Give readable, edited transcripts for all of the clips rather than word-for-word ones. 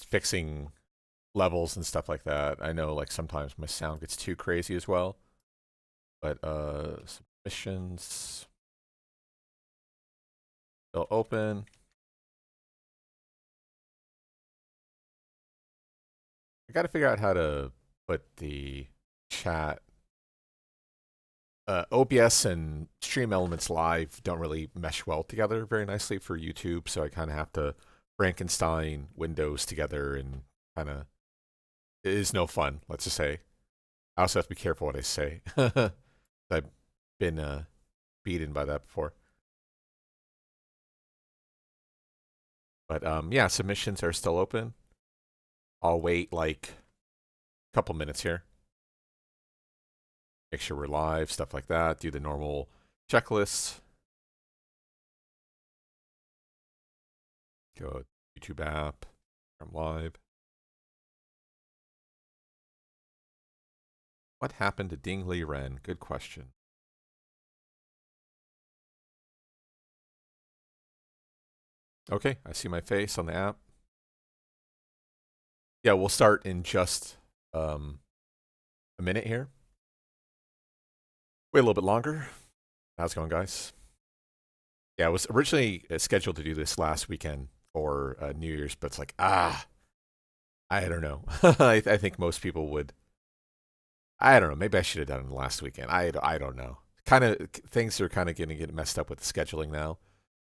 fixing levels and stuff like that. I know like sometimes my sound gets too crazy as well. But submissions still open. I got to figure out how to put the chat. OBS and Stream Elements Live don't really mesh well together very nicely for YouTube, so I kind of have to Frankenstein windows together, and kind of it is no fun. Let's just say. I also have to be careful what I say. I've been beaten by that before. But yeah, submissions are still open. I'll wait like a couple minutes here. Make sure we're live, stuff like that. Do the normal checklists. Go YouTube app. I'm live. What happened to Ding Li Ren? Good question. Okay, I see my face on the app. Yeah, we'll start in just a minute here. Wait a little bit longer. How's it going, guys? Yeah, I was originally scheduled to do this last weekend for New Year's, but it's like, I don't know. I think most people would. I don't know. Maybe I should have done it last weekend. I don't know. Kind of things are kind of getting messed up with the scheduling now,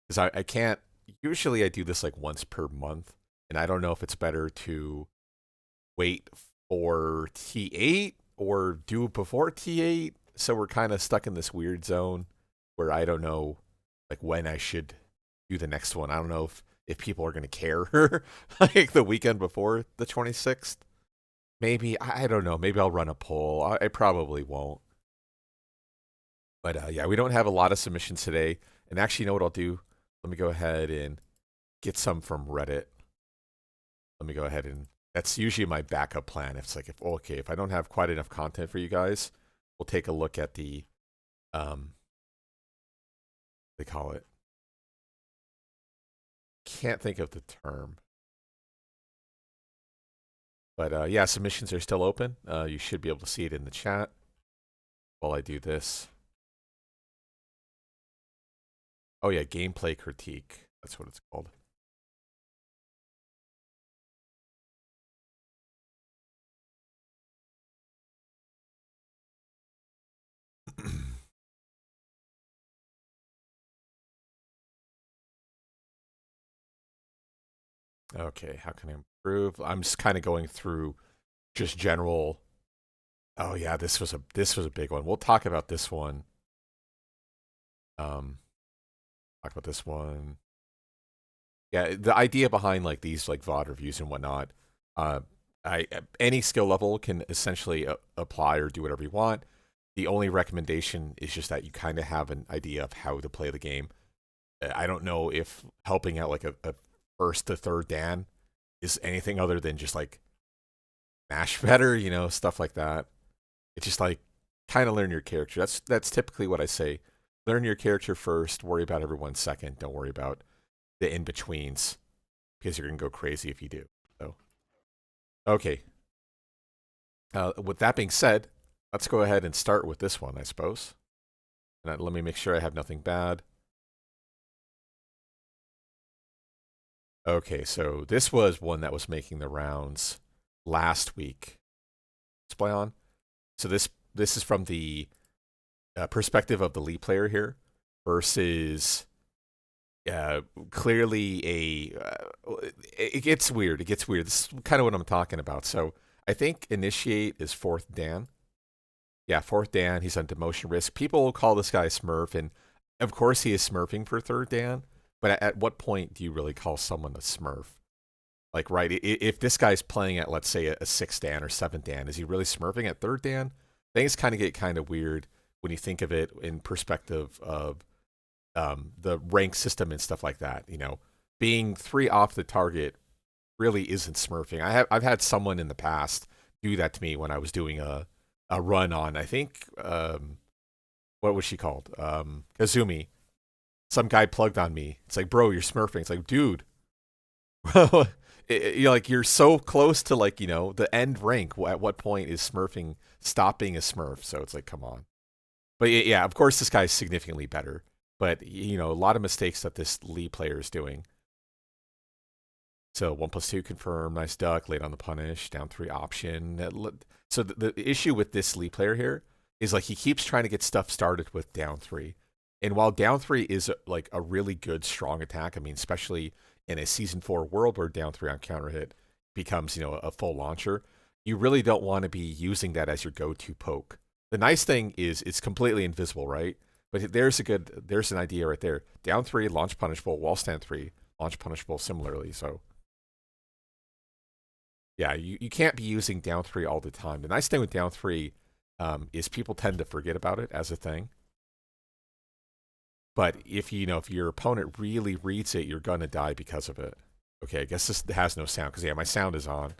because I can't. Usually I do this like once per month, and I don't know if it's better to wait for T8 or do it before T8. So we're kind of stuck in this weird zone where I don't know like when I should do the next one. I don't know if people are going to care like the weekend before the 26th. Maybe, I don't know. Maybe I'll run a poll. I probably won't. But yeah, we don't have a lot of submissions today. And actually, you know what I'll do? Let me go ahead and get some from Reddit. Let me go ahead and that's usually my backup plan. It's like, if I don't have quite enough content for you guys, we'll take a look at the, they call it. Can't think of the term. But yeah, submissions are still open. You should be able to see it in the chat while I do this. Oh yeah, gameplay critique. That's what it's called. Okay, how can I improve? I'm just kind of going through just general. Oh yeah, this was a big one. We'll talk about this one. Talk about this one. Yeah, the idea behind like these like VOD reviews and whatnot. Any skill level can essentially apply or do whatever you want. The only recommendation is just that you kind of have an idea of how to play the game. I don't know if helping out like a first to third Dan is anything other than just like mash better, stuff like that. It's just like kind of learn your character. That's typically what I say. Learn your character first, worry about everyone second. Don't worry about the in-betweens, because you're going to go crazy if you do. So, okay. With that being said, let's go ahead and start with this one, I suppose. And let me make sure I have nothing bad. Okay, so this was one that was making the rounds last week. Display on. So this is from the perspective of the lead player here versus clearly it gets weird. It gets weird. This is kind of what I'm talking about. So I think initiate is fourth Dan. Yeah, fourth Dan. He's on demotion risk. People will call this guy Smurf, and of course he is smurfing for third Dan. But at what point do you really call someone a Smurf? Like, right, if this guy's playing at, let's say, a sixth Dan or seventh Dan, is he really smurfing at third Dan? Things kind of get kind of weird when you think of it in perspective of the rank system and stuff like that. Being 3 off the target really isn't smurfing. I've had someone in the past do that to me when I was doing a run on, I think, what was she called? Kazumi. Some guy plugged on me. It's like, bro, you're smurfing. It's like, dude, You're like, you're so close to like, the end rank. At what point is smurfing stop being a smurf? So it's like, come on. But yeah, of course this guy's significantly better. But a lot of mistakes that this Lee player is doing. So 1+2 confirm, nice duck, late on the punish, down 3 option. So the issue with this Lee player here is like he keeps trying to get stuff started with down 3. And while down 3 is like a really good strong attack, I mean, especially in a season 4 world where down 3 on counter hit becomes, a full launcher, you really don't want to be using that as your go-to poke. The nice thing is it's completely invisible, right? But there's an idea right there. Down 3, launch punishable, wall stand 3, launch punishable similarly. So yeah, you can't be using down 3 all the time. The nice thing with down 3 is people tend to forget about it as a thing. But if if your opponent really reads it, you're gonna die because of it. Okay, I guess this has no sound because yeah, my sound is on.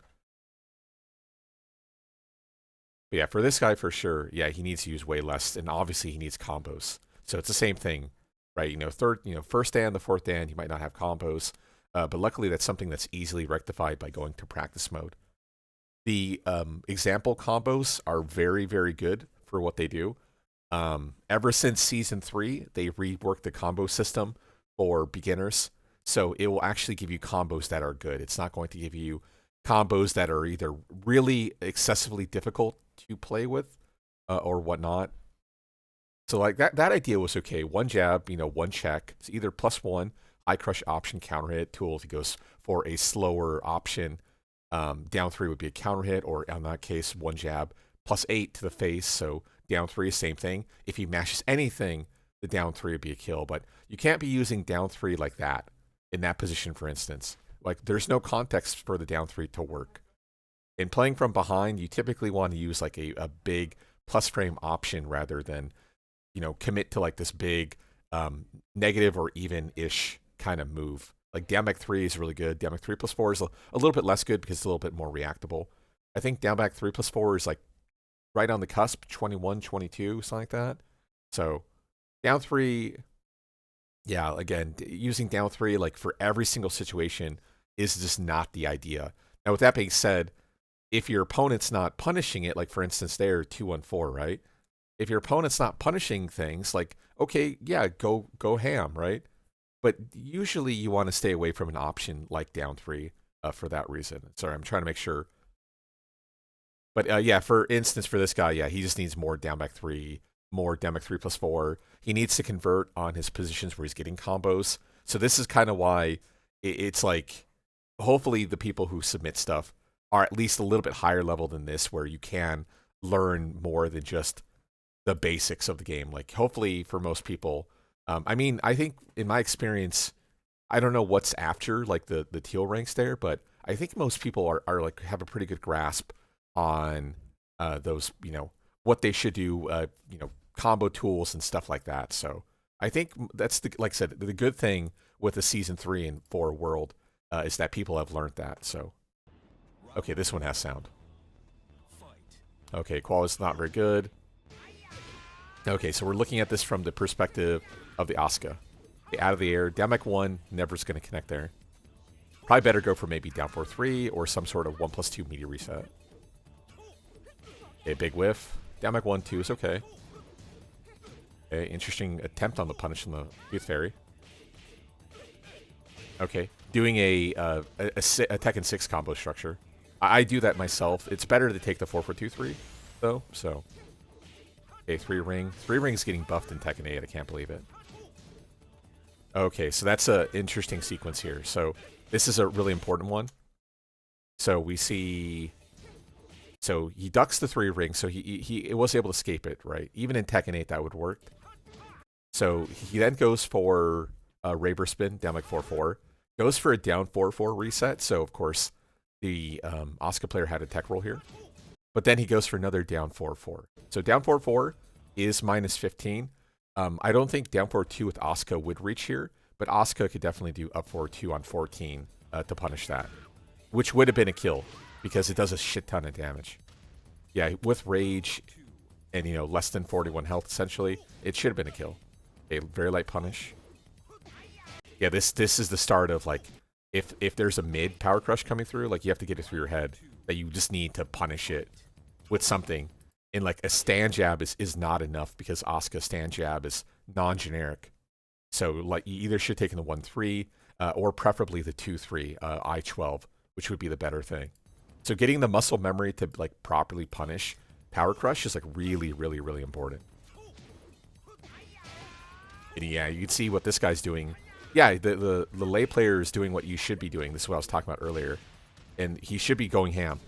But yeah, for this guy for sure, yeah, he needs to use way less, and obviously he needs combos. So it's the same thing, right? First dan, the fourth dan, he might not have combos, but luckily that's something that's easily rectified by going to practice mode. The example combos are very, very good for what they do. Ever since season 3, they reworked the combo system for beginners, so it will actually give you combos that are good. It's not going to give you combos that are either really excessively difficult to play with or whatnot. So like that idea was okay. One jab, one check. It's either +1, high crush option, counter hit tool if he goes for a slower option. Down 3 would be a counter hit, or in that case, one jab, +8 to the face. So down 3, same thing. If he mashes anything, the down 3 would be a kill. But you can't be using down 3 like that, in that position, for instance. Like, there's no context for the down 3 to work. In playing from behind, you typically want to use like a big plus frame option rather than, commit to like this big negative or even-ish kind of move. Like down back 3 is really good. Down back 3+4 is a little bit less good because it's a little bit more reactable. I think down back 3+4 is like right on the cusp, 21, 22, something like that. So down 3, yeah, again, using down 3 like for every single situation is just not the idea. Now, with that being said, if your opponent's not punishing it, like for instance, they're 2-1-4, right? If your opponent's not punishing things, like, okay, yeah, go ham, right? But usually you want to stay away from an option like down 3 for that reason. Sorry, I'm trying to make sure. But yeah, for instance, for this guy, yeah, he just needs more down back 3, more down back 3+4. He needs to convert on his positions where he's getting combos. So this is kind of why it's like, hopefully the people who submit stuff are at least a little bit higher level than this, where you can learn more than just the basics of the game. Like, hopefully for most people, I mean, I think in my experience, I don't know what's after like the teal ranks there, but I think most people are like have a pretty good grasp on those, what they should do, combo tools and stuff like that. So I think that's like I said, the good thing with the season 3 and 4 world is that people have learned that. So okay, this one has sound. Okay, quality's not very good. Okay, so we're looking at this from the perspective of the Asuka. Okay, out of the air, down back 1, never's going to connect there. Probably better go for maybe down 4-3 or some sort of 1+2 media reset. Okay, big whiff. Down back 1-2 is okay. Okay, interesting attempt on the punish on the Youth Fairy. Okay, doing a Tekken 6 combo structure. I do that myself. It's better to take the 4-4-2-3, though, so. Okay, 3 ring. 3 ring is getting buffed in Tekken 8. I can't believe it. Okay, so that's an interesting sequence here. So this is a really important one. So we see... So he ducks the 3 ring, so he was able to escape it, right? Even in Tekken 8, that would work. So he then goes for a Raver spin, down like 4-4. Goes for a down 4-4 reset, so of course the Asuka player had a tech roll here. But then he goes for another down 4-4. So down 4-4 is -15. I don't think down 4-2 with Asuka would reach here, but Asuka could definitely do up 4-2 on 14 to punish that, which would have been a kill because it does a shit ton of damage. Yeah, with rage and less than 41 health essentially, it should have been a kill. A very light punish. Yeah, this is the start of like if there's a mid power crush coming through, like you have to get it through your head, that you just need to punish it with something. And like a stand jab is not enough because Asuka stand jab is non-generic. So like you either should take in the 1-3 or preferably the 2-3 I-12, which would be the better thing. So getting the muscle memory to like properly punish power crush is like really, really, really important. And yeah, you can see what this guy's doing. Yeah, the lay player is doing what you should be doing. This is what I was talking about earlier. And he should be going ham.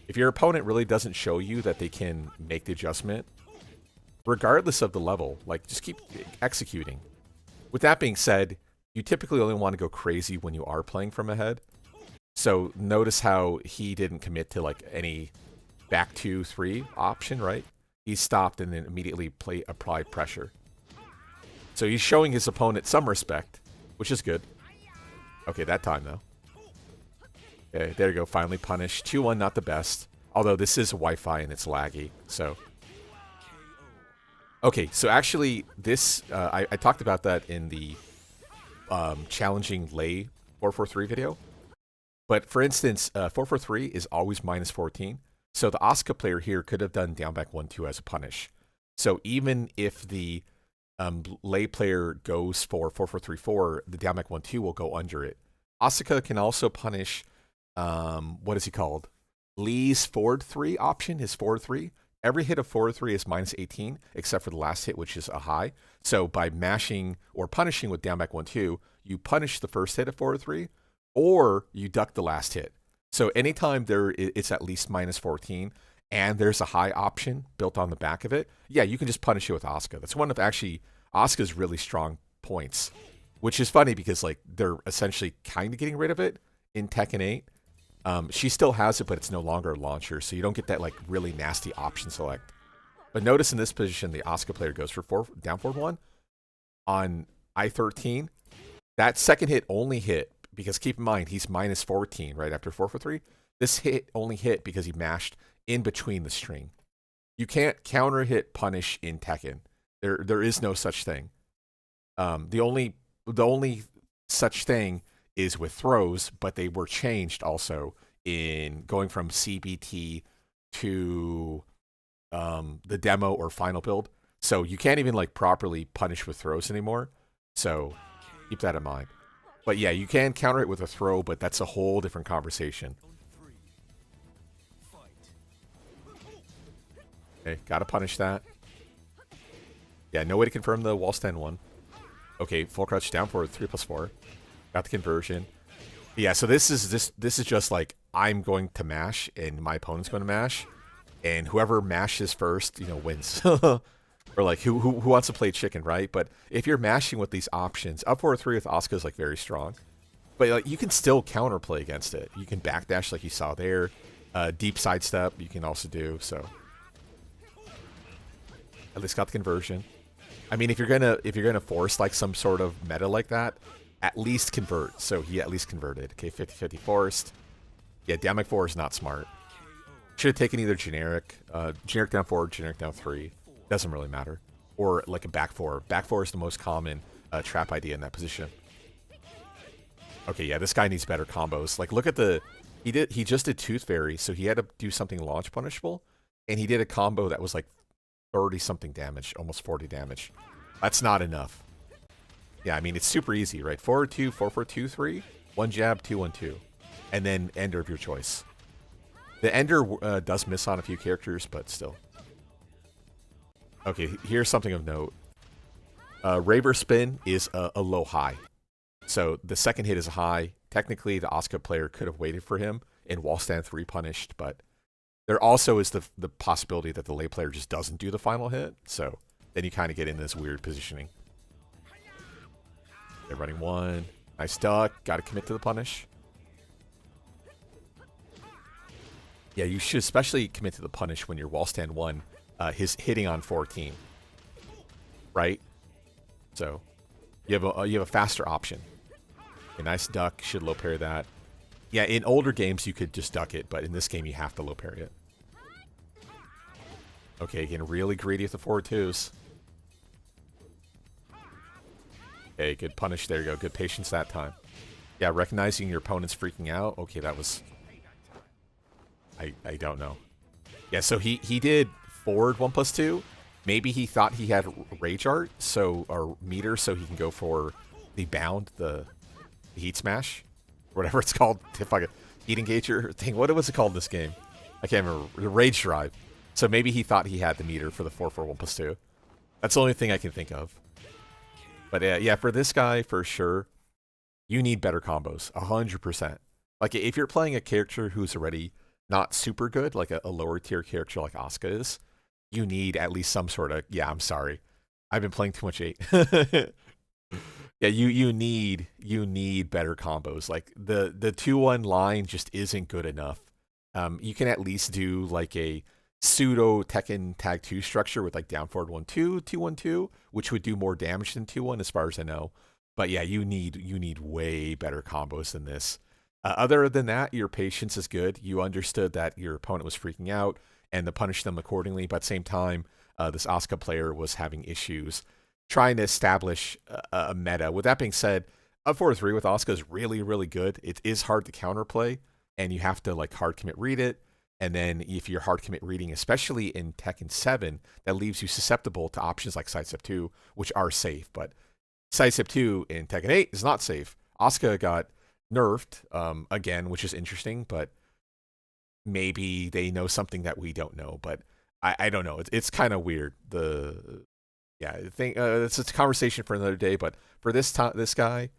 If your opponent really doesn't show you that they can make the adjustment, regardless of the level, like just keep executing. With that being said, you typically only want to go crazy when you are playing from ahead. So notice how he didn't commit to like any back 2-3 option, right? He stopped and then immediately applied pressure. So he's showing his opponent some respect, which is good. Okay, that time though. Okay, there you go, finally punished. 2-1, not the best. Although this is Wi-Fi and it's laggy, so. Okay, so actually this, I talked about that in the challenging lay 4-4-3 video. But for instance, 4-4-3 is always -14. So the Asuka player here could have done down back 1-2 as a punish. So even if the lay player goes for 4-4-3-4, the down back 1-2 will go under it. Asuka can also punish, what is he called? Lee's forward 3 option, his forward 3. Every hit of forward 3 is -18, except for the last hit, which is a high. So by mashing or punishing with down back 1-2, you punish the first hit of forward 3, or you duck the last hit. So anytime it's at least -14, and there's a high option built on the back of it, yeah, you can just punish it with Asuka. That's one of actually Asuka's really strong points, which is funny because like they're essentially kind of getting rid of it in Tekken 8. She still has it, but it's no longer a launcher, so you don't get that like really nasty option select. But notice in this position, the Asuka player goes for down forward 1 on I-13. That second hit only hit because keep in mind he's -14 right after 4-4-3. This hit only hit because he mashed in between the string. You can't counter hit punish in Tekken. There is no such thing. The only such thing is with throws, but they were changed also in going from CBT to the demo or final build. So you can't even like properly punish with throws anymore. So keep that in mind. But yeah, you can counter it with a throw, but that's a whole different conversation. Okay, gotta punish that. Yeah, no way to confirm the wall stand 1. Okay, full crouch down forward 3+4. Got the conversion. Yeah, so this is just like I'm going to mash and my opponent's going to mash, and whoever mashes first, you know, wins. Or like who wants to play chicken, right? But if you're mashing with these options, up 4-3 with Asuka is like very strong. But like you can still counterplay against it. You can backdash like you saw there. Deep sidestep you can also do. So at least got the conversion. I mean, if you're gonna force like some sort of meta like that, at least convert. So he at least converted. Okay, 50-50 forced. Yeah, down back 4 is not smart. Should have taken either generic down forward, generic down 3. Doesn't really matter. Or like a back 4. Back 4 is the most common trap idea in that position. Okay, yeah, this guy needs better combos. Like, look at he just did Tooth Fairy, so he had to do something launch punishable, and he did a combo that was like 30-something damage, almost 40 damage. That's not enough. Yeah, I mean, it's super easy, right? 4-2, 4-4-2-3, 1 jab, 2-1-2. And then Ender of your choice. The Ender does miss on a few characters, but still. Okay, here's something of note. Revered spin is a low high. So the second hit is a high. Technically, the Asuka player could have waited for him and wall stand 3 punished, but there also is the possibility that the lay player just doesn't do the final hit. So then you kind of get in this weird positioning. They're running 1. Nice duck. Got to commit to the punish. Yeah, you should especially commit to the punish when you're wall stand 1. His hitting on 14. Right? So you have a faster option. A nice duck. Should low parry that. Yeah, in older games you could just duck it, but in this game you have to low parry it. Okay, getting really greedy with the forward 2s. Okay, good punish. There you go. Good patience that time. Yeah, recognizing your opponent's freaking out. Okay, that was... I don't know. Yeah, so he did forward 1+2. Maybe he thought he had Rage Art, or meter, so he can go for the bound, the Heat Smash, whatever it's called. Fucking Heat Engager thing. What was it called in this game? I can't remember. The Rage Drive. So maybe he thought he had the meter for the 4-4 1+2. That's the only thing I can think of. But yeah, for this guy, for sure, you need better combos. 100%. Like, if you're playing a character who's already not super good, like a lower tier character like Asuka is, you need at least some sort of, yeah, I'm sorry, I've been playing too much 8. Yeah, you need better combos. Like the 2-1 line just isn't good enough. You can at least do like a pseudo Tekken tag 2 structure with like down forward 1-2, 2-1-2, which would do more damage than 2-1 as far as I know. But yeah, you need way better combos than this. Other than that, your patience is good. You understood that your opponent was freaking out and to punish them accordingly. But at the same time, this Asuka player was having issues trying to establish a meta. With that being said, up 4-3 with Asuka is really, really good. It is hard to counterplay, and you have to like hard commit read it. And then if you're hard commit reading, especially in Tekken 7, that leaves you susceptible to options like Sidestep 2, which are safe. But Sidestep 2 in Tekken 8 is not safe. Asuka got nerfed again, which is interesting, but maybe they know something that we don't know. But I don't know. It's kind of weird. Yeah, I think it's a conversation for another day. But for this guy,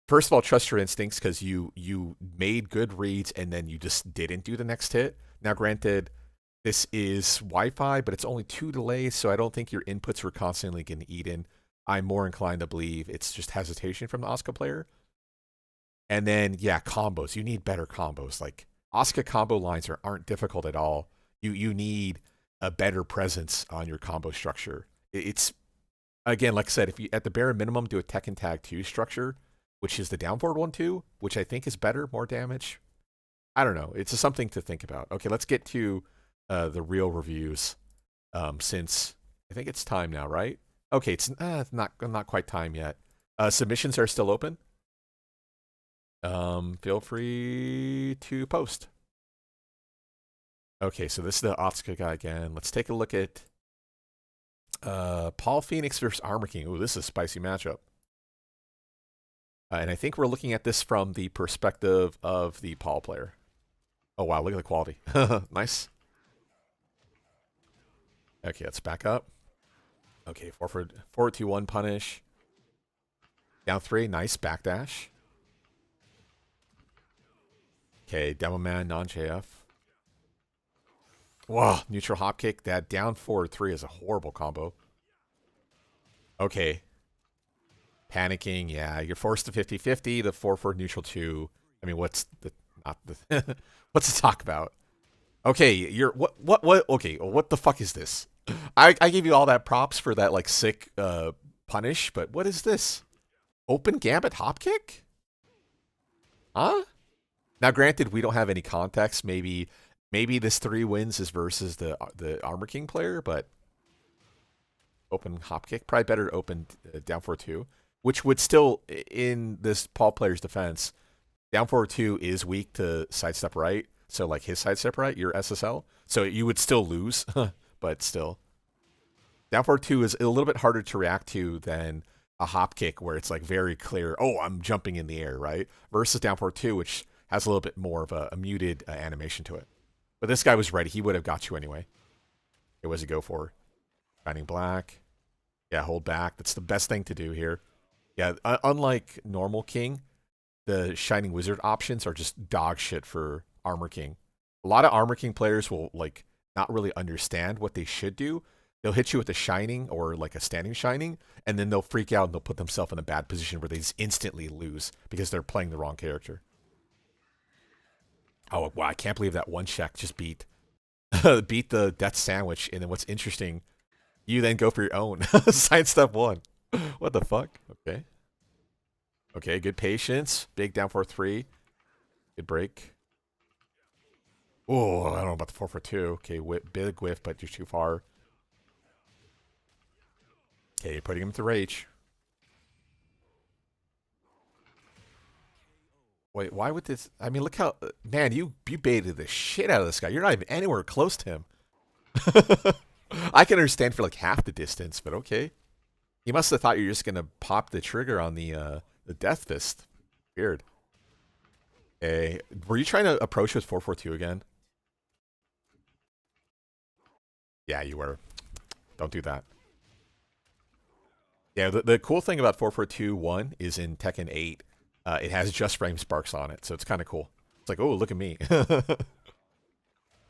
first of all, trust your instincts, because you made good reads and then you just didn't do the next hit. Now, granted, this is Wi-Fi, but it's only 2 delays, so I don't think your inputs were constantly getting eaten. I'm more inclined to believe it's just hesitation from the Asuka player. And then, yeah, combos. You need better combos. Like, Asuka combo lines aren't difficult at all. You need a better presence on your combo structure. It's, again, like I said, if you, at the bare minimum, do a Tekken Tag 2 structure, which is the down forward 1-2, which I think is better, more damage. I don't know. It's just something to think about. Okay, let's get to the real reviews, since I think it's time now, right? Okay, it's not quite time yet. Submissions are still open. Feel free to post. Okay, so this is the Asuka guy again. Let's take a look at Paul Phoenix versus Armor King. Ooh, this is a spicy matchup. And I think we're looking at this from the perspective of the Paul player. Oh, wow, look at the quality. Nice. Okay, let's back up. Okay, forward 2-1 punish. Down 3, nice backdash. Okay, Demo Man, non-JF. Whoa, neutral hop kick. That down forward 3 is a horrible combo. Okay. Panicking, yeah. You're forced to 50-50. The 4-4 neutral 2. I mean, what's the what's to talk about? Okay, you're what okay, well, what the fuck is this? I gave you all that props for that like sick punish, but what is this? Open gambit hop kick? Huh? Now, granted, we don't have any context. Maybe this 3 wins is versus the Armor King player, but open hop kick, probably better to open down forward 2, which would still, in this Paul player's defense, down forward 2 is weak to sidestep right. So like his sidestep right, your SSL, so you would still lose, but still, down forward 2 is a little bit harder to react to than a hop kick where it's like very clear. Oh, I'm jumping in the air, right? Versus down forward 2, which has a little bit more of a muted animation to it. But this guy was ready. He would have got you anyway. It was a go for. Shining black. Yeah, hold back. That's the best thing to do here. Yeah, unlike normal King, the Shining Wizard options are just dog shit for Armor King. A lot of Armor King players will like not really understand what they should do. They'll hit you with a Shining or like a standing Shining, and then they'll freak out and they'll put themselves in a bad position where they just instantly lose because they're playing the wrong character. Oh, wow, I can't believe that one check just beat the Death Sandwich. And then what's interesting, you then go for your own. Sidestep 1. What the fuck? Okay. Okay, good patience. Big down 4-3. Good break. Oh, I don't know about the 4-4-2. Okay, big whiff, but you're too far. Okay, you're putting him to rage. Wait, why would this? I mean, look how man you baited the shit out of this guy. You're not even anywhere close to him. I can understand for like half the distance, but okay. He must have thought you were just gonna pop the trigger on the death fist. Weird. Hey, were you trying to approach with 442 again? Yeah, you were. Don't do that. Yeah, the cool thing about 442-1 is in Tekken 8, it has just frame sparks on it, so it's kind of cool. It's like, oh, look at me.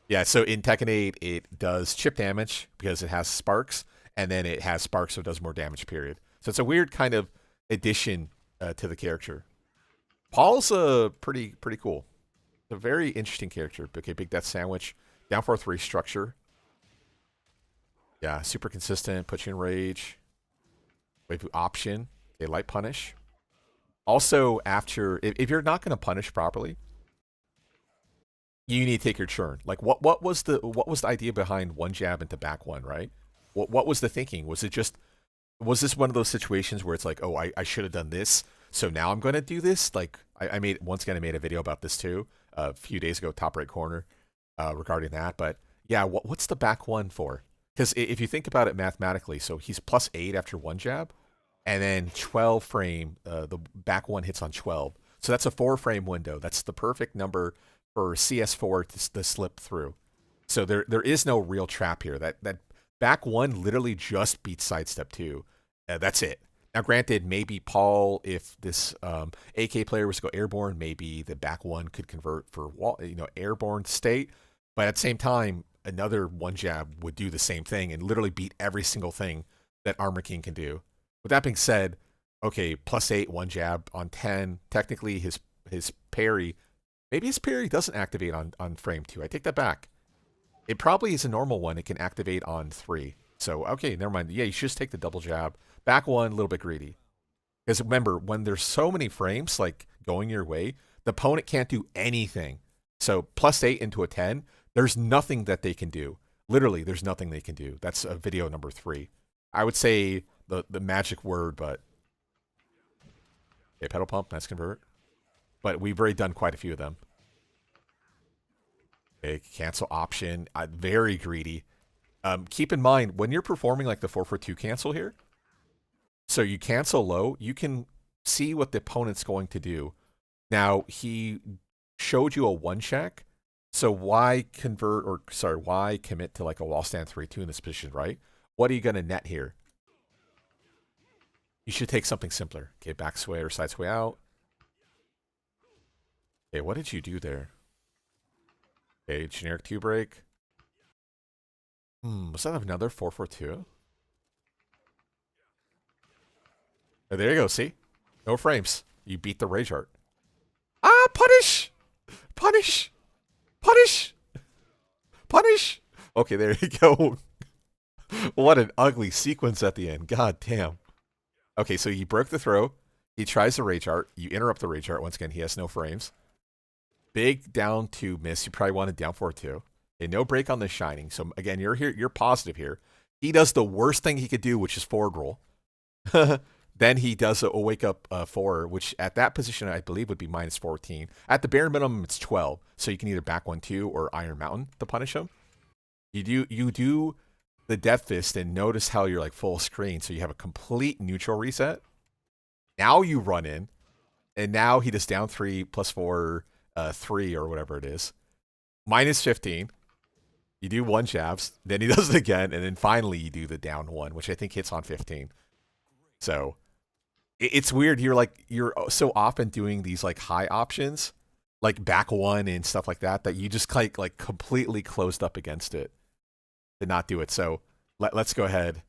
Yeah, so in Tekken 8, it does chip damage because it has sparks, and then it has sparks so it does more damage, period. So it's a weird kind of addition to the character. Paul's pretty cool. A very interesting character. Okay, big death sandwich. Down 4-3 structure. Yeah, super consistent. Puts you in rage. Wave option. Okay, light punish. Also, after if you're not going to punish properly, you need to take your turn. Like what was the idea behind one jab into back one, right? What was the thinking? Was this one of those situations where it's like, oh, I should have done this, so now I'm going to do this? Like I made a video about this too a few days ago, top right corner, regarding that. But yeah, what's the back one for? Because if you think about it mathematically, so he's +8 after one jab, and then 12 frame, the back one hits on 12. So that's a 4-frame window. That's the perfect number for CS4 to slip through. So there is no real trap here. That back one literally just beats sidestep 2. That's it. Now, granted, maybe Paul, if this AK player was to go airborne, maybe the back one could convert for airborne state. But at the same time, another one jab would do the same thing and literally beat every single thing that Armor King can do. With that being said, okay, +8, one jab on 10. Technically, his parry, maybe his parry doesn't activate on frame 2. I take that back. It probably is a normal one. It can activate on 3. So, okay, never mind. Yeah, you should just take the double jab. Back one, a little bit greedy. Because remember, when there's so many frames, like, going your way, the opponent can't do anything. So, +8 into a 10, there's nothing that they can do. Literally, there's nothing they can do. That's video number 3. I would say the magic word, but... Okay, pedal pump, nice convert. But we've already done quite a few of them. Okay, cancel option. Very greedy. Keep in mind, when you're performing like the 4-4-2 cancel here, so you cancel low, you can see what the opponent's going to do. Now, he showed you a 1-check, so why why commit to like a wall stand 3-2 in this position, right? What are you going to net here? You should take something simpler. Okay, back sway or side sway out. Okay, what did you do there? Okay, generic 2 break. Was that another 4-4-2? Oh, there you go, see? No frames. You beat the rage art. Ah, punish! Punish! Punish! Punish! Okay, there you go. What an ugly sequence at the end. God damn. Okay, so you broke the throw. He tries the rage art. You interrupt the rage art. Once again, he has no frames. Big down 2 miss. You probably wanted down 4-2. Okay, no break on the shining. So again, you're here. You're positive here. He does the worst thing he could do, which is forward roll. Then he does a wake up 4, which at that position I believe would be -14. At the bare minimum, it's 12. So you can either back 1-2 or Iron Mountain to punish him. You do the Death Fist and notice how you're like full screen, so you have a complete neutral reset. Now you run in, and now he does down 3 +4 3 or whatever it is, -15. You do 1 jabs, then he does it again, and then finally you do the down 1, which I think hits on 15. So it's weird. You're so often doing these like high options, like back 1 and stuff like that, that you just like completely closed up against it to not do it. So let's go ahead.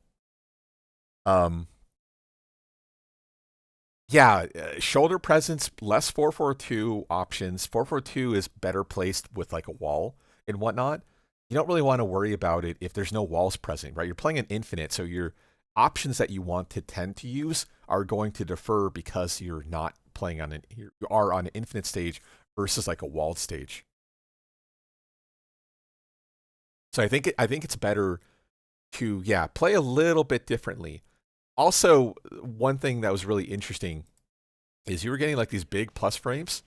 Yeah, shoulder presence, less 4-4-2 options. 4-4-2 is better placed with like a wall and whatnot. You don't really want to worry about it if there's no walls present, right? You're playing an infinite, so your options that you want to tend to use are going to defer because you're not playing on you are on an infinite stage versus like a walled stage. So I think it's better to play a little bit differently. Also, one thing that was really interesting is you were getting like these big plus frames,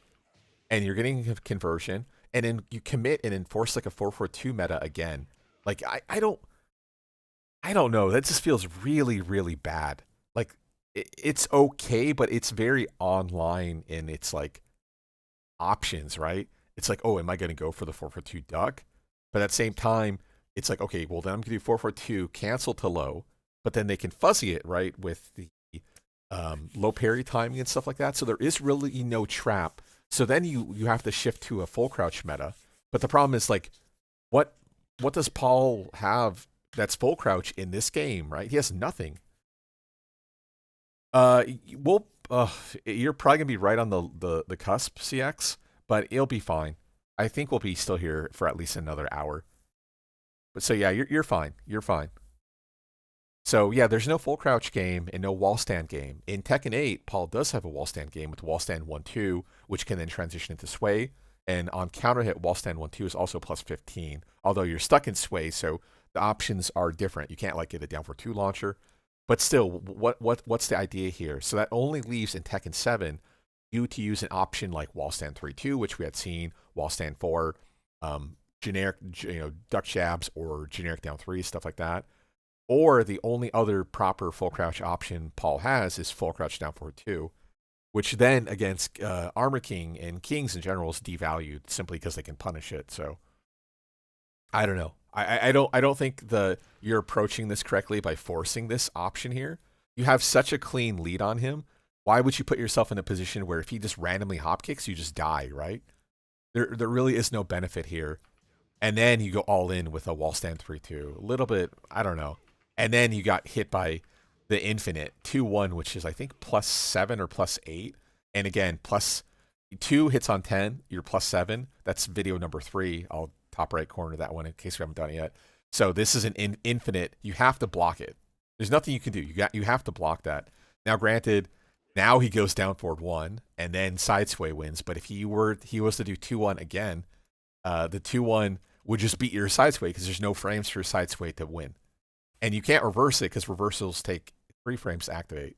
and you're getting a conversion, and then you commit and enforce like a 4-4-2 meta again. Like I don't know. That just feels really, really bad. Like it's okay, but it's very online in its like options, right? It's like, oh, am I going to go for the 4-4-2 duck? But at the same time, it's like, okay, well then I'm going to do 4-4-2 cancel to low, but then they can fuzzy it, right, with the low parry timing and stuff like that. So there is really no trap. So then you have to shift to a full crouch meta. But the problem is like, what does Paul have that's full crouch in this game, right? He has nothing. We'll you're probably gonna be right on the cusp, CX, but it'll be fine. I think we'll be still here for at least another hour. But so yeah, you're fine. You're fine. So yeah, there's no full crouch game and no wall stand game. In Tekken 8, Paul does have a wall stand game with wall stand 1-2, which can then transition into sway. And on counter hit, wall stand 1-2 is also plus 15. Although you're stuck in sway, so the options are different. You can't like get a down for 2 launcher. But still, what's the idea here? So that only leaves in Tekken 7 you to use an option like wall stand 3-2, which we had seen, wall stand 4, generic duck jabs or generic down 3, stuff like that. Or the only other proper full crouch option Paul has is full crouch down 4-2, which then against Armor King and Kings in general is devalued simply because they can punish it. So I don't know. I don't think you're approaching this correctly by forcing this option here. You have such a clean lead on him. Why would you put yourself in a position where if he just randomly hop kicks, you just die, right? There really is no benefit here. And then you go all in with a wall stand 3-2. A little bit, I don't know. And then you got hit by the infinite 2-1, which is I think +7 or +8. And again, +2 hits on 10, you're +7. That's video number 3. I'll top right corner that one in case we haven't done it yet. So this is an infinite. You have to block it. There's nothing you can do. You have to block that. Now, granted, now he goes down forward 1 and then side sway wins. But if he was to do 2-1 again, the 2-1 would just beat your side sway because there's no frames for your side sway to win. And you can't reverse it because reversals take 3 frames to activate.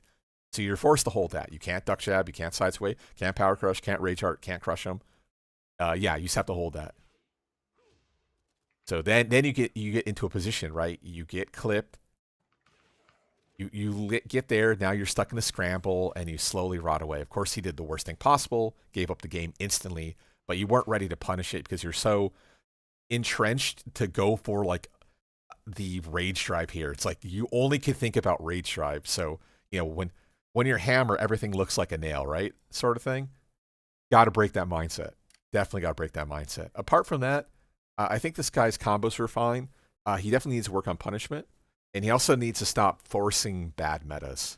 So you're forced to hold that. You can't duck jab, you can't side sway, can't power crush, can't rage art, can't crush them. Yeah, you just have to hold that. So then you get into a position, right? You get clipped. You get there. Now you're stuck in a scramble, and you slowly rot away. Of course, he did the worst thing possible, gave up the game instantly, but you weren't ready to punish it because you're so entrenched to go for like the rage drive here. It's like you only can think about rage drive. So when you're hammer, everything looks like a nail, right? Sort of thing. Got to break that mindset. Definitely got to break that mindset. Apart from that, I think this guy's combos are fine. He definitely needs to work on punishment. And he also needs to stop forcing bad metas.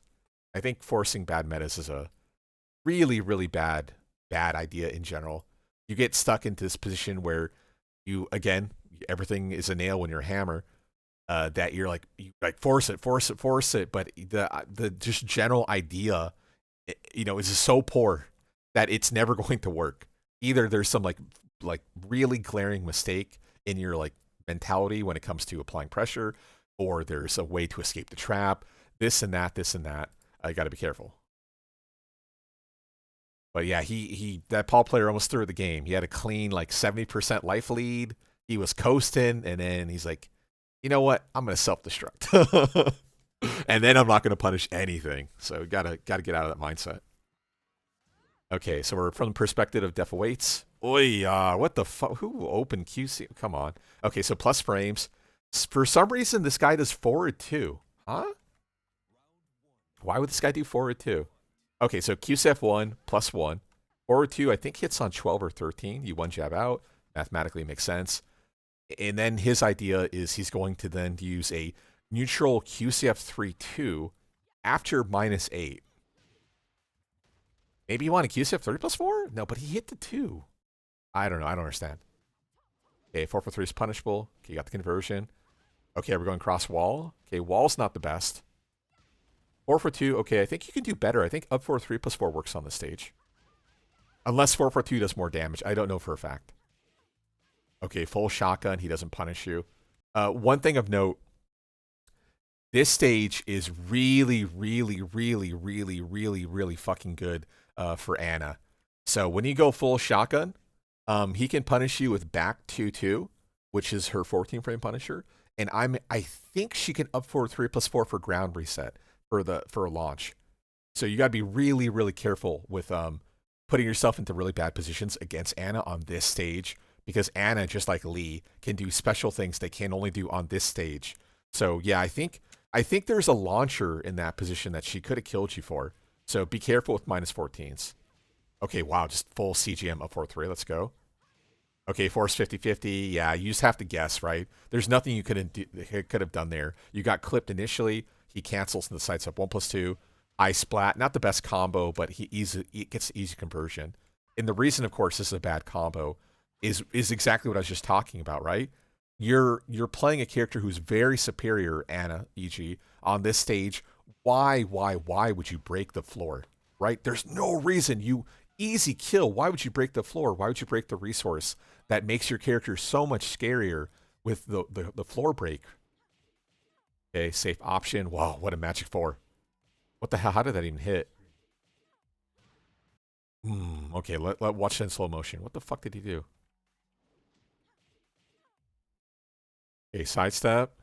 I think forcing bad metas is a really, really bad idea in general. You get stuck into this position where everything is a nail when you're a hammer. That you're like, force it. But the just general idea, is just so poor that it's never going to work. Either there's some like really glaring mistake in your like mentality when it comes to applying pressure, or there's a way to escape the trap. This and that. I got to be careful. But yeah, that Paul player almost threw the game. He had a clean like 70% life lead. He was coasting, and then he's like, you know what? I'm gonna self-destruct, and then I'm not gonna punish anything. So gotta get out of that mindset. Okay, so we're from the perspective of def awaits. Oi, what the fuck? Who opened QC? Come on. Okay, so plus frames. For some reason, this guy does forward 2. Huh? Why would this guy do forward 2? Okay, so QCF1 +1. Forward 2, I think hits on 12 or 13. You one jab out. Mathematically makes sense. And then his idea is he's going to then use a neutral QCF 3-2 after -8. Maybe you want a QCF 30 +4? No, but he hit the 2. I don't know. I don't understand. Okay, 4-4-3 is punishable. Okay, you got the conversion. Okay, we're going cross wall. Okay, wall's not the best. 4-4-2. Okay, I think you can do better. I think up 4-3 +4 works on the stage. Unless 4-4-2 does more damage. I don't know for a fact. Okay, full shotgun. He doesn't punish you. One thing of note. This stage is really, really, really, really, really, really fucking good for Anna. So when you go full shotgun, he can punish you with back 2-2, which is her 14 frame punisher. And I think she can up forward 3+4 for ground reset for a launch. So you gotta be really, really careful with putting yourself into really bad positions against Ana on this stage, because Ana, just like Lee, can do special things they can only do on this stage. So yeah, I think there's a launcher in that position that she could have killed you for. So be careful with -14s. Okay, wow, just full CGM up 4-3. Let's go. Okay, force 50-50. Yeah, you just have to guess, right? There's nothing you could have done there. You got clipped initially. He cancels and the sights up 1+2. I splat. Not the best combo, but he gets easy conversion. And the reason, of course, this is a bad combo is exactly what I was just talking about, right? You're playing a character who's very superior, Ana, e.g., on this stage. Why would you break the floor, right? There's no reason. You easy kill. Why would you break the floor? Why would you break the resource that makes your character so much scarier with the floor break? Okay, safe option. Wow, what a magic 4. What the hell? How did that even hit? Okay, let watch that in slow motion. What the fuck did he do? Okay, sidestep.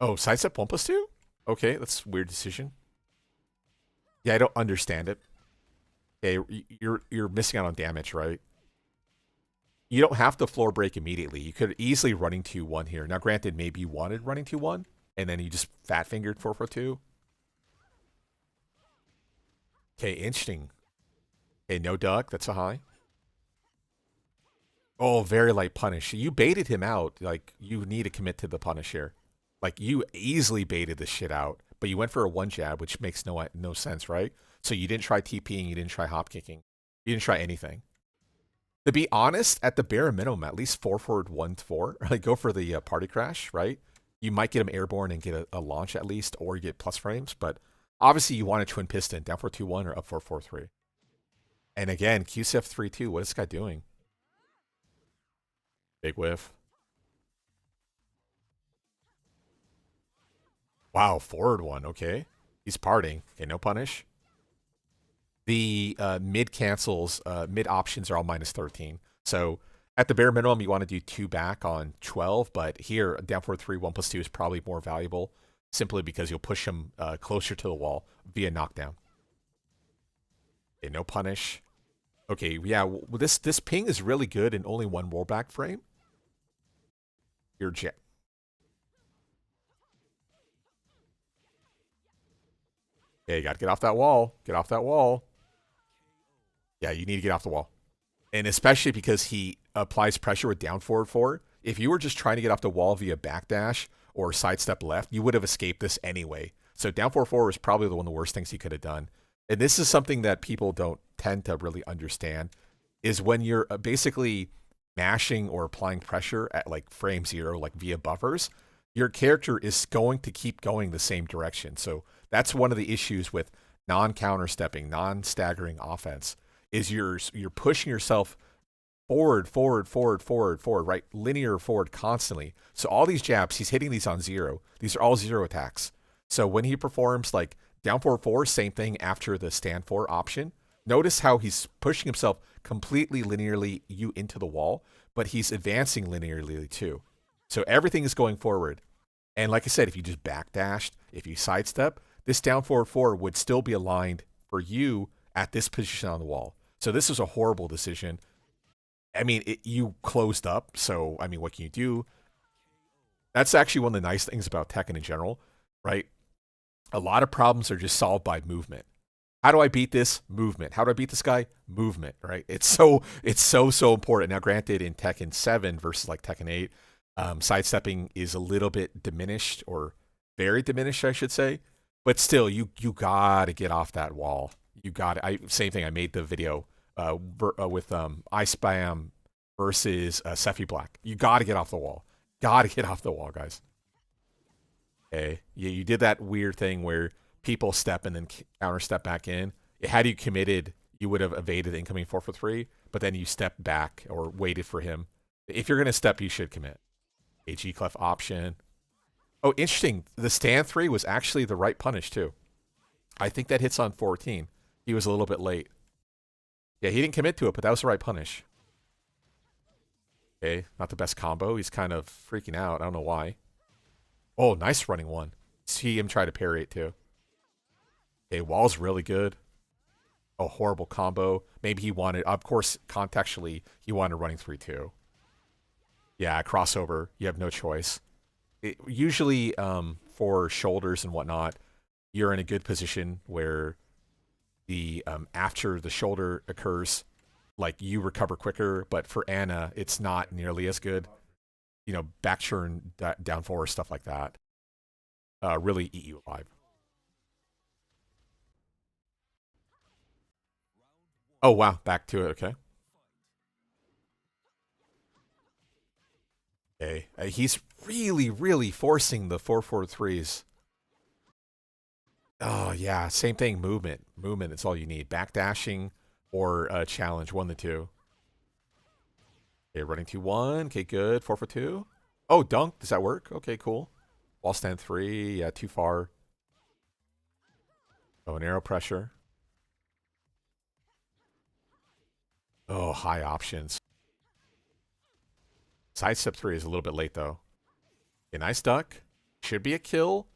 Oh, sidestep 1+2? Okay, that's a weird decision. Yeah, I don't understand it. Okay, you're missing out on damage, right? You don't have to floor break immediately. You could easily running 2-1 here. Now, granted, maybe you wanted running 2-1, and then you just fat fingered 4-4-2. Okay, interesting. Okay, no duck. That's a high. Oh, very light punish. You baited him out. Like, you need to commit to the punish here. Like, you easily baited this shit out, but you went for a 1 jab, which makes no sense, right? So you didn't try TPing, you didn't try hop kicking, you didn't try anything. To be honest, at the bare minimum, at least 4-forward 1-4. Like, go for the party crash, right? You might get him airborne and get a launch at least, or you get plus frames, but obviously you want a twin piston, down 4-2-1 or up 4-4-3. And again, QCF 3-2, what is this guy doing? Big whiff. Wow, forward 1, okay. He's parting. Okay, no punish. The mid cancels, mid options are all -13. So at the bare minimum, you want to do 2 back on 12, but here, down 4-3, 1+2 is probably more valuable, simply because you'll push him closer to the wall via knockdown. Okay, no punish. Okay, yeah, this ping is really good in only 1 rollback frame. Your jet. Okay, you got to get off that wall. Get off that wall. Yeah, you need to get off the wall. And especially because he applies pressure with down forward 4. If you were just trying to get off the wall via backdash or sidestep left, you would have escaped this anyway. So down forward 4 was probably one of the worst things he could have done. And this is something that people don't tend to really understand, is when you're basically mashing or applying pressure at like frame 0, like via buffers, your character is going to keep going the same direction. So that's one of the issues with non-counter stepping, non-staggering offense, is you're pushing yourself forward, right? Linear forward constantly. So all these jabs, he's hitting these on 0. These are all 0 attacks. So when he performs like down 4-4, same thing after the stand 4 option. Notice how he's pushing himself completely linearly into the wall, but he's advancing linearly too. So everything is going forward. And like I said, if you just backdashed, if you sidestep, this down forward 4 would still be aligned for you at this position on the wall. So this was a horrible decision. I mean, you closed up, so, I mean, what can you do? That's actually one of the nice things about Tekken in general, right? A lot of problems are just solved by movement. How do I beat this? Movement. How do I beat this guy? Movement, right? It's so important. Now, granted, in Tekken 7 versus like Tekken 8, sidestepping is a little bit diminished, or very diminished, I should say. But still, you gotta get off that wall. You got it. Same thing. I made the video with I Spam versus Sephi Black. You got to get off the wall. Got to get off the wall, guys. Okay. Yeah, you did that weird thing where people step and then counter step back in. Had you committed, you would have evaded the incoming 4-for-3, but then you stepped back or waited for him. If you're going to step, you should commit. HE clef option. Oh, interesting. The stand 3 was actually the right punish, too. I think that hits on 14. He was a little bit late. Yeah, he didn't commit to it, but that was the right punish. Okay, not the best combo. He's kind of freaking out. I don't know why. Oh, nice running one. See him try to parry it too. Okay, wall's really good. A horrible combo. Maybe he wanted, of course, contextually, he wanted running 3-2. Yeah, crossover. You have no choice. Usually, for shoulders and whatnot, you're in a good position where the after the shoulder occurs, like you recover quicker. But for Anna, it's not nearly as good. You know, back turn, down forward, stuff like that. Really eat you alive. Oh wow, back to it. Okay. Okay. He's really, really forcing the 4-4-3s. Oh yeah, same thing. Movement. Movement is all you need. Backdashing or challenge. 1 to 2. Okay, running 2-1. Okay, good. 4-4-2. Oh, dunk. Does that work? Okay, cool. Wall stand 3. Yeah, too far. Oh, an arrow pressure. Oh, high options. Sidestep 3 is a little bit late though. Okay, nice duck. Should be a kill.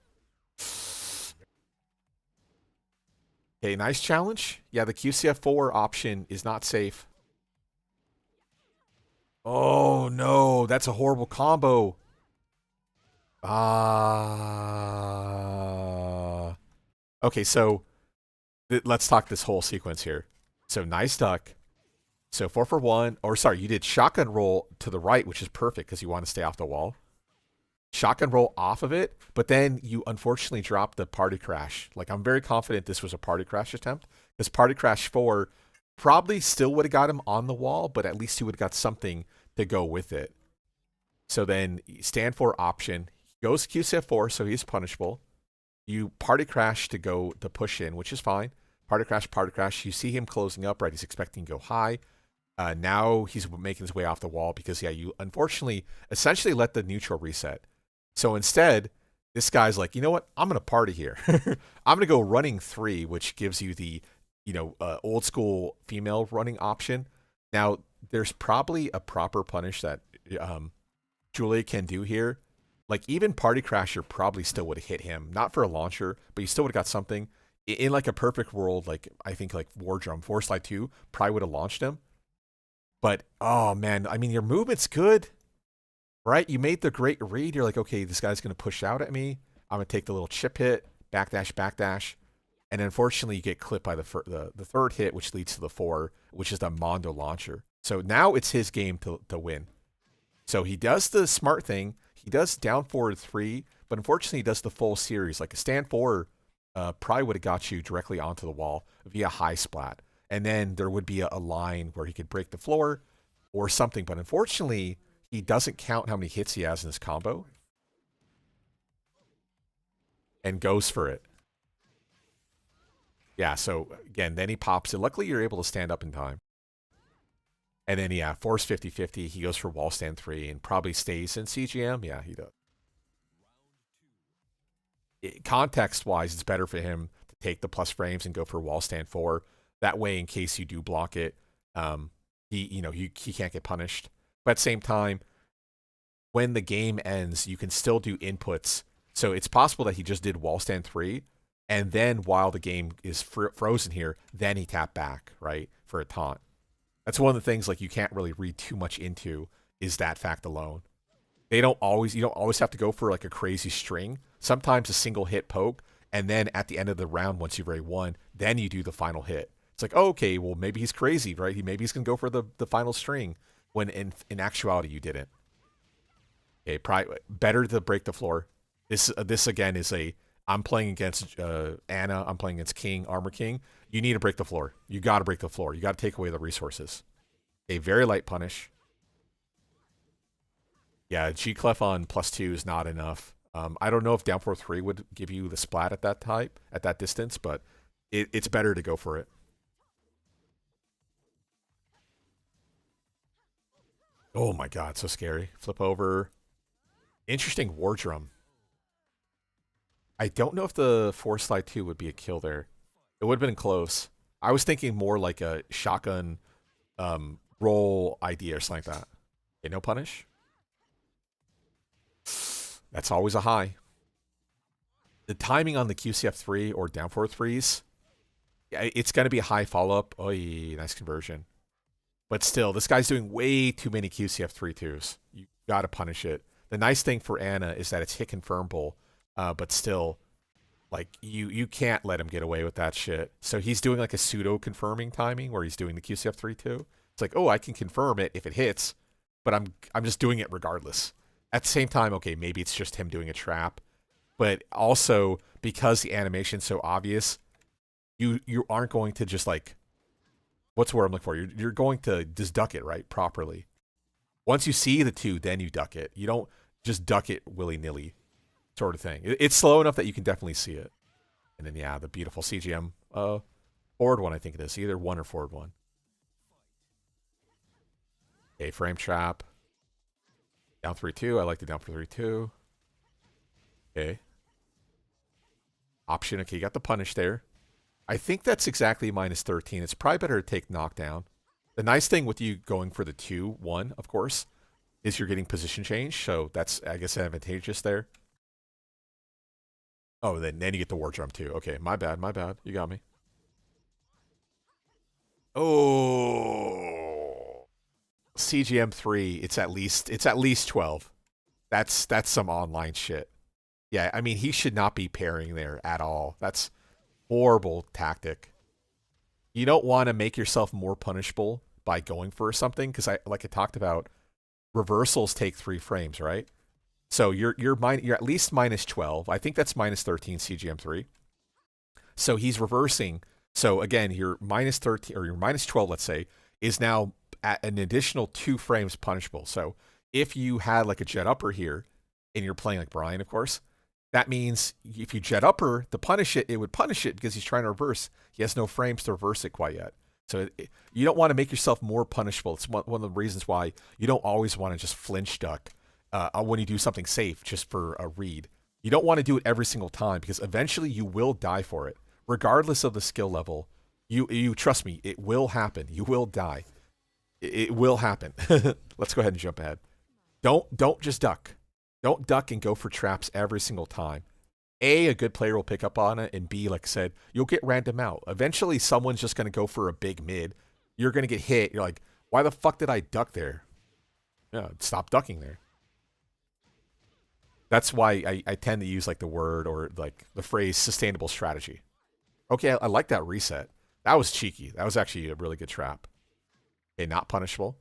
Okay, nice challenge. Yeah, the QCF4 option is not safe. Oh, no. That's a horrible combo. Okay, so let's talk this whole sequence here. So nice duck. So 4 for 1. Or sorry, you did shotgun roll to the right, which is perfect because you want to stay off the wall. Shotgun roll off of it, but then you unfortunately dropped the party crash. Like, I'm very confident this was a party crash attempt because party crash 4 probably still would have got him on the wall, but at least he would have got something to go with it. So then stand for option. He goes QCF4, so he's punishable. You party crash to go the push in, which is fine. Party crash, party crash. You see him closing up, right? He's expecting to go high. Now he's making his way off the wall because, yeah, you unfortunately essentially let the neutral reset. So instead, this guy's like, you know what? I'm going to party here. I'm going to go running 3, which gives you the, old school female running option. Now, there's probably a proper punish that Julia can do here. Like, even Party Crasher probably still would have hit him. Not for a launcher, but you still would have got something. In like a perfect world, like, I think like War Drum, Force Slide 2 probably would have launched him. But, oh man, I mean, your movement's good. Right? You made the great read. You're like, okay, this guy's going to push out at me. I'm going to take the little chip hit, backdash, backdash. And unfortunately, you get clipped by the third hit, which leads to the 4, which is the Mondo launcher. So now it's his game to win. So he does the smart thing. He does down forward 3, but unfortunately, he does the full series. Like a stand 4 probably would have got you directly onto the wall via high splat. And then there would be a line where he could break the floor or something. But unfortunately, he doesn't count how many hits he has in his combo and goes for it. Yeah, so again, then he pops it. Luckily, you're able to stand up in time. And then, yeah, force 50-50. He goes for wall stand 3 and probably stays in CGM. Yeah, he does. Context-wise, it's better for him to take the plus frames and go for wall stand 4. That way, in case you do block it, he can't get punished. But at the same time, when the game ends, you can still do inputs. So it's possible that he just did wall stand 3, and then while the game is frozen here, then he tapped back, right, for a taunt. That's one of the things like you can't really read too much into is that fact alone. You don't always have to go for like a crazy string. Sometimes a single hit poke, and then at the end of the round, once you've already won, then you do the final hit. It's like, oh, okay, well maybe he's crazy, right? Maybe he's gonna go for the final string when in actuality you didn't. Okay, probably better to break the floor. This again is I'm playing against Anna. I'm playing against King, Armor King. You need to break the floor. You got to break the floor. You got to take away the resources. A very light punish. Yeah, G-Clef on +2 is not enough. I don't know if down 4-3 would give you the splat at that distance, but it's better to go for it. Oh my god, so scary. Flip over. Interesting War Drum. I don't know if the Force Slide 2 would be a kill there. It would have been close. I was thinking more like a shotgun roll idea or something like that. Okay, no punish. That's always a high. The timing on the QCF3 or down forward threes, yeah, it's going to be a high follow-up. Oh, nice conversion. But still, this guy's doing way too many QCF3 twos. You got to punish it. The nice thing for Ana is that it's hit confirmable, but still, like, you can't let him get away with that shit. So he's doing like a pseudo-confirming timing where he's doing the QCF3 too. It's like, oh, I can confirm it if it hits, but I'm just doing it regardless. At the same time, okay, maybe it's just him doing a trap. But also, because the animation's so obvious, you aren't going to just like, what's the word I'm looking for? You're going to just duck it, right, properly. Once you see the two, then you duck it. You don't just duck it willy-nilly sort of thing. It's slow enough that you can definitely see it. And then, yeah, the beautiful CGM forward one, I think it is. Either one or forward one. Okay, frame trap. Down 3-2. I like the down for 3-2. Okay. Option. Okay, you got the punish there. I think that's exactly minus 13. It's probably better to take knockdown. The nice thing with you going for the 2-1, of course, is you're getting position change. So that's, I guess, advantageous there. Oh, then you get the war drum too. Okay, my bad. You got me. Oh, CGM3. It's at least 12. That's some online shit. Yeah, I mean, he should not be parrying there at all. That's horrible tactic. You don't want to make yourself more punishable by going for something, because like I talked about, reversals take 3 frames, right? So you're at least minus 12. I think that's minus 13 CGM3. So he's reversing. So again, your minus 13 or your minus 12, let's say, is now at an additional 2 frames punishable. So if you had like a jet upper here, and you're playing like Brian, of course, that means if you jet upper to punish it, it would punish it because he's trying to reverse. He has no frames to reverse it quite yet. So you don't want to make yourself more punishable. It's one of the reasons why you don't always want to just flinch duck when you do something safe just for a read. You don't want to do it every single time because eventually you will die for it. Regardless of the skill level, you trust me, it will happen. You will die. It will happen. Let's go ahead and jump ahead. Don't just duck. Don't duck and go for traps every single time. A good player will pick up on it, and B, like I said, you'll get random out. Eventually, someone's just going to go for a big mid. You're going to get hit. You're like, why the fuck did I duck there? Yeah, stop ducking there. That's why I tend to use like the word or like the phrase sustainable strategy. Okay, I like that reset. That was cheeky. That was actually a really good trap. Okay, not punishable.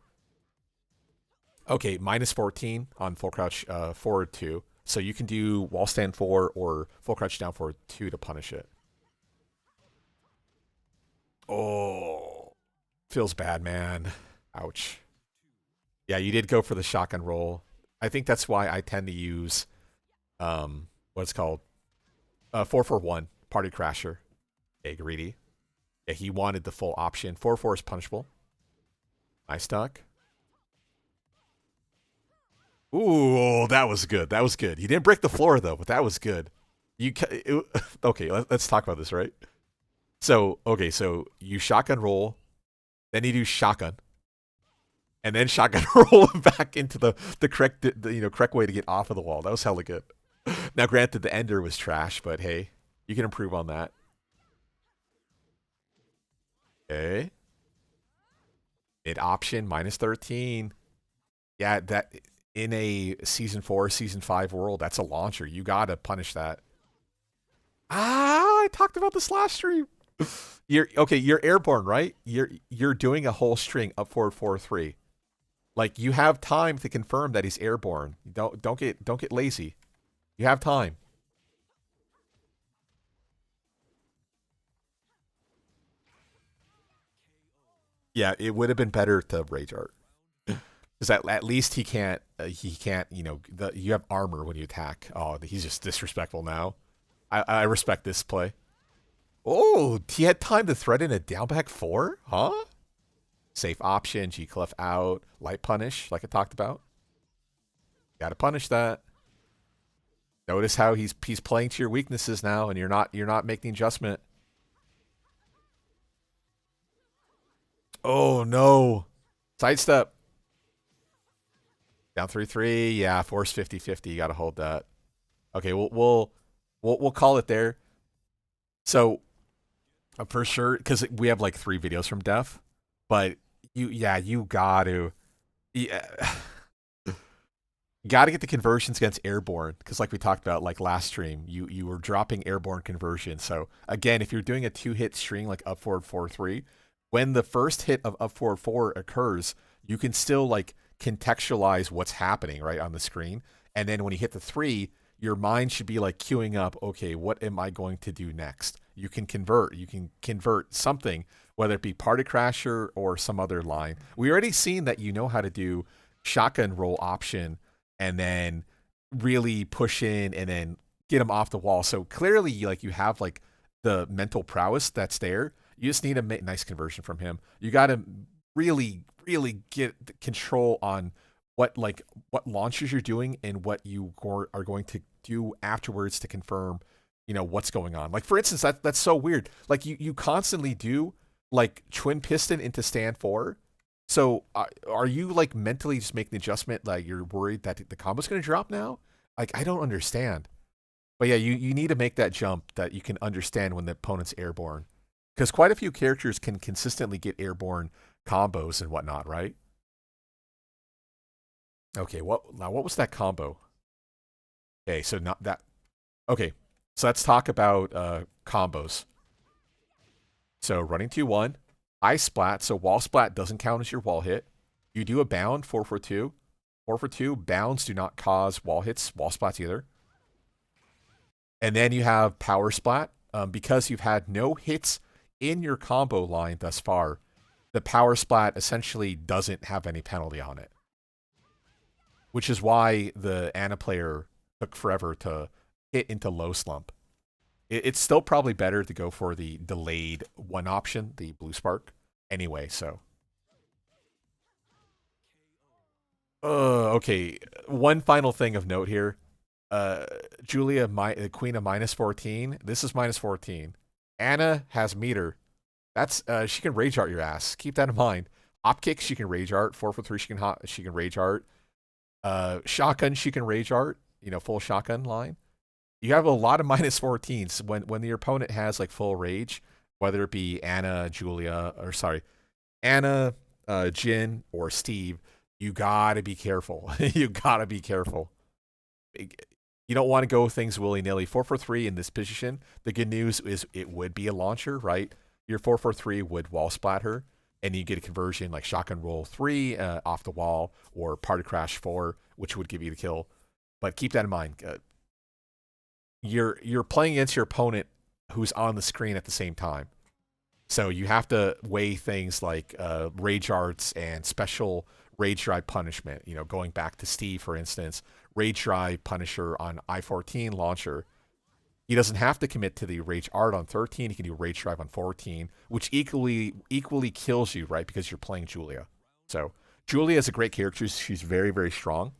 Okay, minus 14 on full crouch forward 2. So you can do wall stand 4 or full crouch down forward 2 to punish it. Oh, feels bad, man. Ouch. Yeah, you did go for the shotgun roll. I think that's why I tend to use what's called 4-4-1 party crasher. Okay, greedy. Yeah, he wanted the full option. 4-4 is punishable. Nice duck. Ooh, that was good. That was good. You didn't break the floor though, but that was good. Okay, let's talk about this, right? So, okay, so you shotgun roll, then you do shotgun, and then shotgun roll back into the correct correct way to get off of the wall. That was hella good. Now, granted, the ender was trash, but hey, you can improve on that. Okay. Mid option minus 13. Yeah, that. In a Season 4, Season 5 world, that's a launcher. You gotta punish that. I talked about this last stream. You're airborne, right? You're doing a whole string up forward 4-3. Like, you have time to confirm that he's airborne. Don't get lazy. You have time. Yeah, it would have been better to rage art. Because at least he can't, you have armor when you attack. Oh, he's just disrespectful now. I respect this play. Oh, he had time to threaten a down back 4? Huh? Safe option, G-Clef out, light punish, like I talked about. Gotta punish that. Notice how he's playing to your weaknesses now, and you're not making adjustment. Oh no. Sidestep. Down 3-3. Yeah, force 50-50. You got to hold that. Okay, we'll call it there. So for sure, because we have like 3 videos from Def, but you got to, yeah, got to get the conversions against airborne, because like we talked about like last stream, you were dropping airborne conversion. So again, if you're doing a 2-hit string like up forward 4-3, when the first hit of up forward 4 occurs, you can still like contextualize what's happening right on the screen, and then when you hit the 3, your mind should be like queuing up, okay, what am I going to do next? You can convert something, whether it be Party Crasher or some other line. We already seen that you know how to do shotgun roll option and then really push in and then get him off the wall. So clearly, like, you have like the mental prowess that's there. You just need a nice conversion from him. You got to really, really get control on what launches you're doing and what you are going to do afterwards to confirm, what's going on. Like, for instance, that's so weird. Like, you constantly do like twin piston into stand 4. So are you like mentally just making the adjustment, like you're worried that the combo's going to drop now? Like, I don't understand. But yeah, you need to make that jump that you can understand when the opponent's airborne, because quite a few characters can consistently get airborne combos and whatnot, right? Okay, what was that combo? Okay, so not that. Okay, so let's talk about combos. So running 2-1, eye splat. So wall splat doesn't count as your wall hit. You do a bound 4-for-2. 4-for-2 bounds do not cause wall hits, wall splats either. And then you have power splat. Because you've had no hits in your combo line thus far, the power splat essentially doesn't have any penalty on it, which is why the Ana player took forever to hit into low slump. It's still probably better to go for the delayed 1 option, the blue spark, anyway, so. Okay, one final thing of note here. Julia, queen of -14. This is -14. Ana has meter. That's she can rage art your ass. Keep that in mind. Op kick, she can rage art. 4-for-3, she can rage art. Shotgun, she can rage art. Full shotgun line. You have a lot of -14s when your opponent has like full rage, whether it be Ana, Ana, Jin, or Steve. You gotta be careful. You gotta be careful. You don't want to go things willy-nilly. 4-for-3 in this position. The good news is it would be a launcher, right? Your 4-for-3 would wall splat her, and you get a conversion like shotgun roll 3 off the wall, or party crash 4, which would give you the kill. But keep that in mind. You're playing against your opponent who's on the screen at the same time. So you have to weigh things like rage arts and special rage drive punishment. Going back to Steve, for instance, rage drive punisher on I-14 launcher. He doesn't have to commit to the rage art on 13. He can do rage drive on 14, which equally kills you, right? Because you're playing Julia. So Julia is a great character. She's very, very strong.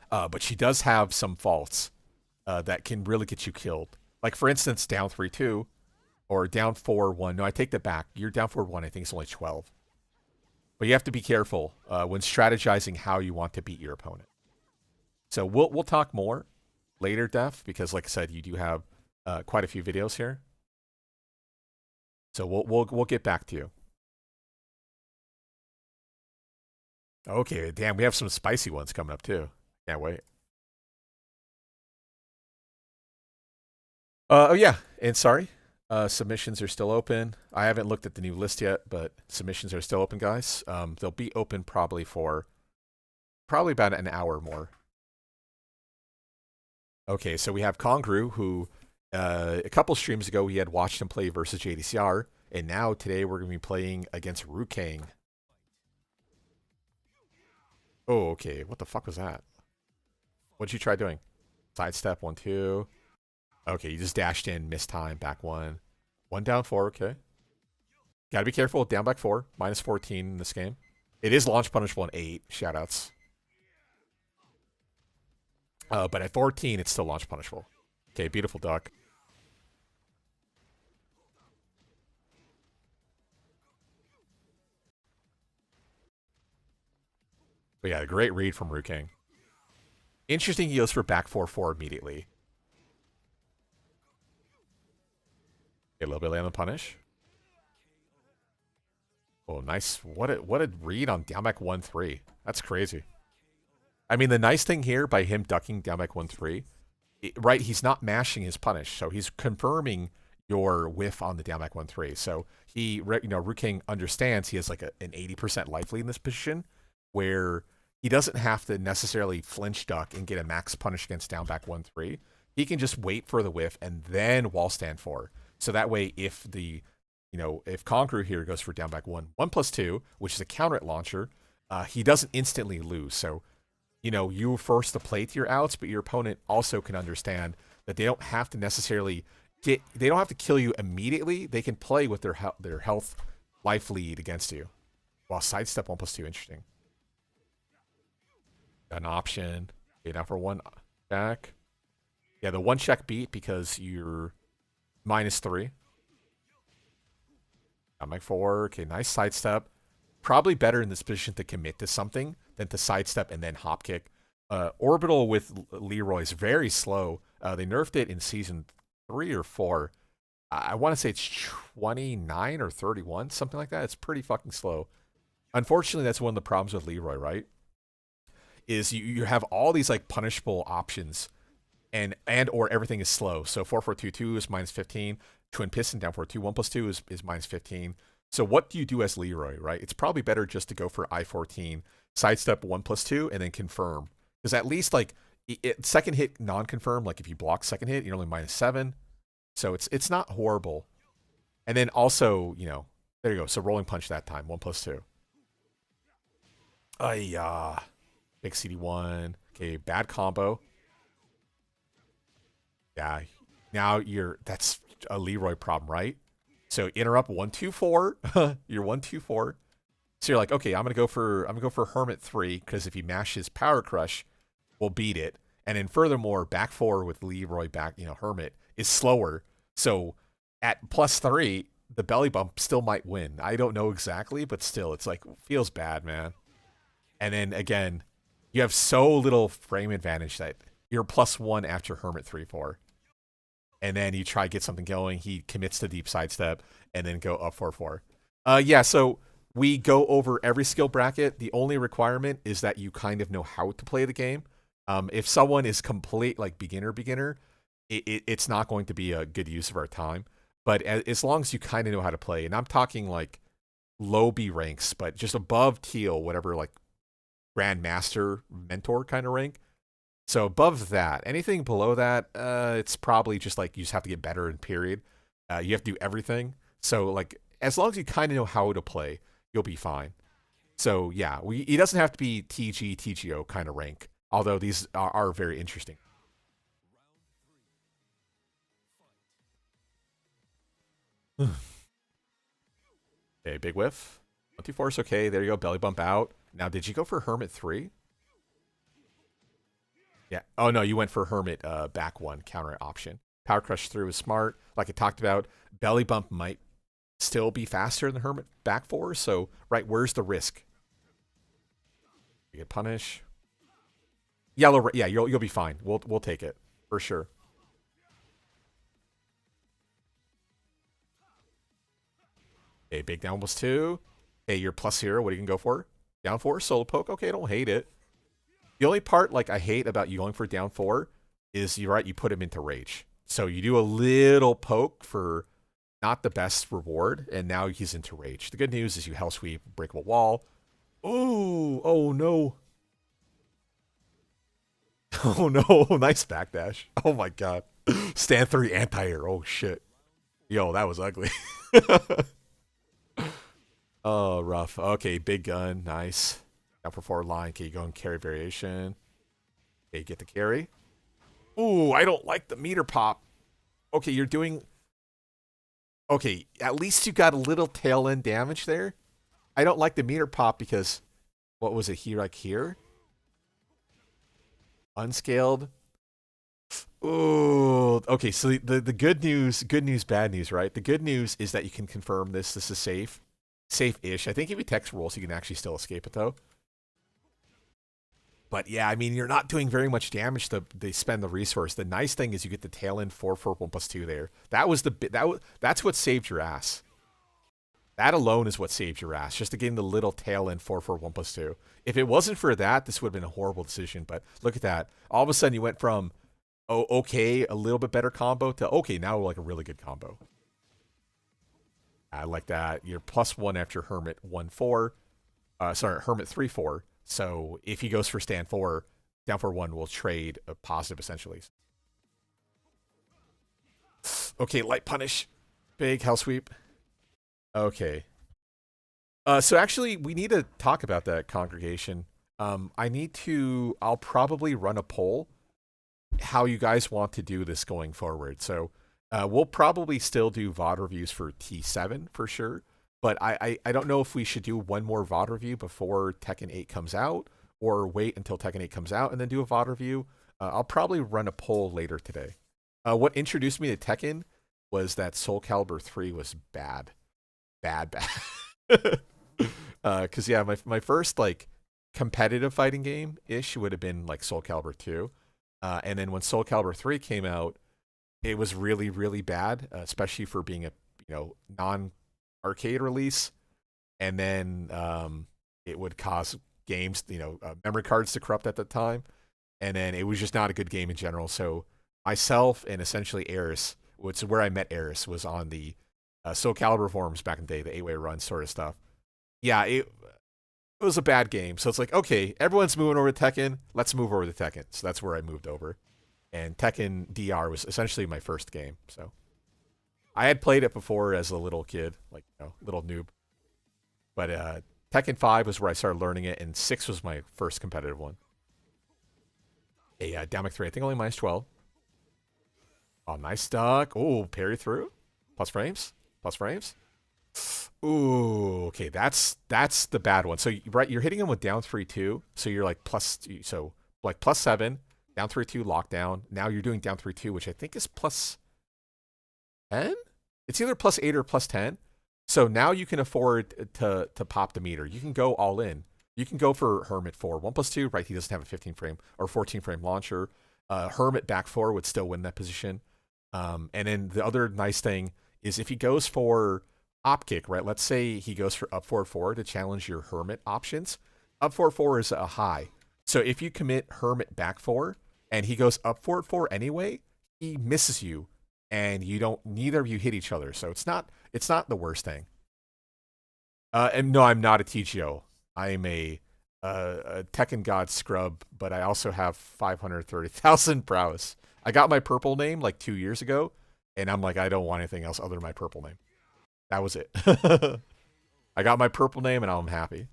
But she does have some faults that can really get you killed. Like, for instance, down 3-2 or down 4-1. No, I take that back. You're down 4-1. I think it's only 12. But you have to be careful when strategizing how you want to beat your opponent. So we'll talk more later, Def, because like I said, you do have quite a few videos here. So we'll get back to you. Okay, damn, we have some spicy ones coming up too. Can't wait. Oh yeah, and sorry, submissions are still open. I haven't looked at the new list yet, but submissions are still open, guys. They'll be open probably about an hour more. Okay, so we have Ganryu, who a couple streams ago we had watched him play versus JDCR, and now today we're going to be playing against Rukang. Oh, okay. What the fuck was that? What'd you try doing? Sidestep, 1-2. Okay, you just dashed in, missed time, back 1. 1 down 4, okay. Gotta be careful, down back 4. -14 in this game. It is launch punishable in 8. Shoutouts. But at 14, it's still launch punishable. Okay, beautiful duck. But yeah, great read from Ruking. Interesting he goes for back 4-4 immediately. Okay, a little bit late on the punish. Oh, nice. What a read on down back 1-3. That's crazy. I mean, the nice thing here by him ducking down back 1-3, right, he's not mashing his punish. So he's confirming your whiff on the down back 1-3. So he, Ruking understands he has like an 80% life lead in this position where he doesn't have to necessarily flinch duck and get a max punish against down back 1-3. He can just wait for the whiff and then wall stand 4. So that way, if if Conqueror here goes for down back 1/2, which is a counter at launcher, he doesn't instantly lose. So, you force the play to your outs, but your opponent also can understand that they don't have to necessarily they don't have to kill you immediately. They can play with their health life lead against you. While sidestep 1/2, interesting. An option. Okay, now for 1 back. Yeah, the 1 check beat because you're -3. Down back 4. Okay, nice sidestep. Probably better in this position to commit to something than to sidestep and then hop kick. Orbital with Leroy is very slow. They nerfed it in season 3 or 4. I want to say it's 29 or 31, something like that. It's pretty fucking slow. Unfortunately, that's one of the problems with Leroy, right? Is you have all these like punishable options and or everything is slow. So 4-4-2-2 is -15. Twin Piston down 4-2, 1+2 is -15. So what do you do as Leroy, right? It's probably better just to go for I-14, sidestep 1+2, and then confirm. Because at least like second hit non-confirm, like if you block second hit, you're only -7. So it's not horrible. And then also, there you go. So rolling punch that time, 1+2. Big CD1. Okay, bad combo. Yeah. Now that's a Leroy problem, right? So interrupt 1-2-4. You're 1-2-4. So you're like, okay, I'm gonna go for Hermit 3, because if he mashes Power Crush, we'll beat it. And then furthermore, back 4 with Leroy back, Hermit is slower. So at +3, the belly bump still might win. I don't know exactly, but still, it's like feels bad, man. And then again, you have so little frame advantage that you're +1 after Hermit 3-4. And then you try to get something going. He commits to deep sidestep and then go up 4-4. Yeah, so we go over every skill bracket. The only requirement is that you kind of know how to play the game. If someone is complete, like beginner, it's not going to be a good use of our time. But as long as you kind of know how to play, and I'm talking like low B ranks, but just above teal, whatever, like Grandmaster mentor kind of rank. So above that, anything below that, it's probably just like you just have to get better in period. You have to do everything. So like as long as you kind of know how to play, you'll be fine. So yeah, he doesn't have to be TG, TGO kind of rank, although these are very interesting. Okay, big whiff. 1-2-4 is okay. There you go. Belly bump out. Now, did you go for Hermit 3? Yeah. Oh, no, you went for Hermit back 1 counter option. Power Crush through is smart. Like I talked about, Belly Bump might still be faster than Hermit back 4. So, right, where's the risk? You get punish. Yellow, yeah, you'll be fine. We'll take it for sure. Okay, big down was 2. Hey, you're +0. What are you gonna go for? Down 4, solo poke. Okay, I don't hate it. The only part like I hate about you going for down 4 is you're right. You put him into rage, so you do a little poke for not the best reward, and now he's into rage. The good news is you hell sweep, breakable wall. Oh no. Oh no, nice backdash. Oh my god. Stand 3 anti-air. Oh shit. Yo, that was ugly. Oh, rough. Okay, big gun. Nice. Down for 4 line. Okay, you go and carry variation. Okay, get the carry. Ooh, I don't like the meter pop. Okay, you're doing... Okay, at least you got a little tail end damage there. I don't like the meter pop because... What was it here, like here? Unscaled. Ooh, okay, so the good news, bad news, right? The good news is that you can confirm this is safe. Safe-ish. I think if you text rolls, you can actually still escape it, though. But yeah, I mean, you're not doing very much damage to they spend the resource. The nice thing is you get the tail end 4/4/1+2 there. That's what saved your ass. That alone is what saved your ass. Just to gain the little tail end 4/4/1+2. If it wasn't for that, this would have been a horrible decision. But look at that. All of a sudden you went from okay, a little bit better combo to okay, now like a really good combo. I like that. You're +1 after Hermit 1/4. Hermit 3/4. So if he goes for stand 4, down 4/1 will trade a positive essentially. Okay, light punish. Big hell sweep. Okay. So actually, we need to talk about that, congregation. I'll probably run a poll how you guys want to do this going forward. So we'll probably still do VOD reviews for T7 for sure. But I don't know if we should do one more VOD review before Tekken 8 comes out, or wait until Tekken 8 comes out and then do a VOD review. I'll probably run a poll later today. What introduced me to Tekken was that Soul Calibur 3 was bad. Bad. Because yeah, my first like competitive fighting game-ish would have been like Soul Calibur 2. And then when Soul Calibur 3 came out, it was really, really bad, especially for being a non-arcade release. And then it would cause games, memory cards to corrupt at the time. And then it was just not a good game in general. So myself and essentially Eris, which is where I met Eris, was on the Soul Calibur forums back in the day, the 8-way run sort of stuff. Yeah, it was a bad game. So it's like, okay, everyone's moving over to Tekken. Let's move over to Tekken. So that's where I moved over. And Tekken DR was essentially my first game. So I had played it before as a little kid, like, little noob. But Tekken 5 was where I started learning it, and 6 was my first competitive one. Damic 3, I think only -12. Oh, nice duck. Oh, parry through. Plus frames. Ooh, okay, that's the bad one. So right, you're hitting him with down 3-2. So you're like +7, down 3-2 lockdown. Now you're doing down 3-2, which I think is +10. It's either +8 or +10. So now you can afford to pop the meter. You can go all in. You can go for Hermit 4, 1+2. Right, he doesn't have a 15 frame or 14 frame launcher. Hermit back 4 would still win that position. And then the other nice thing is if he goes for op kick, right? Let's say he goes for up 4-4 to challenge your Hermit options. Up 4-4 is a high. So if you commit Hermit back 4 and he goes up 4-4 anyway, he misses you and neither of you hit each other. So it's not the worst thing. And no, I'm not a TGO. I am a Tekken God scrub, but I also have 530,000 prowess. I got my purple name like 2 years ago, and I'm like, I don't want anything else other than my purple name. That was it. I got my purple name, and I'm happy.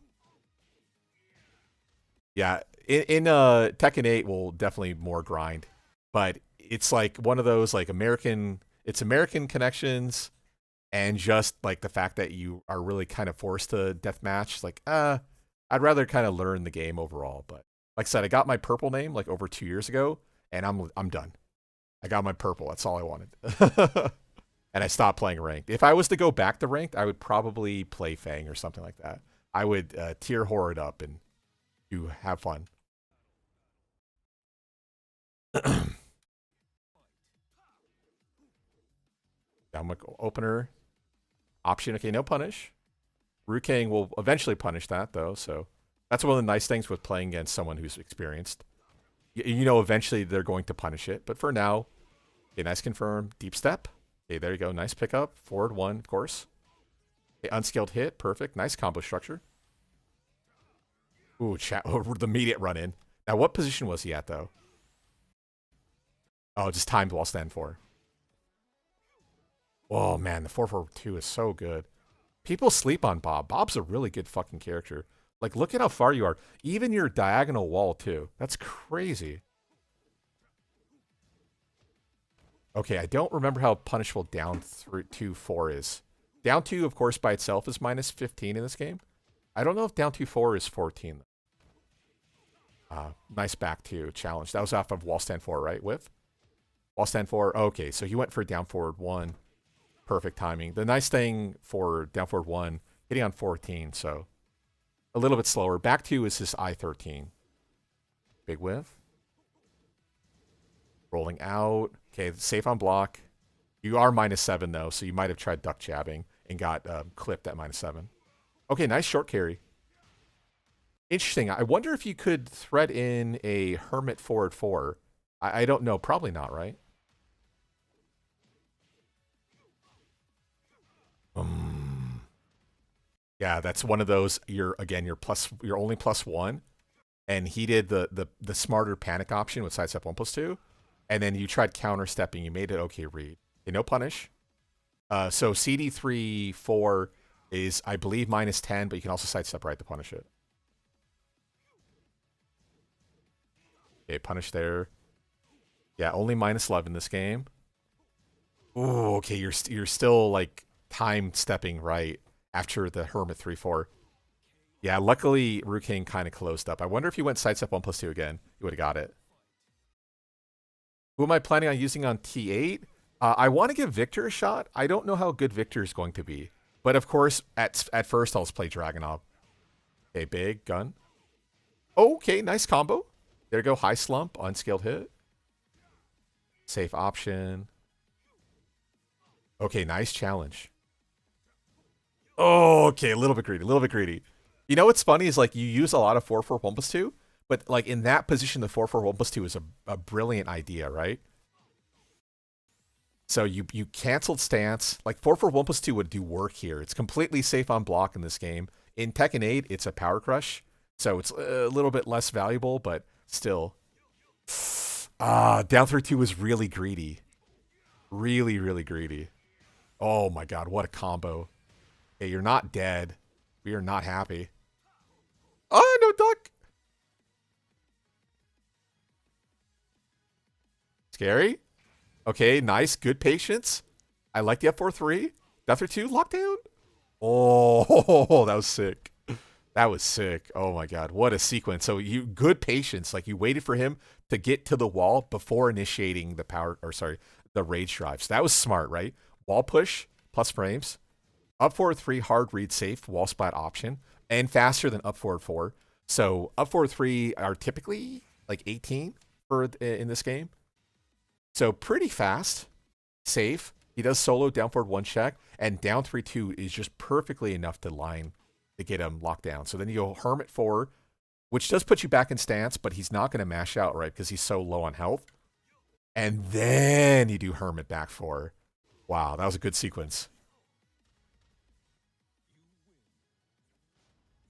Yeah, in Tekken 8 will definitely more grind, but it's like one of those like American connections, and just like the fact that you are really kind of forced to deathmatch. Like, I'd rather kind of learn the game overall. But like I said, I got my purple name like over 2 years ago, and I'm done. I got my purple. That's all I wanted. And I stopped playing ranked. If I was to go back to ranked, I would probably play Fang or something like that. I would tier horde up and have fun. Down opener. Option, okay, no punish. Rukang will eventually punish that, though, so that's one of the nice things with playing against someone who's experienced. Eventually they're going to punish it, but for now, okay, nice confirm. Deep step. Okay, there you go. Nice pickup. Forward 1, of course. Okay, unskilled hit. Perfect. Nice combo structure. Ooh, the immediate run in. Now, what position was he at, though? Oh, just timed while stand 4. Oh, man, the 4-4-2 is so good. People sleep on Bob. Bob's a really good fucking character. Like, look at how far you are. Even your diagonal wall, too. That's crazy. Okay, I don't remember how punishable down 2-4 is. Down 2, of course, by itself is -15 in this game. I don't know if down 2-4 is 14. Nice back 2 challenge. That was off of wall stand 4, right? Whiff? Wall stand 4. Okay, so he went for down forward 1. Perfect timing. The nice thing for down forward 1, hitting on 14, so a little bit slower. Back 2 is his I-13. Big whiff. Rolling out. Okay, safe on block. You are -7 though, so you might have tried duck jabbing and got clipped at -7. Okay, nice short carry. Interesting. I wonder if you could thread in a Hermit forward 4. I don't know. Probably not, right? Yeah, that's one of those. You're only +1, and he did the smarter panic option with sidestep 1+2, and then you tried counter stepping. You made it okay read. Okay, no punish. So CD3 4 is I believe -10, but you can also sidestep right to punish it. Okay, punish there. Yeah, only -11 this game. Ooh, okay, you're still like time stepping right after the Hermit 3-4. Yeah, luckily Ruking kind of closed up. I wonder if you went sidestep 1+2 again, you would have got it. Who am I planning on using on T8? I want to give Victor a shot. I don't know how good Victor is going to be. But of course, at first I'll just play Dragunov. Okay, big gun. Okay, nice combo. There you go, high slump, unscaled hit. Safe option. Okay, nice challenge. Oh, okay, a little bit greedy, You know what's funny is like you use a lot of 4-4 1+2, but like in that position, the 4-4 1+2 is a brilliant idea, right? So you canceled stance. Like 4-4 1+2 would do work here. It's completely safe on block in this game. In Tekken 8, it's a power crush, so it's a little bit less valuable, but still. Down 3-2 was really greedy. Really, really greedy. Oh my god, what a combo. Hey, you're not dead. We are not happy. Oh, no duck. Scary. Okay, nice. Good patience. I like the F4-3. Down 3-2, lockdown. Oh, that was sick. That was sick. Oh my god, what a sequence. So you good patience. Like you waited for him to get to the wall before initiating the rage drive. So that was smart, right? Wall push plus frames. Up forward 3, hard read safe, wall splat option, and faster than up forward 4. So up forward 3 are typically like 18 in this game. So pretty fast, safe. He does solo down forward 1 check, and down 3-2 is just perfectly enough to line to get him locked down. So then you go Hermit 4, which does put you back in stance, but he's not going to mash out, right? Because he's so low on health. And then you do Hermit back 4. Wow, that was a good sequence.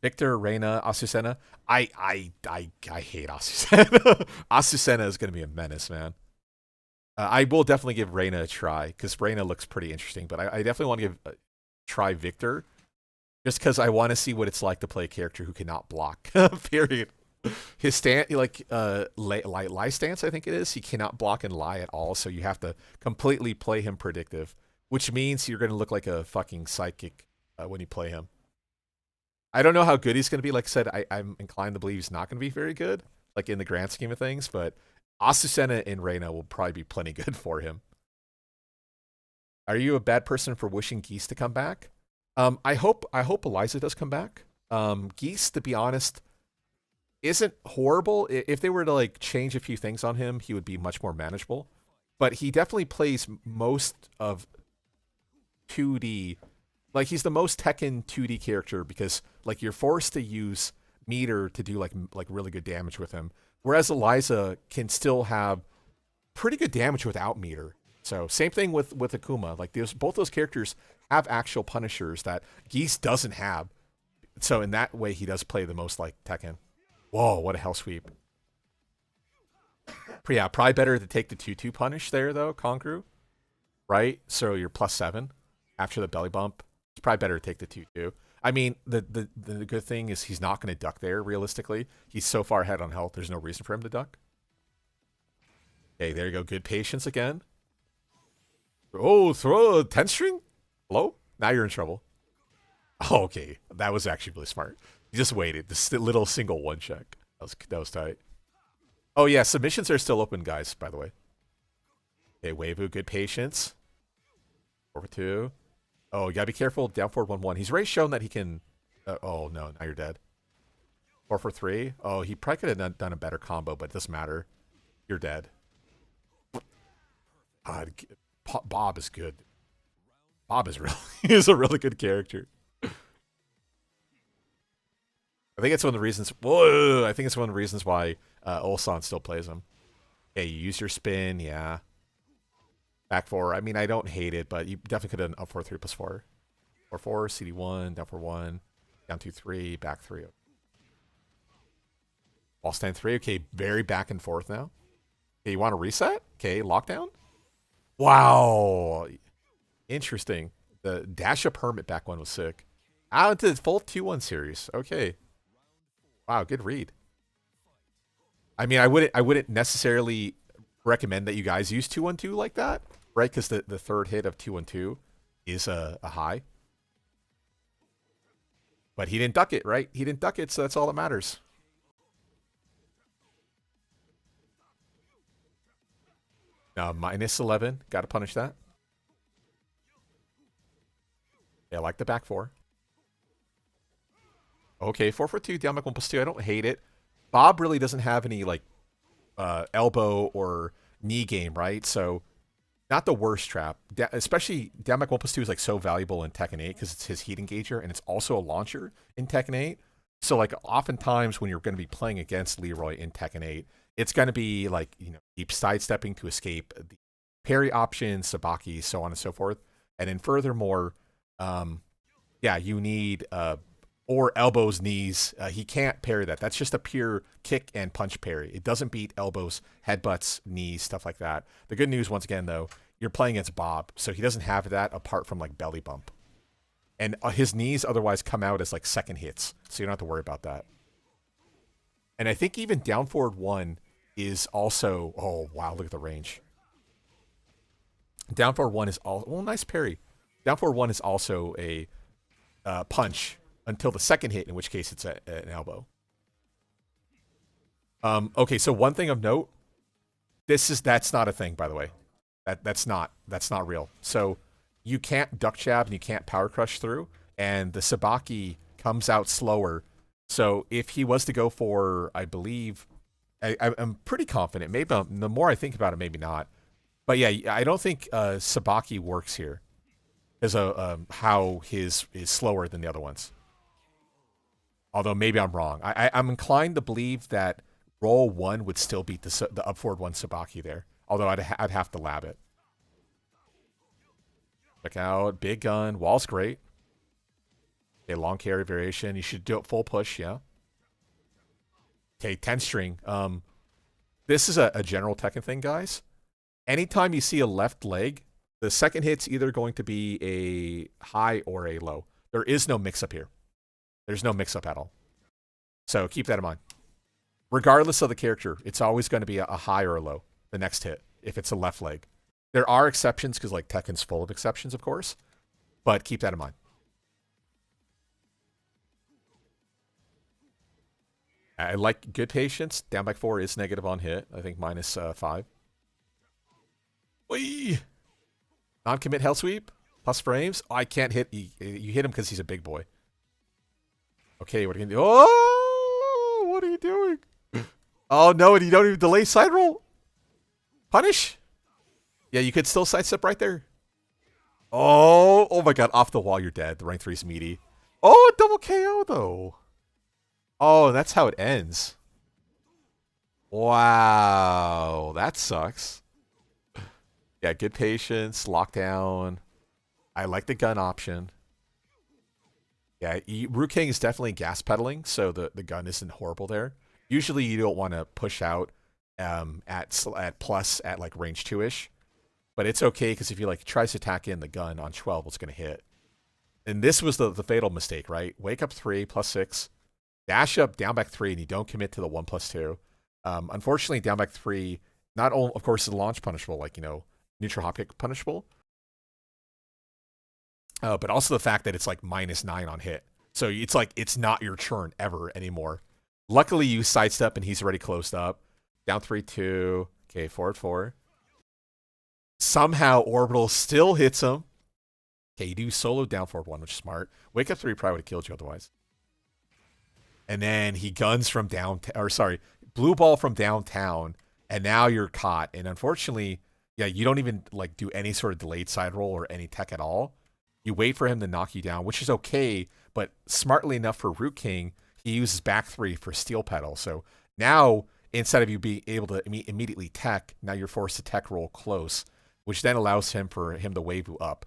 Victor, Reina, Azucena. I hate Azucena. Azucena is going to be a menace, man. I will definitely give Reina a try because Reina looks pretty interesting, but I definitely want to try Victor just because I want to see what it's like to play a character who cannot block. Period. His stance, like lie stance, I think it is. He cannot block and lie at all, so you have to completely play him predictive, which means you're going to look like a fucking psychic when you play him. I don't know how good he's going to be. Like I said, I'm inclined to believe he's not going to be very good, like in the grand scheme of things. But Azucena and Reina will probably be plenty good for him. Are you a bad person for wishing Geese to come back? I hope Eliza does come back. Geese, to be honest, isn't horrible. If they were to like change a few things on him, he would be much more manageable. But he definitely plays most of 2D. Like he's the most Tekken 2D character because like you're forced to use meter to do like really good damage with him, whereas Eliza can still have pretty good damage without meter. So same thing with Akuma. Like both those characters have actual punishers that Geese doesn't have. So in that way, he does play the most like Tekken. Whoa, what a hell sweep! Yeah, probably better to take the 2-2 punish there though, Conqueror. Right, so you're +7 after the belly bump. It's probably better to take the 2-2. I mean, the good thing is he's not going to duck there, realistically. He's so far ahead on health, there's no reason for him to duck. Okay, there you go. Good patience again. Oh, throw a 10-string? Hello? Now you're in trouble. Oh, okay. That was actually really smart. You just waited. This little single 1 check. That was tight. Oh, yeah. Submissions are still open, guys, by the way. Okay, Weibu, good patience. 4-2. Oh, you gotta be careful. Down forward 1-1. He's already shown that he can. Oh no, now you're dead. 4 for 3. Oh, he probably could have done a better combo, but it doesn't matter. You're dead. God, Bob is good. Bob is really is a really good character. I think it's one of the reasons. Whoa! I think it's one of the reasons why Ulsan still plays him. Yeah, you use your spin. Yeah. Back 4. I mean, I don't hate it, but you definitely could have done up 4 3 plus 4. 4 4 CD1 down 4 1 down 2 3 back 3. Wall stand 3. Okay, very back and forth now. Okay, you want to reset? Okay, lockdown. Wow, interesting. The dash up hermit back one was sick. Out into the full 2-1 series. Okay. Wow, good read. I mean, I wouldn't necessarily recommend that you guys use 2-1-2 like that, right? Because the third hit of 2-1-2 is a high. But he didn't duck it, right? He didn't duck it, so that's all that matters. Minus 11. Got to punish that. Yeah, I like the back 4. Okay, 4 for 2, down back 1 plus 2. I don't hate it. Bob really doesn't have any, like, elbow or knee game, right? So, not the worst trap. Especially, down back 1 plus 2 is, like, so valuable in Tekken 8 because it's his heat engager, and it's also a launcher in Tekken 8. So, like, oftentimes when you're going to be playing against Leroy in Tekken 8, it's going to be, like, you know, keep sidestepping to escape the parry options, Sabaki, so on and so forth. And then furthermore, yeah, you need... or elbows, knees. He can't parry that. That's just a pure kick and punch parry. It doesn't beat elbows, headbutts, knees, stuff like that. The good news, once again, though, you're playing against Bob, so he doesn't have that apart from, like, belly bump. And his knees otherwise come out as, like, second hits, so you don't have to worry about that. And I think even down forward 1 is also... Oh, wow, look at the range. Down forward 1 is all... Well, nice parry. Down forward 1 is also a punch until the second hit, in which case it's an elbow. Okay, so one thing of note, that's not a thing, by the way. That's not real. So you can't duck jab and you can't power crush through, and the Sabaki comes out slower. So if he was to go for, I believe, I'm pretty confident. Maybe the more I think about it, maybe not. But yeah, I don't think Sabaki works here, as how his is slower than the other ones. Although maybe I'm wrong. I'm inclined to believe that roll 1 would still beat the up forward 1 Sabaki there. Although I'd have to lab it. Check out big gun. Wall's great. Okay, long carry variation. You should do it full push, yeah. Okay, 10 string. This is a general Tekken thing, guys. Anytime you see a left leg, the second hit's either going to be a high or a low. There is no mix-up here. There's no mix-up at all. So keep that in mind. Regardless of the character, it's always going to be a high or a low, the next hit, if it's a left leg. There are exceptions, because like Tekken's full of exceptions, of course. But keep that in mind. I like good patience. Down back 4 is negative on hit. I think minus 5. Whee! Non-commit hell sweep. Plus frames. Oh, I can't hit. You hit him because he's a big boy. Okay, what are you going to do? Oh! What are you doing? Oh, no, and you don't even delay side roll? Punish? Yeah, you could still sidestep right there. Oh my god. Off the wall, you're dead. The rank 3's meaty. Oh, double KO, though. Oh, that's how it ends. Wow. That sucks. Yeah, good patience. Lockdown. I like the gun option. Yeah, Ruking is definitely gas pedaling, so the gun isn't horrible there. Usually you don't want to push out at plus at like range 2-ish. But it's okay, because if you like tries to attack in the gun on 12, it's going to hit. And this was the fatal mistake, right? Wake up 3, plus 6. Dash up, down back 3, and you don't commit to the 1 plus 2. Unfortunately, down back 3, not only, of course, is launch punishable, like, you know, neutral hop kick punishable. But also the fact that it's like minus 9 on hit. So it's like, it's not your churn ever anymore. Luckily, you sidestep and he's already closed up. Down 3, 2. Okay, forward 4. Somehow Orbital still hits him. Okay, you do solo down forward 1, which is smart. Wake up 3 probably would have killed you otherwise. and then he guns from downtown, or sorry, blue ball from downtown, and now you're caught. And unfortunately, yeah, you don't even like do any sort of delayed side roll or any tech at all. You wait for him to knock you down, which is okay, but smartly enough for Root King, he uses back three for steel pedal. So now instead of you being able to immediately tech, now you're forced to tech roll close, which then allows him to wave you up.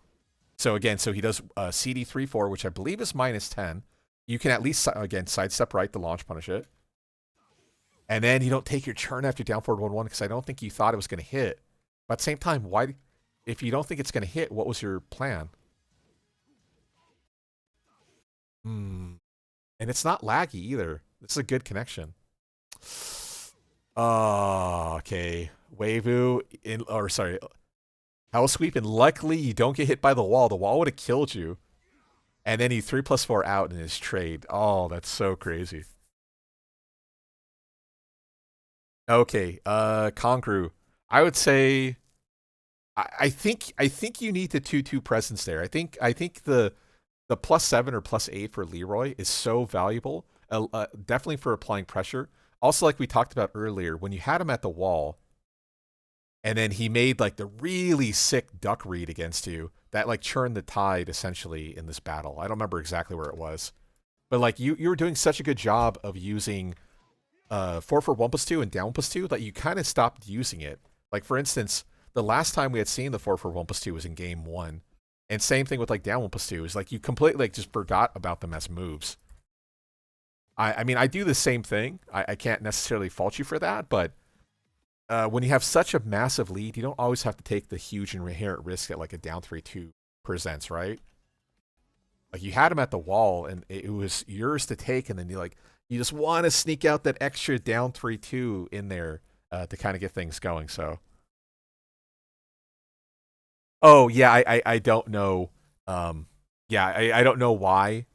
So again, so he does CD 3-4, which I believe is -10. You can at least, again, sidestep right to launch punish it. And then you don't take your turn after down forward 1-1 because I don't think you thought it was going to hit. But at the same time, why, if you don't think it's going to hit, what was your plan? And it's not laggy either. This is a good connection. Oh, okay. Weivu, Hell Sweep, and luckily you don't get hit by the wall. The wall would have killed you. And then he 3+4 out in his trade. Oh, that's so crazy. Okay, Conqueror. I would say I think you need the 2/2 presence there. I think the +7 or +8 for Leroy is so valuable, definitely for applying pressure. Also, like we talked about earlier, when you had him at the wall, and then he made like the really sick duck read against you, that like churned the tide essentially in this battle. I don't remember exactly where it was, but like you were doing such a good job of using 4 for 1+2 and down 1+2 that you kind of stopped using it. Like for instance, the last time we had seen the 4 for 1+2 was in game 1. And same thing with like down 1+2 is like you completely like just forgot about them as moves. I mean, I do the same thing. I can't necessarily fault you for that, but when you have such a massive lead, you don't always have to take the huge and inherent risk that like a down 3-2 presents, right? Like you had him at the wall and it was yours to take, and then you just want to sneak out that extra down 3-2 in there to kind of get things going. So, oh yeah, I don't know. Yeah, I don't know why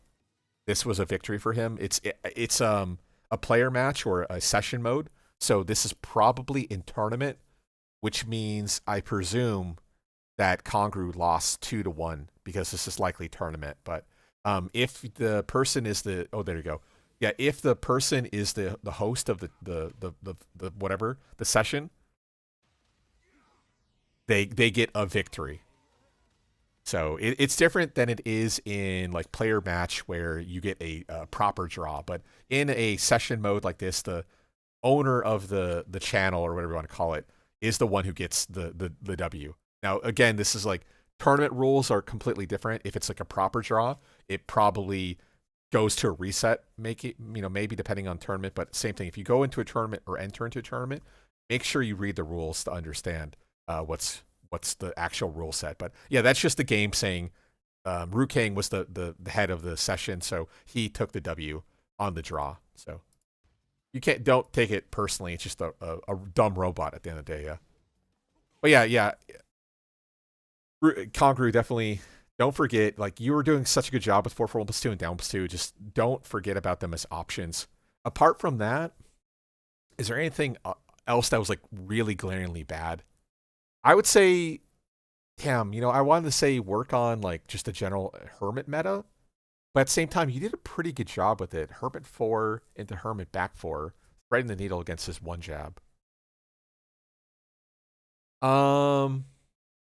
this was a victory for him. It's a player match or a session mode. So this is probably in tournament, which means I presume that Congrue lost 2-1 because this is likely tournament. But if the person is there you go. Yeah, if the person is the host of the whatever the session, they get a victory. So it's different than it is in like player match where you get a proper draw. But in a session mode like this, the owner of the channel or whatever you want to call it is the one who gets the W. Now again, this is like tournament rules are completely different. If it's like a proper draw, it probably goes to a reset, maybe depending on tournament, but same thing. If you go into a tournament or enter into a tournament, make sure you read the rules to understand what's the actual rule set. But yeah, that's just the game saying Ru Kang was the head of the session, so he took the W on the draw. So you don't take it personally. It's just a dumb robot at the end of the day. Yeah. But yeah. Congrue, definitely don't forget, like you were doing such a good job with 4 for 1+2 and down 1+2. Just don't forget about them as options. Apart from that, is there anything else that was like really glaringly bad? I would say, damn, I wanted to say work on like just a general Hermit meta, but at the same time, you did a pretty good job with it. Hermit 4 into Hermit back 4, threading the needle against this one jab.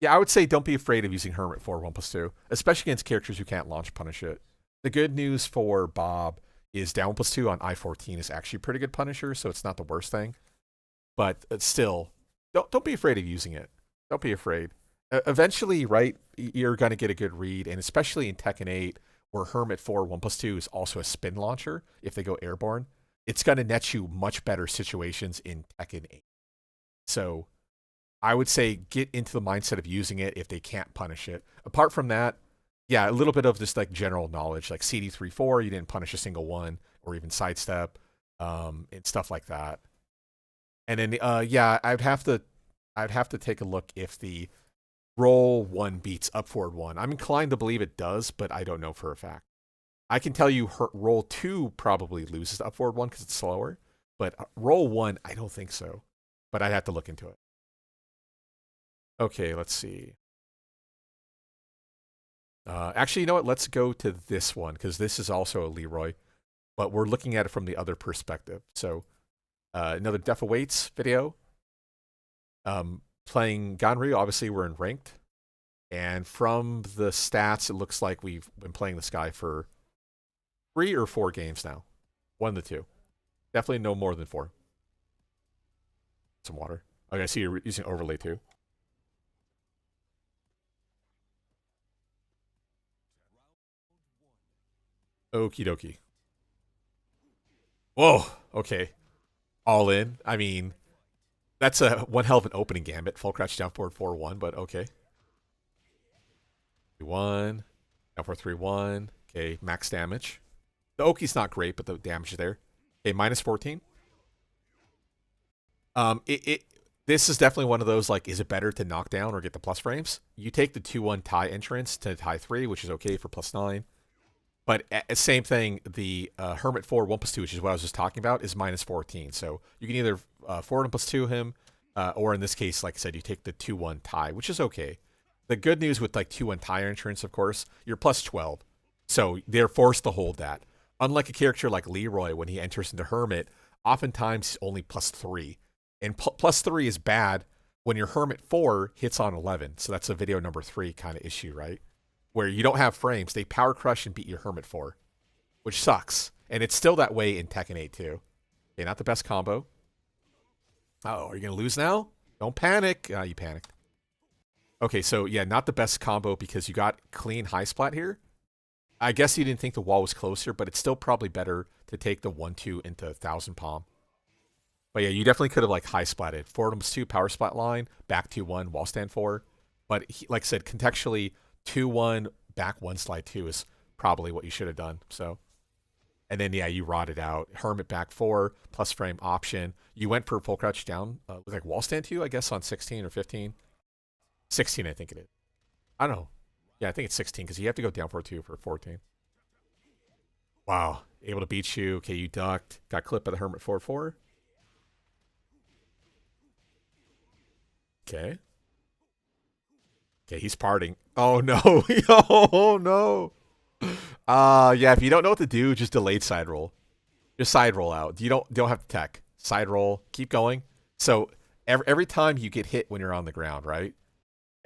Yeah, I would say don't be afraid of using Hermit 4 1+2, especially against characters who can't launch punish it. The good news for Bob is down 1+2 on I-14 is actually a pretty good punisher, so it's not the worst thing. But still, don't be afraid of using it. Don't be afraid. Eventually, right, you're going to get a good read, and especially in Tekken 8, where Hermit 4 1+2 is also a spin launcher, if they go airborne, it's going to net you much better situations in Tekken 8. So I would say get into the mindset of using it if they can't punish it. Apart from that, yeah, a little bit of just like general knowledge, like CD 3-4, you didn't punish a single one, or even sidestep, and stuff like that. And then, yeah, I'd have to take a look if the roll 1 beats up forward 1. I'm inclined to believe it does, but I don't know for a fact. I can tell you roll 2 probably loses up forward 1 because it's slower, but roll 1, I don't think so. But I'd have to look into it. Okay, let's see. Actually, you know what? Let's go to this one because this is also a Leroy. but we're looking at it from the other perspective. So another Def Awaits video. Playing Ganryu, obviously we're in ranked. And from the stats, it looks like we've been playing this guy for 3 or 4 games now. One of the two. Definitely no more than 4. Some water. Okay, I see you're using overlay too. Okie dokie. Whoa, okay. All in. I mean, that's one hell of an opening gambit. Full crouch down forward 4-1, but okay. 3-1. Down forward 3-1. Okay, max damage. The Oki's not great, but the damage is there. Okay, minus 14. This is definitely one of those, like, is it better to knock down or get the plus frames? You take the 2-1 tie entrance to tie 3, which is okay for plus 9. But same thing, the Hermit 4 1+2, which is what I was just talking about, is minus 14. So you can either forward and plus 2 him, or in this case, like I said, you take the 2-1 tie, which is okay. The good news with like 2-1 tie entrance, of course, you're plus 12. So they're forced to hold that. Unlike a character like Leroy, when he enters into Hermit, oftentimes he's only plus 3. And plus 3 is bad when your Hermit 4 hits on 11. So that's a video number 3 kind of issue, right? Where you don't have frames. They power crush and beat your Hermit 4, which sucks. And it's still that way in Tekken 8 too. Okay, not the best combo. Oh, are you going to lose now? Don't panic. You panicked. Okay, so yeah, not the best combo because you got clean high splat here. I guess you didn't think the wall was closer, but it's still probably better to take the 1-2 into 1000 palm. But yeah, you definitely could have like high splatted. Forward +2 power splat line, back 2-1, wall stand 4. But like I said, contextually, 2-1, back 1 slide 2 is probably what you should have done. So, and then yeah, you rotted out. Hermit back 4, plus frame option. You went for full crouch down, like wall stand 2, I guess, on 16 or 15. 16, I think it is. I don't know. Yeah, I think it's 16 because you have to go down 4-2 for 14. Wow, able to beat you. Okay, you ducked. Got clipped by the Hermit 4-4. Okay. Okay, he's parting. Oh no. Oh no. Yeah, if you don't know what to do, just delayed side roll. Just side roll out. You don't have to tech. Side roll. Keep going. So every time you get hit when you're on the ground, right?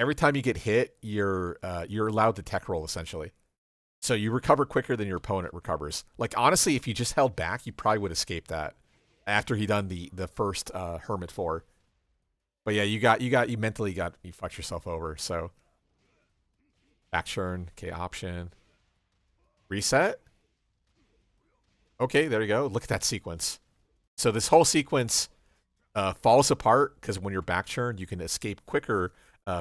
Every time you get hit, you're allowed to tech roll essentially. So you recover quicker than your opponent recovers. Like honestly, if you just held back, you probably would escape that after he done the first Hermit 4. But yeah, you mentally you fucked yourself over. So back turn, okay, option. Reset. Okay, there you go. Look at that sequence. So this whole sequence falls apart because when you're back turn, you can escape quicker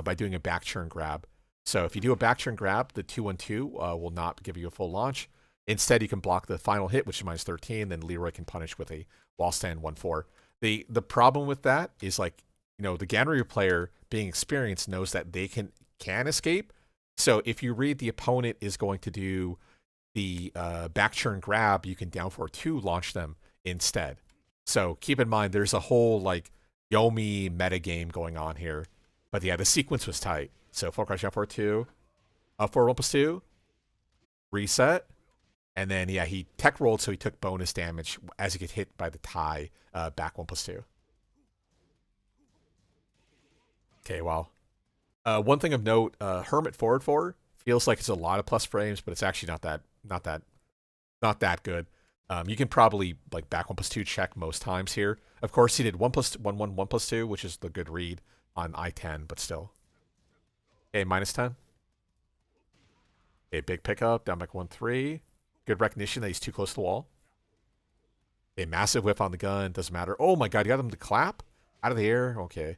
by doing a back turn grab. So if you do a back turn grab, the 2-1-2 will not give you a full launch. Instead, you can block the final hit, which is minus 13. Then Leroy can punish with a wall stand 1-4. The problem with that is like, you know, the Ganryu player being experienced knows that they can escape. So if you read the opponent is going to do the back turn grab, you can down 4-2 launch them instead. So keep in mind, there's a whole like Yomi meta game going on here. But yeah, the sequence was tight. So full crouch down 4-2, up 4 1+2, reset, and then yeah, he tech rolled, so he took bonus damage as he get hit by the tie back 1+2. Okay, well, one thing of note, Hermit forward 4 feels like it's a lot of plus frames, but it's actually not that good. You can probably like back 1+2 check most times here. Of course, he did 1+1 1+2, which is the good read on I-10, but still. Okay, minus 10. Okay, big pickup, down back 1-3. Good recognition that he's too close to the wall. A massive whip on the gun, doesn't matter. Oh my god, you got him to clap? Out of the air? Okay.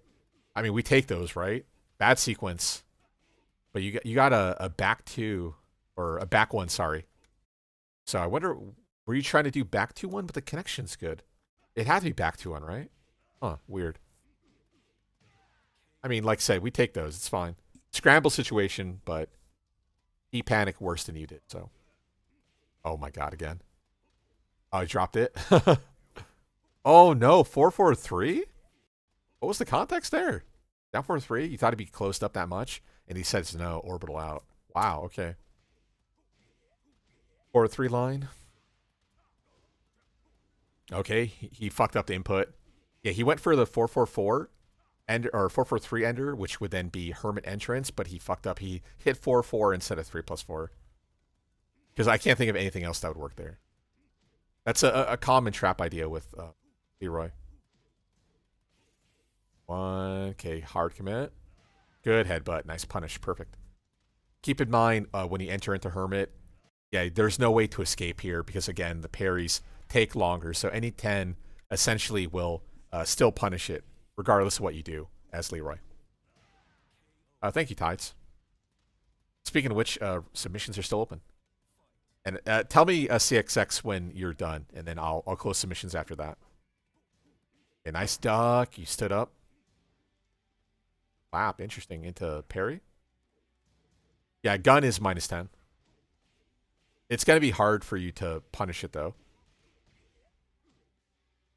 I mean, we take those, right? Bad sequence. But you got a back 2, or a back 1, sorry. So I wonder, were you trying to do back 2-1, but the connection's good? It had to be back 2-1, right? Huh, weird. I mean, like I said, we take those. It's fine. Scramble situation, but he panicked worse than you did, so. Oh my god, again. Oh, he dropped it. Oh no, 4-4-3? What was the context there? Down 4-3? You thought he'd be closed up that much? And he says no, orbital out. Wow, okay. 4-3 line. Okay, he fucked up the input. Yeah, he went for the 444 end or 443 ender, which would then be Hermit entrance, but he fucked up. He hit 4-4 instead of 3+4. Because I can't think of anything else that would work there. That's a common trap idea with Leroy. One, okay, hard commit. Good headbutt, nice punish, perfect. Keep in mind when you enter into Hermit, yeah, there's no way to escape here because again, the parries take longer. So any 10 essentially will still punish it, regardless of what you do as Leroy. Thank you, Tides. Speaking of which, submissions are still open. And tell me CXX when you're done, and then I'll close submissions after that. A nice duck. You stood up. Lap, interesting. Into parry. Yeah, gun is -10. It's going to be hard for you to punish it, though.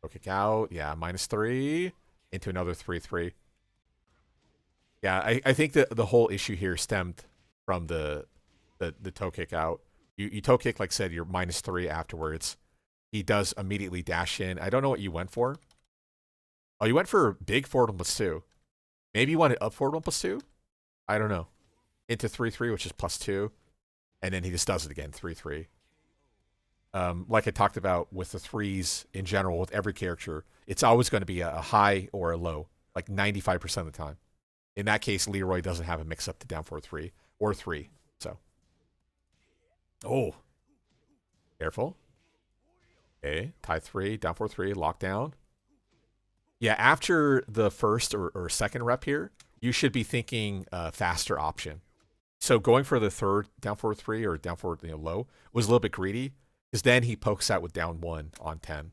Go kick out. Yeah, -3. Into another 3-3. Yeah, I think that the whole issue here stemmed from the toe kick out. You toe kick, like I said, you're -3 afterwards. He does immediately dash in. I don't know what you went for. Oh, you went for big forward 1+2. Maybe you wanted up forward 1+2? I don't know. Into 3-3, which is +2. And then he just does it again, 3-3. Like I talked about with the threes in general, with every character, it's always going to be a high or a low, like 95% of the time. In that case, Leroy doesn't have a mix-up to down 4-3 or 3. So, oh, careful. Okay, tie 3, down 4-3, lockdown. Yeah, after the first or second rep here, you should be thinking faster option. So going for the third down 4-3 or down 4 low was a little bit greedy, because then he pokes out with down 1 on 10.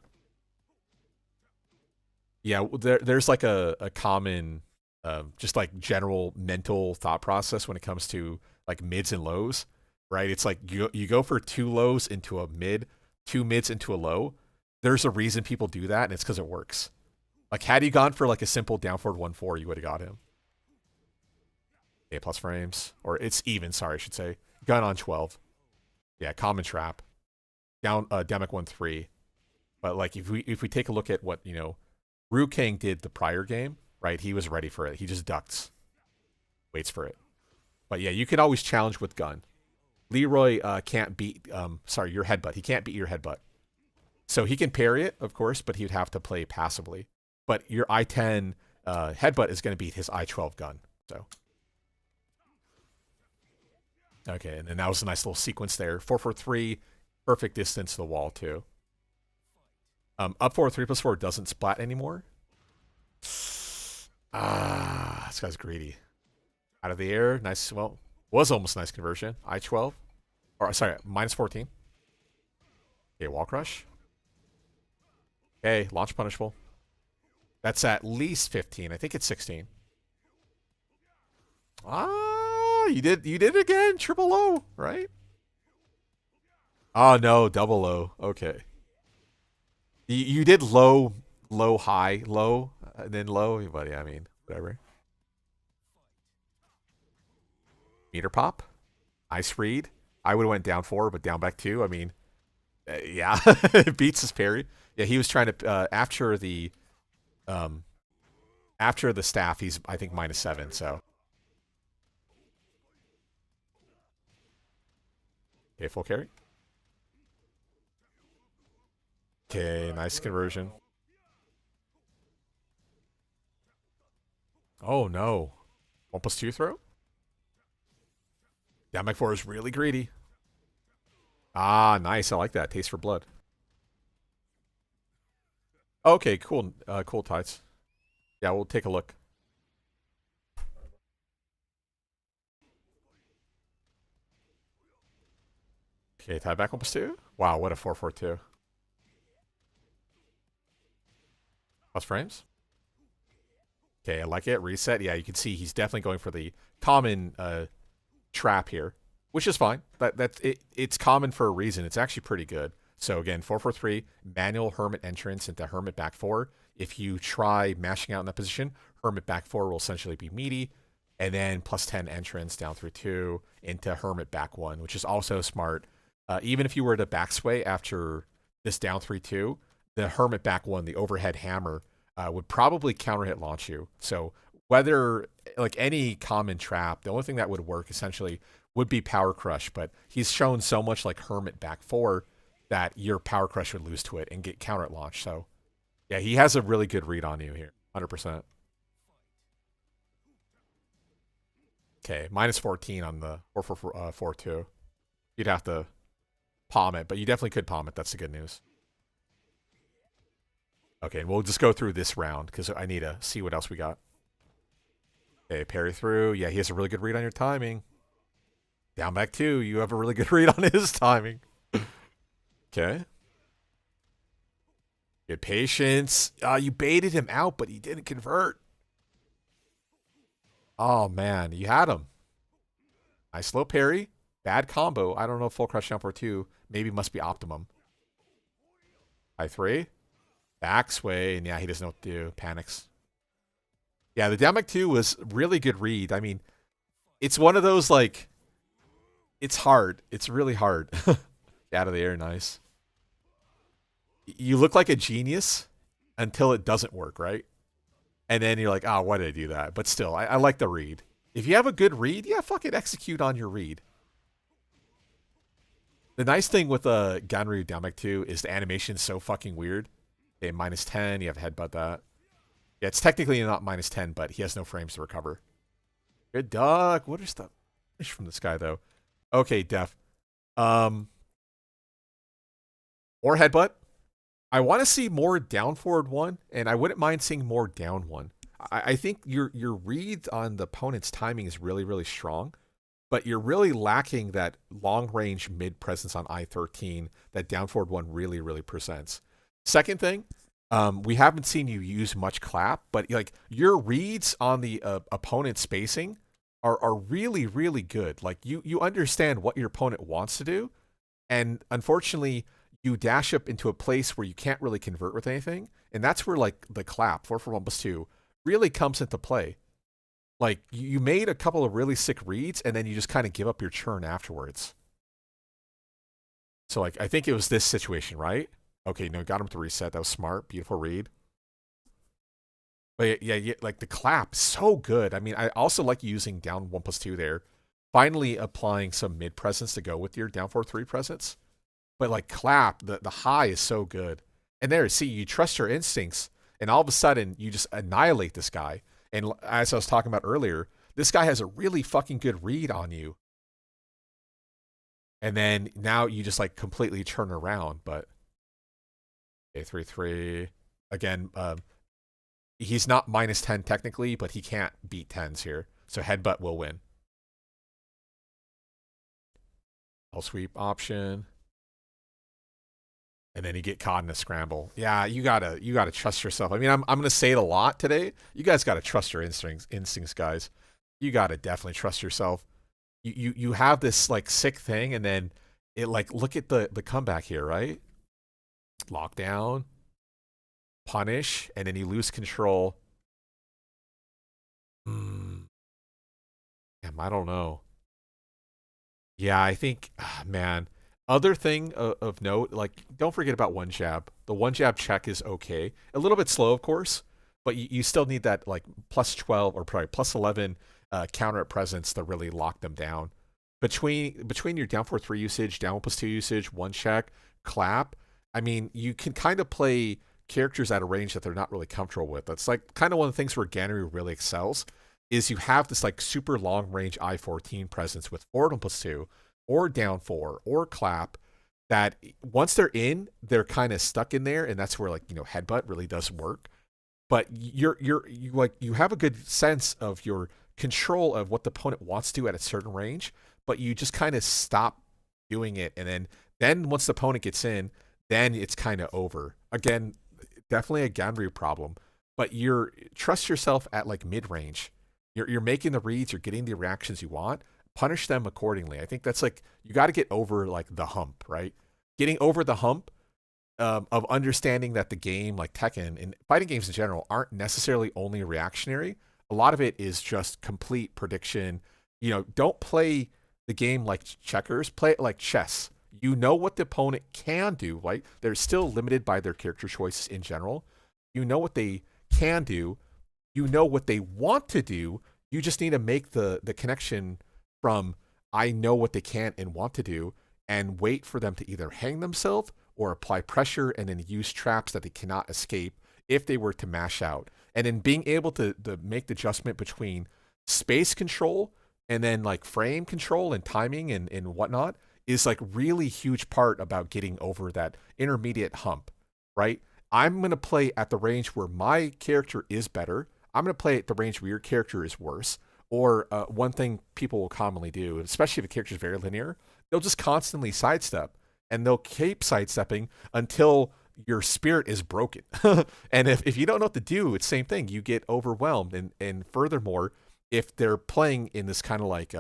Yeah, there's like a common, just like general mental thought process when it comes to like mids and lows, right? It's like you go for 2 lows into a mid, 2 mids into a low. There's a reason people do that, and it's because it works. Like, had he gone for like a simple down forward 1-4, you would have got him. A plus frames. Or it's even, sorry, I should say. Gun on 12. Yeah, common trap. Down Demic 1-3. But like if we take a look at what, Ru King did the prior game, right? He was ready for it. He just ducks. Waits for it. But yeah, you can always challenge with gun. Leroy can't beat your headbutt. He can't beat your headbutt. So he can parry it, of course, but he would have to play passively. But your I-10 headbutt is going to beat his I-12 gun. So, okay, and then that was a nice little sequence there. 4-4-3, perfect distance to the wall too. Up 4 3+4 doesn't splat anymore. This guy's greedy. Out of the air, nice. Well, was almost nice conversion. I-12, or sorry, -14. Okay, wall crush. Okay, launch punishable. That's at least 15. I think it's 16. You did it again. Triple low, right? Oh no, double low. Okay. You did low, high, low, and then low, but yeah, I mean, whatever. Meter pop. Ice read. I would have went down 4, but down back 2. I mean, yeah, it beats his parry. Yeah, he was trying to after the staff, he's, I think, -7, so. Okay, full carry. Okay, nice conversion. Oh, no. 1+2 throw? Down back 4 is really greedy. Ah, nice. I like that. Taste for blood. Okay, cool. Cool, Tides. Yeah, we'll take a look. Okay, tie back 1+2. Wow, what a 4-4-2. Plus frames. Okay, I like it. Reset. Yeah, you can see he's definitely going for the common trap here, which is fine. It's common for a reason. It's actually pretty good. So again, 4-4-3, manual Hermit entrance into Hermit back 4. If you try mashing out in that position, Hermit back 4 will essentially be meaty. And then +10 entrance down through 2 into Hermit back 1, which is also smart. Even if you were to backsway after this down 3-2, the Hermit back one, the overhead hammer, would probably counter hit launch you. So whether like any common trap, the only thing that would work essentially would be Power Crush. But he's shown so much like Hermit back 4 that your Power Crush would lose to it and get counter hit launch. So yeah, he has a really good read on you here, 100%. Okay, minus 14 on the 4-4-4-2. You'd have to palm it, but you definitely could palm it. That's the good news. Okay, we'll just go through this round because I need to see what else we got. Okay, parry through. Yeah, he has a really good read on your timing. Down back 2. You have a really good read on his timing. Okay. Good patience. You baited him out, but he didn't convert. Oh, man. You had him. Nice low parry. Bad combo. I don't know if full crush down for 2. Maybe must be optimum. High 3. Back sway. And yeah, he doesn't know what to do. Panics. Yeah, the down back 2 was really good read. I mean, it's one of those like, it's hard. It's really hard. Out of the air. Nice. You look like a genius until it doesn't work, right? And then you're like, oh, why did I do that? But still, I like the read. If you have a good read, yeah, fucking execute on your read. The nice thing with a Ganryu down back 2 is the animation's so fucking weird. Okay, minus 10, you have headbutt that. Yeah, it's technically not minus 10, but he has no frames to recover. Good duck. What is the finish from this guy, though? Okay, def. More headbutt. I want to see more down forward 1, and I wouldn't mind seeing more down 1. I think your read on the opponent's timing is really, really strong, but you're really lacking that long-range mid-presence on I-13 that down forward 1 really, really presents. Second thing, we haven't seen you use much clap, but like your reads on the opponent's spacing are really, really good. Like you understand what your opponent wants to do, and unfortunately, you dash up into a place where you can't really convert with anything, and that's where like the clap 4-4-1+2 really comes into play. Like you made a couple of really sick reads, and then you just kind of give up your churn afterwards. So like I think it was this situation, right? Okay, no, got him to reset. That was smart, beautiful read. But yeah, like the clap, so good. I mean, I also like using down 1+2 there. Finally applying some mid presence to go with your down 4-3 presence. But like clap, the high is so good. And there, see, you trust your instincts, and all of a sudden you just annihilate this guy. And as I was talking about earlier, this guy has a really fucking good read on you. And then now you just like completely turn around. But okay, 3-3. Again, he's not minus 10 technically, but he can't beat 10s here. So headbutt will win. L sweep option. And then you get caught in a scramble. Yeah, you gotta trust yourself. I mean, I'm gonna say it a lot today. You guys gotta trust your instincts, guys. You gotta definitely trust yourself. You have this like sick thing, and then it like look at the comeback here, right? Lockdown, punish, and then you lose control. Damn, I don't know. Yeah, I think, man. Other thing of note, like, don't forget about one jab. The one jab check is okay. A little bit slow, of course, but you still need that, like, plus 12 or probably plus 11 counter at presence to really lock them down. Between your down 4-3 usage, down 1+2 usage, one check, clap, I mean, you can kind of play characters at a range that they're not really comfortable with. That's, like, kind of one of the things where Ganryu really excels, is you have this, like, super long-range I-14 presence with forward 1+2, or down 4, or clap, that once they're in, they're kind of stuck in there, and that's where, like, you know, headbutt really does work. But you have a good sense of your control of what the opponent wants to do at a certain range, but you just kind of stop doing it, and then once the opponent gets in, then it's kind of over. Again, definitely a Ganryu problem, but trust yourself at like mid-range. You're making the reads, you're getting the reactions you want. Punish them accordingly. I think that's like, you got to get over like the hump, right? Getting over the hump of understanding that the game, like Tekken and fighting games in general, aren't necessarily only reactionary. A lot of it is just complete prediction. You know, don't play the game like checkers, play it like chess. You know what the opponent can do, right? They're still limited by their character choices in general. You know what they can do. You know what they want to do. You just need to make the connection from I know what they can and want to do and wait for them to either hang themselves or apply pressure and then use traps that they cannot escape if they were to mash out. And in being able to make the adjustment between space control and then like frame control and timing and whatnot is like really huge part about getting over that intermediate hump, right? I'm going to play at the range where my character is better. I'm going to play at the range where your character is worse. Or one thing people will commonly do, especially if a character is very linear, they'll just constantly sidestep. And they'll keep sidestepping until your spirit is broken. And if you don't know what to do, it's the same thing. You get overwhelmed. And furthermore, if they're playing in this kind of like,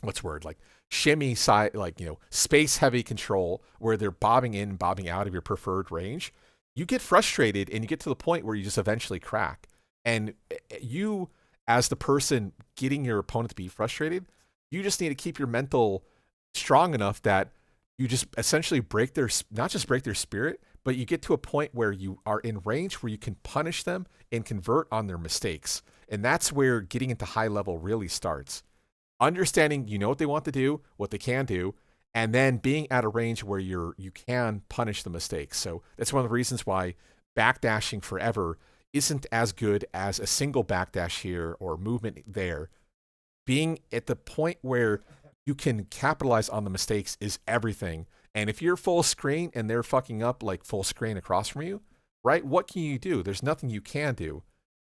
what's the word? Like shimmy side, like, you know, space heavy control where they're bobbing in, bobbing out of your preferred range, you get frustrated and you get to the point where you just eventually crack. And you, as the person getting your opponent to be frustrated, you just need to keep your mental strong enough that you just essentially break their, not just break their spirit, but you get to a point where you are in range where you can punish them and convert on their mistakes. And that's where getting into high level really starts. Understanding, you know, what they want to do, what they can do, and then being at a range where you can punish the mistakes. So that's one of the reasons why backdashing forever isn't as good as a single backdash here or movement there. Being at the point where you can capitalize on the mistakes is everything. And if you're full screen and they're fucking up like full screen across from you, right? What can you do? There's nothing you can do.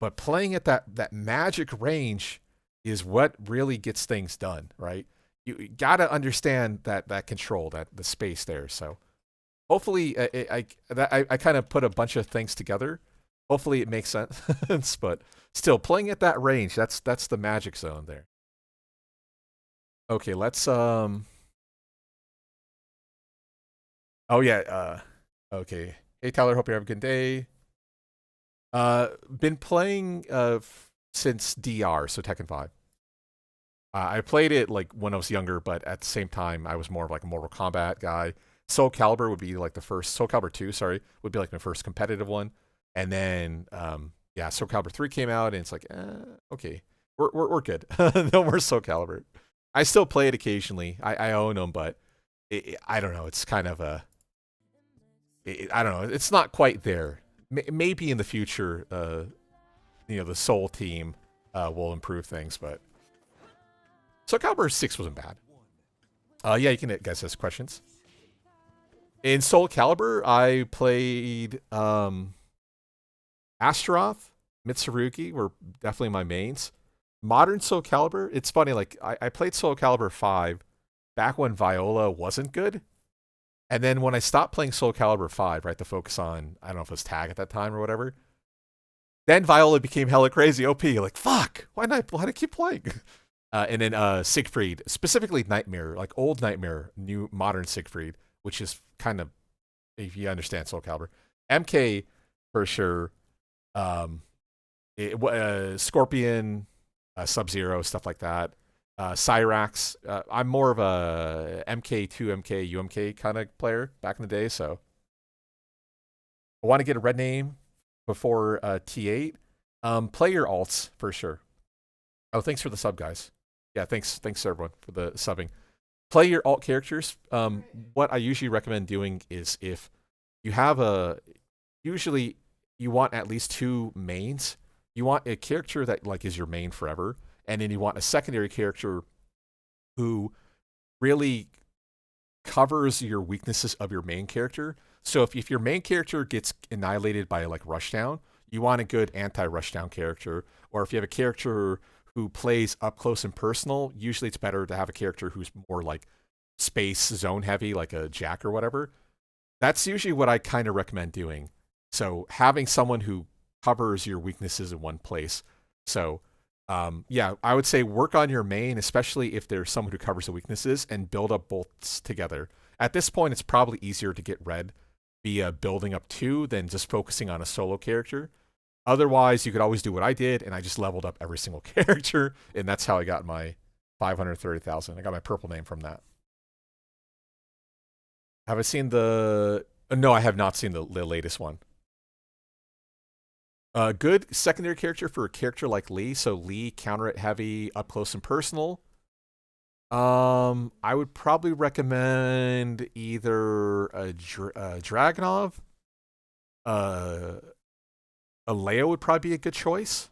But playing at that magic range is what really gets things done, right? You gotta understand that control, that the space there. So hopefully I kind of put a bunch of things together. Hopefully it makes sense, but still playing at that range, that's the magic zone there. Okay, let's oh yeah, okay. Hey Tyler, hope you have a good day. Been playing since DR, so Tekken 5. I played it like when I was younger, but at the same time I was more of like a Mortal Kombat guy. Soul Calibur would be like the first, Soul Calibur 2, sorry, would be like my first competitive one. And then yeah, Soul Calibur 3 came out and it's like, okay, we're good. No more Soul Calibur. I still play it occasionally. I own them, but I don't know. It's kind of a, I don't know. It's not quite there. Maybe in the future, you know, the Soul team will improve things, but Soul Calibur 6 wasn't bad. Yeah, you can guys ask questions. In Soul Calibur, I played Astaroth, Mitsurugi were definitely my mains. Modern Soul Calibur, it's funny, like, I played Soul Calibur 5 back when Viola wasn't good. And then when I stopped playing Soul Calibur 5, right, to focus on, I don't know if it was Tag at that time or whatever, then Viola became hella crazy OP. Like, fuck, why did I keep playing? And then Siegfried, specifically Nightmare, like old Nightmare, new modern Siegfried, which is kind of, if you understand Soul Calibur. MK, for sure. Scorpion, Sub-Zero, stuff like that. Cyrax. I'm more of a MK2, MK, UMK kind of player back in the day, so I want to get a red name before T8. Play your alts for sure. Oh, thanks for the sub, guys. Yeah, thanks everyone for the subbing. Play your alt characters. What I usually recommend doing is if you have usually you want at least 2 mains. You want a character that like is your main forever, and then you want a secondary character who really covers your weaknesses of your main character. So if your main character gets annihilated by like Rushdown, you want a good anti-Rushdown character. Or if you have a character who plays up close and personal, usually it's better to have a character who's more like space zone heavy, like a Jack or whatever. That's usually what I kind of recommend doing. So having someone who covers your weaknesses in one place. So yeah, I would say work on your main, especially if there's someone who covers the weaknesses, and build up both together. At this point, it's probably easier to get red via building up 2 than just focusing on a solo character. Otherwise, you could always do what I did, and I just leveled up every single character, and that's how I got my 530,000. I got my purple name from that. Have I seen the... No, I have not seen the latest one. Good secondary character for a character like Lee. So Lee, counter it heavy, up close and personal. I would probably recommend either a Dragunov. A Leo would probably be a good choice.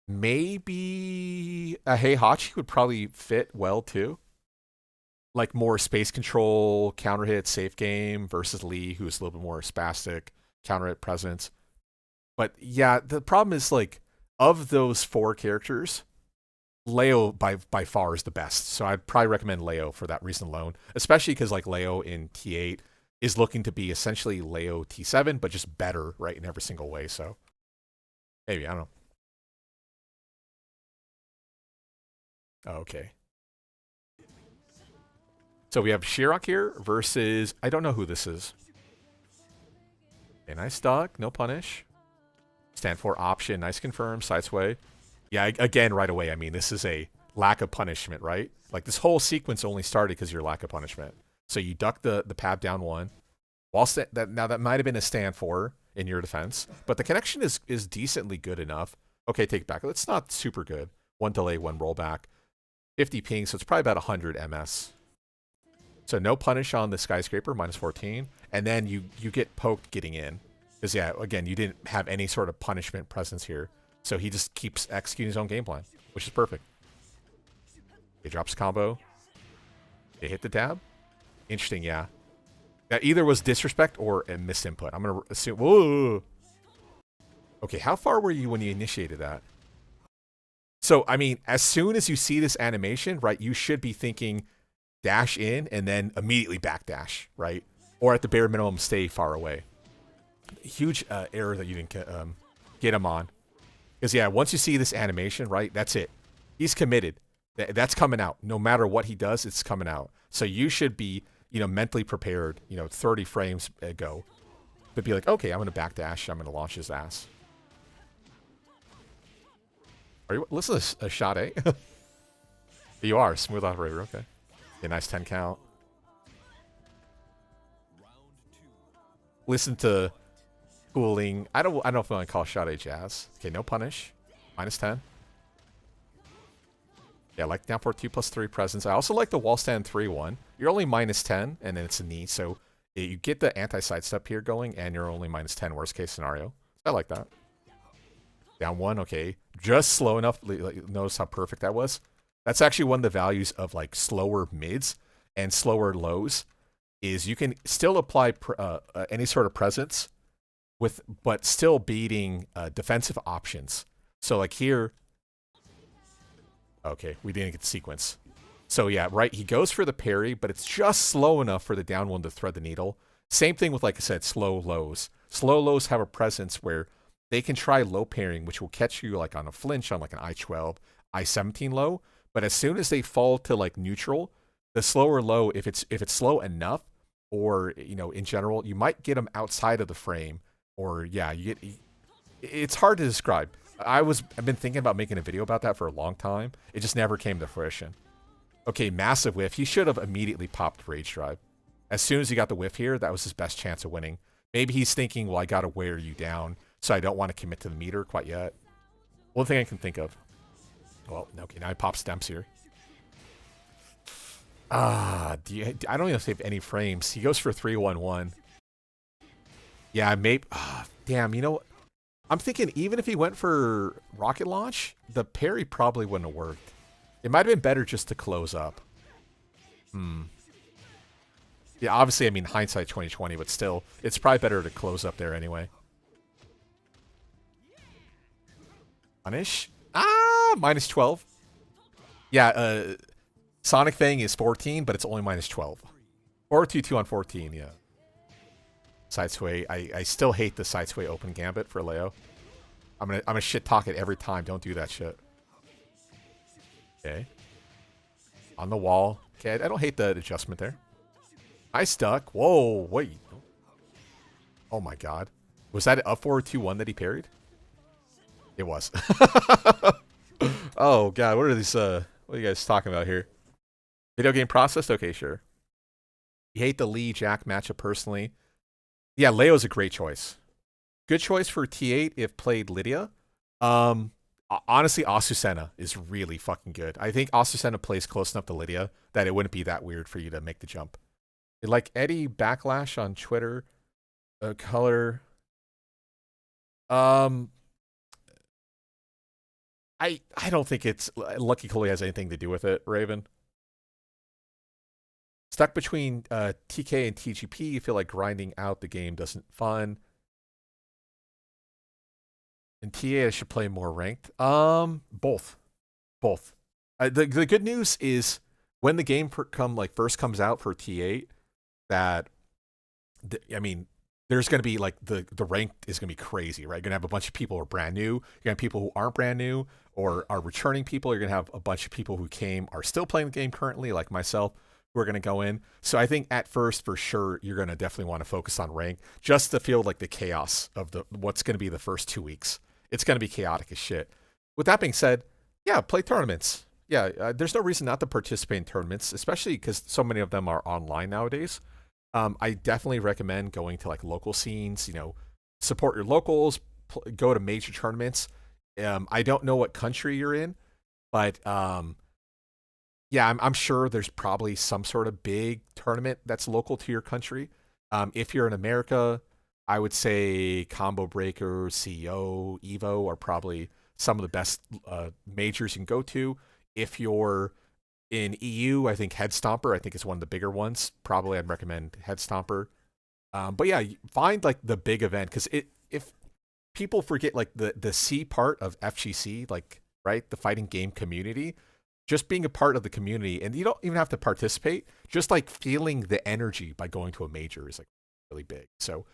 Maybe a Heihachi would probably fit well too. Like more space control, counter hit, safe game versus Lee, who's a little bit more spastic, counter hit presence. But yeah, the problem is like of those 4 characters, Leo by far is the best. So I'd probably recommend Leo for that reason alone, especially because like Leo in T8 is looking to be essentially Leo T7, but just better, right, in every single way. So maybe, I don't know. Okay. So we have Shirok here versus, I don't know who this is. Okay, nice duck, no punish. Stand for option, nice confirm, sidesway. Yeah, again, right away, I mean, this is a lack of punishment, right? Like, this whole sequence only started because of your lack of punishment. So you duck the pab down 1. Whilst now that might have been a stand for in your defense, but the connection is decently good enough. Okay, take it back. It's not super good. 1 delay, 1 rollback. 50 ping, so it's probably about 100 MS. So no punish on the skyscraper, minus 14. And then you get poked getting in. Because, yeah, again, you didn't have any sort of punishment presence here. So he just keeps executing his own game plan, which is perfect. He drops combo. They hit the dab. Interesting, yeah. That either was disrespect or a misinput. I'm going to assume... Whoa! Okay, how far were you when you initiated that? So, I mean, as soon as you see this animation, right, you should be thinking dash in and then immediately backdash, right? Or at the bare minimum, stay far away. Huge error that you didn't get him on. Because, yeah, once you see this animation, right, that's it. He's committed. That's coming out. No matter what he does, it's coming out. So you should be, you know, mentally prepared, you know, 30 frames ago. To be like, okay, I'm going to backdash. I'm going to launch his ass. Are you? Listen to a shot, eh? You are. Smooth operator. Okay. Yeah, nice 10 count. Listen to cooling. I don't know if I want to call shot a jazz. Okay, no punish. Minus 10. Yeah, I like down for 2+3 presence. I also like the wall stand 3-1. You're only minus 10, and then it's a knee. So you get the anti-sidestep here going, and you're only minus 10, worst case scenario. I like that. Down 1, okay. Just slow enough. Notice how perfect that was? That's actually one of the values of like slower mids and slower lows is you can still apply any sort of presence but still beating defensive options. So like here, okay, we didn't get the sequence. So yeah, right, he goes for the parry, but it's just slow enough for the down 1 to thread the needle. Same thing with, like I said, slow lows. Slow lows have a presence where they can try low parrying, which will catch you like on a flinch on like an I-12, I-17 low. But as soon as they fall to like neutral, the slower low, if it's slow enough, or you know, in general, you might get them outside of the frame, or yeah, you get. It's hard to describe. I've been thinking about making a video about that for a long time. It just never came to fruition. Okay, massive whiff. He should have immediately popped Rage Drive. As soon as he got the whiff here, that was his best chance of winning. Maybe he's thinking, well, I got to wear you down, so I don't want to commit to the meter quite yet. One thing I can think of. Well, okay, now he pops Stemps here. I don't even save any frames. He goes for 3-1-1. Yeah, maybe. Damn, you know what? I'm thinking even if he went for rocket launch, the parry probably wouldn't have worked. It might have been better just to close up. Yeah, obviously, I mean, hindsight 2020, but still, it's probably better to close up there anyway. Punish? Minus 12. Yeah, Sonic thing is 14, but it's only minus 12. Or 2-2 on 14, yeah. Side sway. I still hate the side sway open gambit for Leo. I'm gonna shit talk it every time. Don't do that shit. Okay. On the wall. Okay, I don't hate the adjustment there. I stuck. Whoa, wait. Oh my god. Was that up forward 2-1 that he parried? It was. Oh god, what are these what are you guys talking about here? Video game processed? Okay, sure. You hate the Lee Jack matchup personally. Yeah, Leo's a great choice. Good choice for T8 if played Lidia. Honestly, Asusena is really fucking good. I think Asusena plays close enough to Lidia that it wouldn't be that weird for you to make the jump. Like Eddie Backlash on Twitter, color. I don't think it's Lucky Coley has anything to do with it, Raven. Stuck between TK and TGP, you feel like grinding out the game doesn't fun. And TA I should play more ranked. Both. The good news is when the game first comes out for T8, that there's going to be like the ranked is going to be crazy, right? You're going to have a bunch of people who are brand new. You're going to have people who aren't brand new or are returning people. You're going to have a bunch of people who are still playing the game currently, like myself, who are going to go in. So I think at first, for sure, you're going to definitely want to focus on rank just to feel like the chaos of what's going to be the first 2 weeks. It's going to be chaotic as shit. With that being said, yeah, play tournaments. Yeah, there's no reason not to participate in tournaments, especially because so many of them are online nowadays. I definitely recommend going to like local scenes, support your locals, go to major tournaments. I don't know what country you're in, but yeah, I'm sure there's probably some sort of big tournament that's local to your country. If you're in America, I would say Combo Breaker, CEO, Evo are probably some of the best majors you can go to. If you're in EU, I think Head Stomper, I think is one of the bigger ones. Probably I'd recommend Head Stomper. But yeah, find like the big event, because if people forget like the C part of FGC, like, right, the fighting game community, just being a part of the community, and you don't even have to participate, just like feeling the energy by going to a major is like really big. So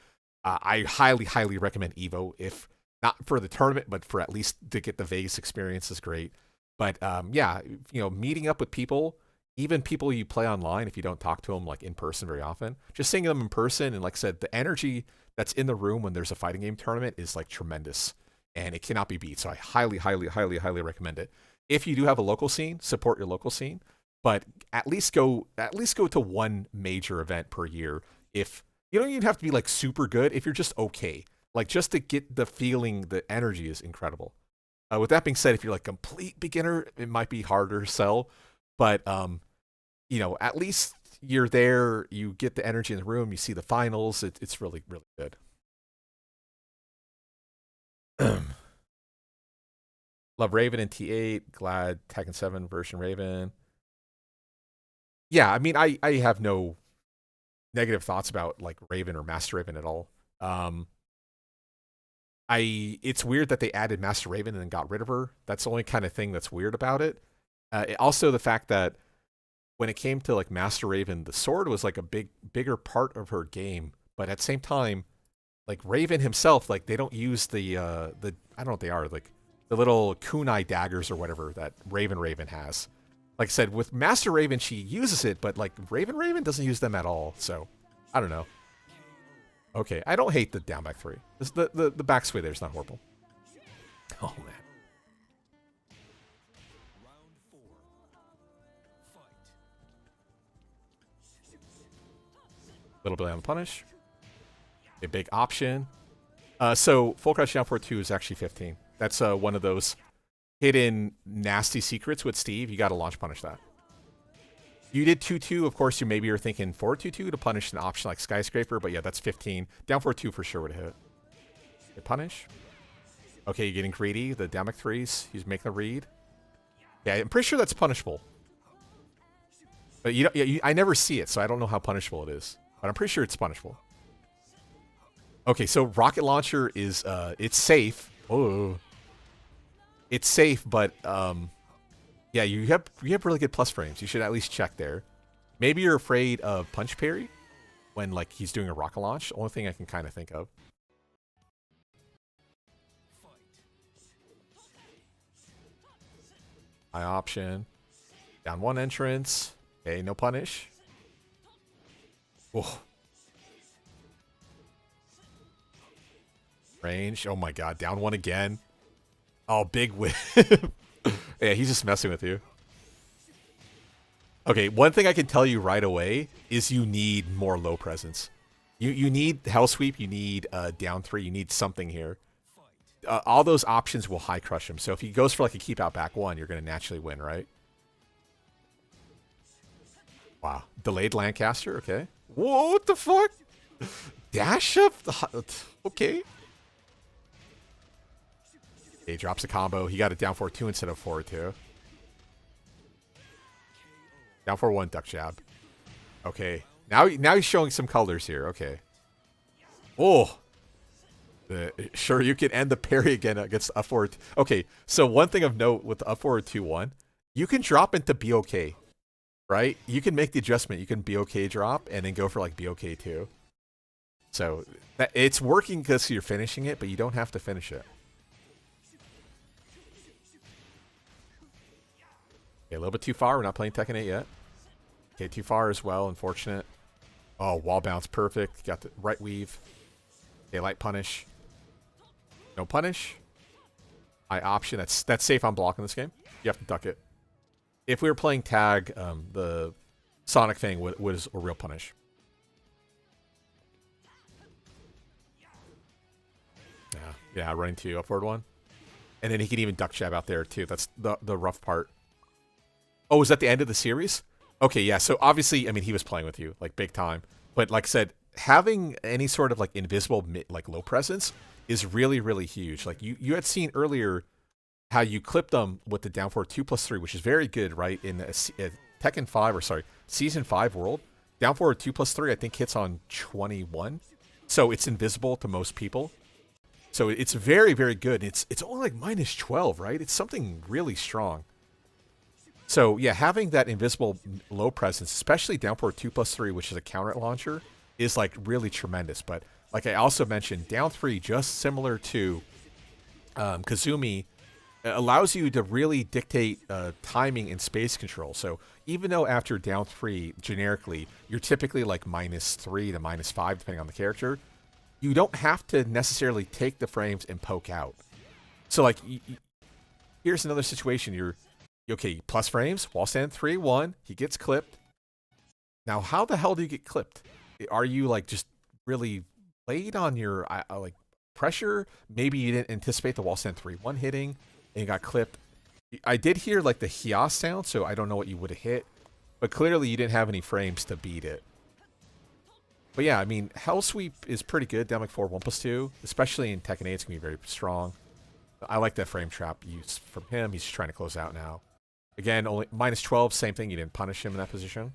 I highly recommend Evo, if not for the tournament, but for at least to get the Vegas experience is great. But yeah, meeting up with people, even people you play online, if you don't talk to them like in person very often, just seeing them in person, and like I said, the energy that's in the room when there's a fighting game tournament is like tremendous, and it cannot be beat. So I highly recommend it. If you do have a local scene, support your local scene, but at least go to one major event per year. If you don't even have to be like super good, if you're just okay, like just to get the feeling, the energy is incredible. With that being said, if you're like complete beginner, it might be harder to sell, but at least you're there, you get the energy in the room, you see the finals. It's really good. Love Raven and T8. Glad Tekken 7 version Raven. Yeah, I mean, I have no negative thoughts about like Raven or Master Raven at all. It's weird that they added Master Raven and then got rid of her. That's the only kind of thing that's weird about it. Also, the fact that when it came to like Master Raven, the sword was like a bigger part of her game, but at the same time, like Raven himself, like they don't use the I don't know what they are, like the little kunai daggers or whatever that Raven has. Like I said, with Master Raven, she uses it, but like Raven doesn't use them at all. So I don't know. Okay, I don't hate the down back three. The back sway there is not horrible. Oh man. Little bit on the punish. A big option. So full crouch down for 2 is actually 15. That's one of those hidden nasty secrets with Steve. You got to launch punish that. You did 2-2. Of course, maybe you're thinking 4-2-2 to punish an option like Skyscraper, but yeah, that's 15. Down 4-2 for sure would hit. Okay, punish. Okay, you're getting greedy. The down back threes. He's making a read. Yeah, I'm pretty sure that's punishable. But I never see it, so I don't know how punishable it is. But I'm pretty sure it's punishable. Okay, so rocket launcher is it's safe. Oh, it's safe, but yeah, you have really good plus frames. You should at least check there. Maybe you're afraid of punch parry when like he's doing a rocket launch. Only thing I can kind of think of. High option. Down one entrance. Okay, no punish. Oh. Range. Oh my god, down one again. Oh, big whip. Yeah, he's just messing with you. Okay, one thing I can tell you right away is you need more low presence. You need Hell Sweep, you need down 3, you need something here. All those options will high crush him. So if he goes for like a keep out back 1, you're going to naturally win, right? Wow. Delayed Lancaster, okay. Whoa, what the fuck? Dash up? Okay. He drops a combo. He got it down 4-2 instead of 4-2. Down 4-1, duck jab. Okay. Now he's showing some colors here. Okay. Oh. Sure, you can end the parry again against up forward. Okay, so one thing of note with the up forward 2-1, you can drop into BOK, right? You can make the adjustment. You can BOK drop and then go for like BOK 2. So it's working because you're finishing it, but you don't have to finish it. Okay, a little bit too far. We're not playing Tekken 8 yet. Okay, too far as well. Unfortunate. Oh, wall bounce. Perfect. Got the right weave. Okay, light punish. No punish. I option. That's safe on block in this game. You have to duck it. If we were playing tag, the Sonic thing was a real punish. Yeah, running to upward 1. And then he can even duck jab out there too. That's the rough part. Oh, is that the end of the series? Okay, yeah. So obviously, I mean, he was playing with you like big time. But like I said, having any sort of like invisible like low presence is really, really huge. Like you had seen earlier how you clipped them with the down forward 2+3, which is very good, right? In a Tekken 5, or sorry, Season 5 world, down forward 2+3 I think hits on 21. So it's invisible to most people. So it's very, very good. It's only like -12, right? It's something really strong. So yeah, having that invisible low presence, especially down forward 2+3, which is a counter launcher, is like really tremendous. But like I also mentioned, down 3, just similar to Kazumi, allows you to really dictate timing and space control. So even though after down 3, generically, you're typically like -3 to -5, depending on the character, you don't have to necessarily take the frames and poke out. So like, here's another situation. You're okay, plus frames, wall stand 3-1, he gets clipped. Now, how the hell do you get clipped? Are you like just really late on your like pressure? Maybe you didn't anticipate the wall stand 3-1 hitting and you got clipped. I did hear like the hias sound, so I don't know what you would have hit, but clearly you didn't have any frames to beat it. But yeah, I mean, Hell Sweep is pretty good, down like 4 1+2, especially in Tekken 8, it's going to be very strong. I like that frame trap use from him. He's just trying to close out now. Again, only -12, same thing. You didn't punish him in that position.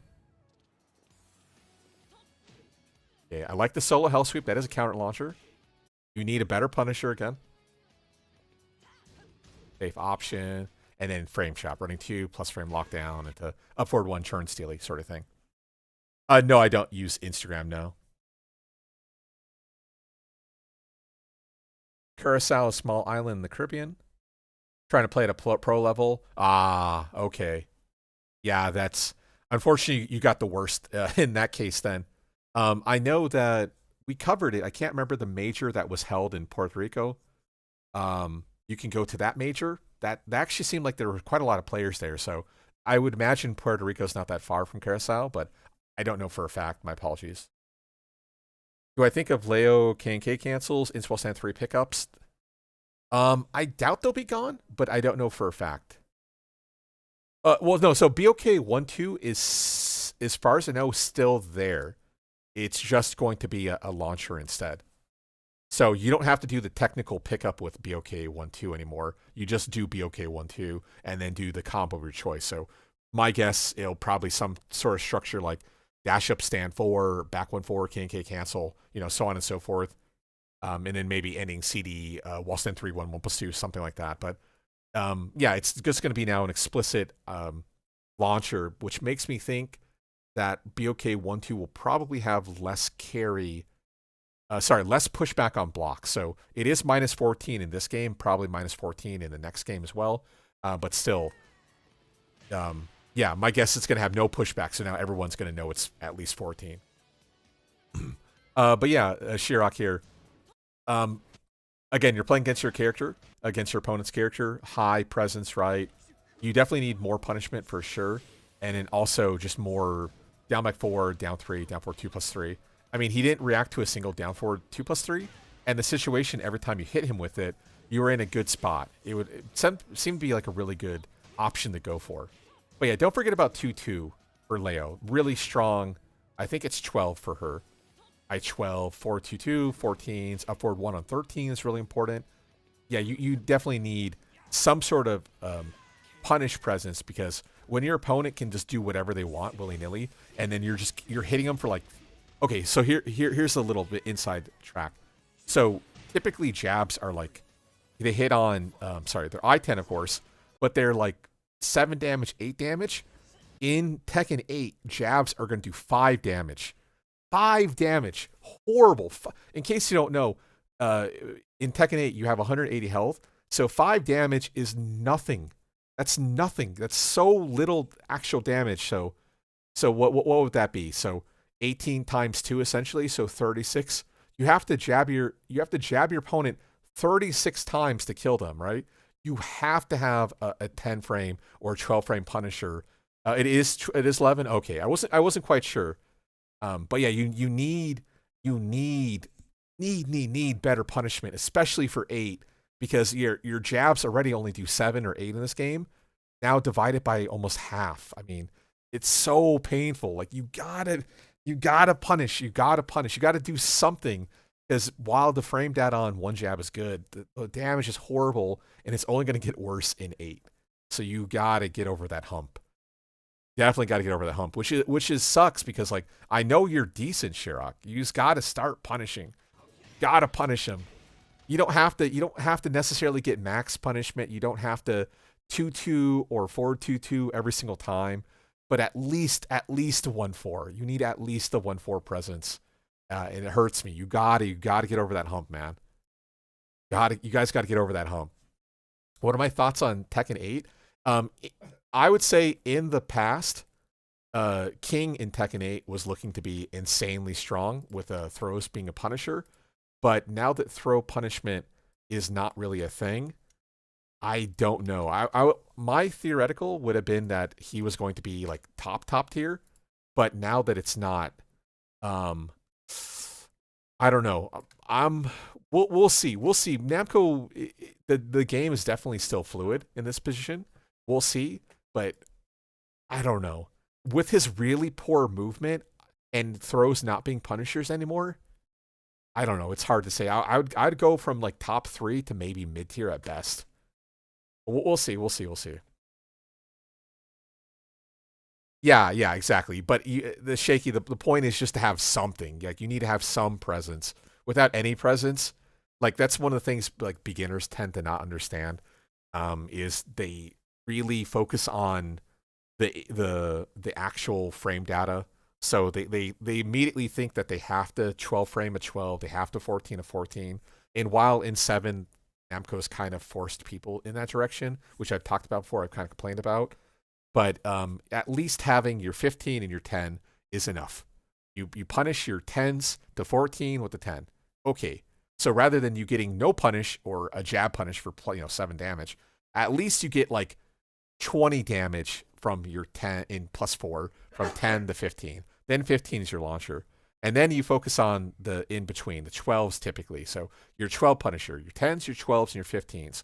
Okay, I like the solo Hell Sweep. That is a counter launcher. You need a better punisher again. Safe option. And then frame trap, running 2 plus frame lockdown into upward 1 turn steely sort of thing. No, I don't use Instagram, no. Curacao, a small island in the Caribbean. Trying to play at a pro level. Ah, okay. Yeah, that's... Unfortunately, you got the worst in that case then. I know that we covered it. I can't remember the major that was held in Puerto Rico. You can go to that major. That actually seemed like there were quite a lot of players there. So I would imagine Puerto Rico's not that far from Curacao, but I don't know for a fact. My apologies. Do I think of Leo K&K cancels, Inswell Stand 3 pickups? I doubt they'll be gone, but I don't know for a fact. Well, no, so BOK 1-2 is, as far as I know, still there. It's just going to be a launcher instead. So you don't have to do the technical pickup with BOK 1-2 anymore. You just do BOK 1-2 and then do the combo of your choice. So my guess, it'll probably some sort of structure like dash up, stand 4, back 1-4, K&K cancel, so on and so forth. And then maybe ending CD, wall stand 3-1, 1+2, something like that. But yeah, it's just going to be now an explicit launcher, which makes me think that BOK 1-2 will probably have less carry. Less pushback on blocks. So it is -14 in this game, probably -14 in the next game as well. But still, yeah, my guess is going to have no pushback. So now everyone's going to know it's at least 14. But yeah, Shirok here. Again, you're playing against your character, against your opponent's character. High presence, right? You definitely need more punishment for sure. and then also just more down back 4, down 3, down 4, 2+3. I mean, he didn't react to a single down forward 2+3, and the situation every time you hit him with it, you were in a good spot. It seem to be like a really good option to go for. But yeah, don't forget about 2-2 for Leo. Really strong. I think it's 12 for her. I-12, 4-2-2, 14s, up forward 1 on 13 is really important. Yeah, you definitely need some sort of punish presence, because when your opponent can just do whatever they want willy-nilly, and then you're hitting them for like, okay, so here's a little bit inside track. So typically jabs are like, they hit on, they're I-10 of course, but they're like 7 damage, 8 damage. In Tekken 8, jabs are going to do 5 damage. 5 damage. Horrible. In case you don't know, in Tekken 8, you have 180 health. So 5 damage is nothing. That's nothing. That's so little actual damage. So what would that be? So 18 times 2 essentially, so 36. You have to jab your opponent 36 times to kill them, right? You have to have a 10 frame or 12 frame Punisher. It is 11. Okay, I wasn't quite sure. But yeah, you need better punishment, especially for 8, because your jabs already only do 7 or 8 in this game. Now divided by almost half. I mean, it's so painful. Like you gotta punish. You gotta do something, because while the frame data on one jab is good, the damage is horrible, and it's only gonna get worse in 8. So you gotta get over that hump. Definitely got to get over the hump, which is sucks, because like I know you're decent, Shirok. You just got to start punishing. Got to punish him. You don't have to necessarily get max punishment. You don't have to 2-2 or 4-2-2 every single time, but at least 1-4. You need at least the 1-4 presence, and it hurts me. You gotta get over that hump, man. You guys got to get over that hump. What are my thoughts on Tekken 8? I would say in the past, King in Tekken 8 was looking to be insanely strong with throws being a punisher. But now that throw punishment is not really a thing, I don't know. My theoretical would have been that he was going to be like top tier. But now that it's not, I don't know. We'll see. We'll see. Namco, the game is definitely still fluid in this position. We'll see. But I don't know. With his really poor movement and throws not being punishers anymore, I don't know. It's hard to say. I'd go from like top 3 to maybe mid tier at best. We'll see. Yeah, exactly. But the point is just to have something. Like you need to have some presence. Without any presence, like that's one of the things like beginners tend to not understand. Is they really focus on the actual frame data. So they immediately think that they have to 12 frame a 12, they have to 14 a 14. And while in 7, Namco's kind of forced people in that direction, which I've talked about before, I've kind of complained about. But at least having your 15 and your 10 is enough. You punish your 10s to 14 with the 10. Okay. So rather than you getting no punish or a jab punish for 7 damage, at least you get like 20 damage from your 10 in +4 from 10 to 15. Then 15 is your launcher. And then you focus on the in between, the 12s typically. So your 12 punisher, your 10s, your 12s, and your 15s.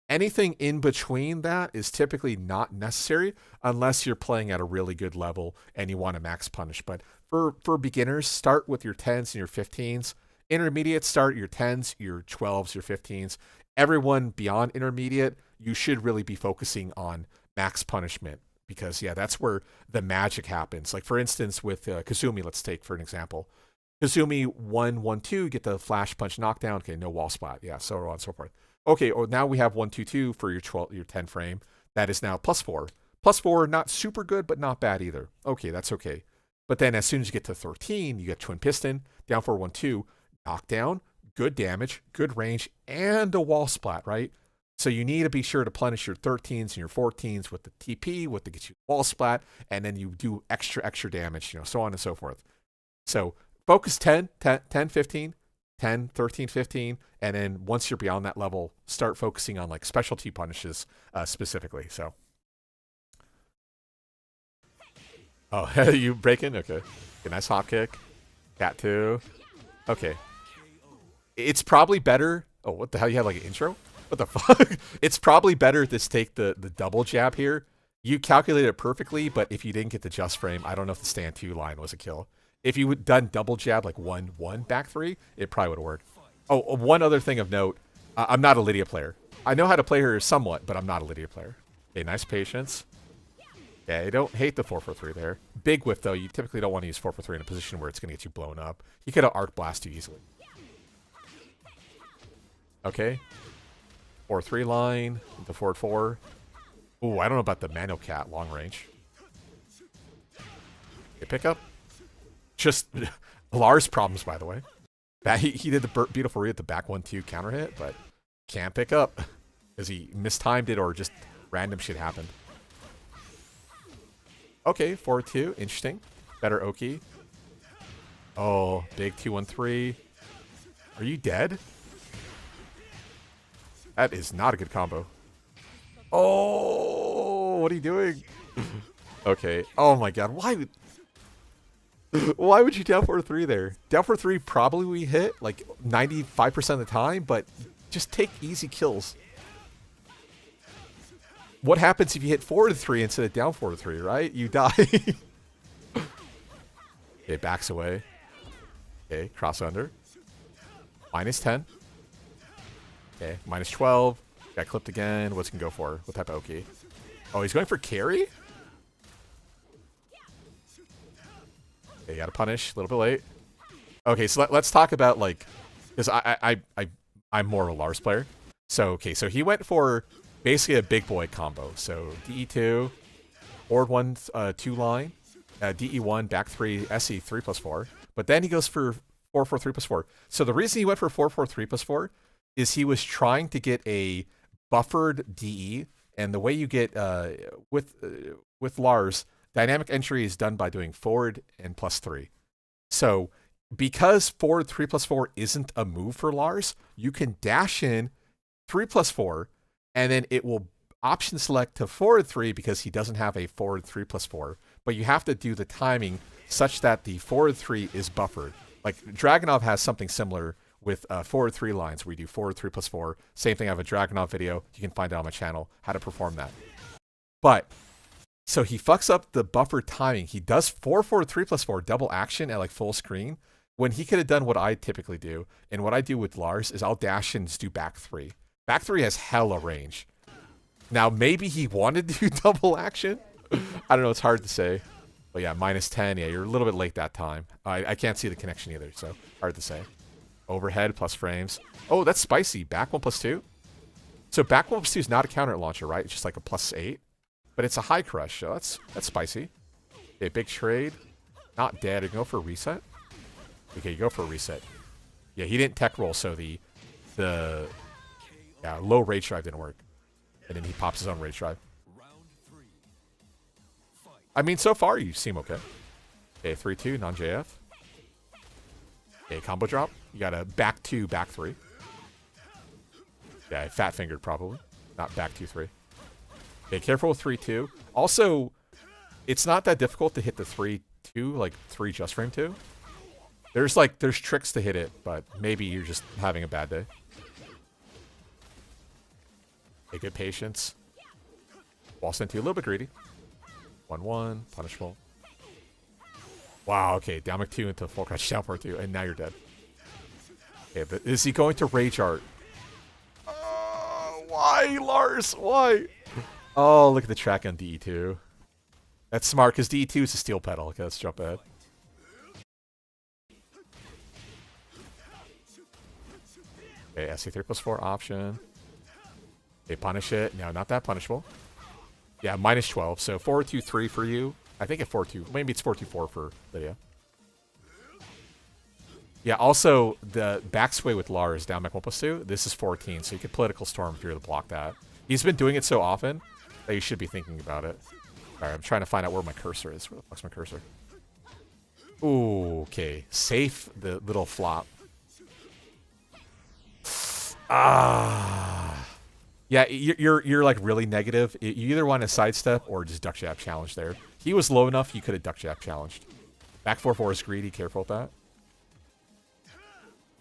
Anything in between that is typically not necessary unless you're playing at a really good level and you want to max punish. But for beginners, start with your 10s and your 15s. Intermediate, start your 10s, your 12s, your 15s. Everyone beyond intermediate, you should really be focusing on max punishment, because yeah, that's where the magic happens. Like for instance, with Kazumi, let's take for an example. Kazumi 1-1-2, get the flash punch knockdown. Okay, no wall splat. Yeah, so on and so forth. Okay, or now we have 1-2-2 for your 10 frame. That is now +4. +4, not super good, but not bad either. Okay, that's okay. But then as soon as you get to 13, you get twin piston, down 4-1-2, knockdown, good damage, good range, and a wall splat, right? So you need to be sure to punish your 13s and your 14s with the TP, with the get you wall splat, and then you do extra damage, so on and so forth. So focus 10, 15, 10, 13, 15, and then once you're beyond that level, start focusing on like specialty punishes specifically. So Oh, you breaking? Okay. Okay, nice hop kick. Cat 2. Okay. It's probably better. Oh, what the hell? You had like an intro? What the fuck? It's probably better to take the double jab here. You calculated it perfectly, but if you didn't get the just frame, I don't know if the stand 2 line was a kill. If you had done double jab like 1-1 back 3, it probably would have worked. Oh, one other thing of note. I'm not a Lidia player. I know how to play her somewhat, but I'm not a Lidia player. Okay, nice patience. Yeah, I don't hate the 4-4-3 there. Big whiff, though. You typically don't want to use 4-4-3 in a position where it's going to get you blown up. He could have arc blast you easily. Okay. 4-3 line. The forward 4. Ooh, I don't know about the manual cat long range. Okay, pick up. Just Lars problems, by the way. He did the beautiful read at the back 1-2 counter hit, but can't pick up. Because he mistimed it or just random shit happened. Okay, 4-2. Interesting. Better Oki. Oh, big 2-1-3. Are you dead? That is not a good combo. Oh, what are you doing? Okay. Oh my god. Why would you down 4-3 there? Down 4-3 probably we hit like 95% of the time, but just take easy kills. What happens if you hit 4-3 instead of down 4-3, right? You die. Okay, backs away. Okay, cross under. -10. Okay, -12. Got clipped again. What's he gonna go for? What type of Oki? Oh, he's going for carry? Okay, gotta punish. A little bit late. Okay, so let's talk about, like... Because I'm more of a Lars player. So, okay, so he went for basically a big boy combo. So, DE2, forward 1, 2 line, DE1, back 3, SE 3+4. But then he goes for 4-4-3 +4. So the reason he went for 4-4-3 +4 is he was trying to get a buffered DE, and the way you get with Lars, dynamic entry is done by doing forward and +3. So because forward 3+4 isn't a move for Lars, you can dash in 3+4, and then it will option select to forward 3 because he doesn't have a forward 3+4. But you have to do the timing such that the forward 3 is buffered. Like Dragunov has something similar with forward 3 lines where you do forward 3+4. Same thing, I have a Dragunov video. You can find it on my channel, how to perform that. But, so he fucks up the buffer timing. He does 4-4 3+4 double action at like full screen when he could have done what I typically do. And what I do with Lars is I'll dash in and just do back 3. Back 3 has hella range. Now, maybe he wanted to do double action. I don't know, it's hard to say. But yeah, -10. Yeah, you're a little bit late that time. I can't see the connection either, so hard to say. Overhead plus frames. Oh, that's spicy. Back 1 +2. So back 1 +2 is not a counter launcher, right? It's just like a +8. But it's a high crush, so that's spicy. Okay, big trade. Not dead. You go for a reset? Okay, you go for a reset. Yeah, he didn't tech roll, so the low rage drive didn't work. And then he pops his own rage drive. I mean, so far you seem okay. Okay, 3-2, non-JF. Okay, combo drop. You got a back 2, back 3. Yeah, fat fingered probably. Not back 2-3. Okay, careful with 3-2. Also, it's not that difficult to hit the 3-2, like 3 just frame 2. There's tricks to hit it, but maybe you're just having a bad day. Okay, good patience. Wall sent you a little bit greedy. 1-1, punishable. Wow, okay, down 2 into full crouch down 4-2, and now you're dead. Okay, but is he going to rage art? Why, Lars? Why? Oh, look at the track on DE2. That's smart, because DE2 is a steel pedal. Okay, let's jump ahead. Okay, SC3 +4 option. Okay, punish it. No, not that punishable. Yeah, -12. So 4-2-3 for you. I think at 4-2. Maybe it's 4-2-4 for Lidia. Yeah, also, the back sway with Lars down back 1 +2. This is 14, so you could political storm if you were to block that. He's been doing it so often that you should be thinking about it. Alright, I'm trying to find out where my cursor is. Where the fuck's my cursor? Ooh, okay. Safe the little flop. Yeah, you're like really negative. You either want to sidestep or just duck jab challenge there. He was low enough, you could have duck jab challenged. Back 4-4 is greedy, careful with that.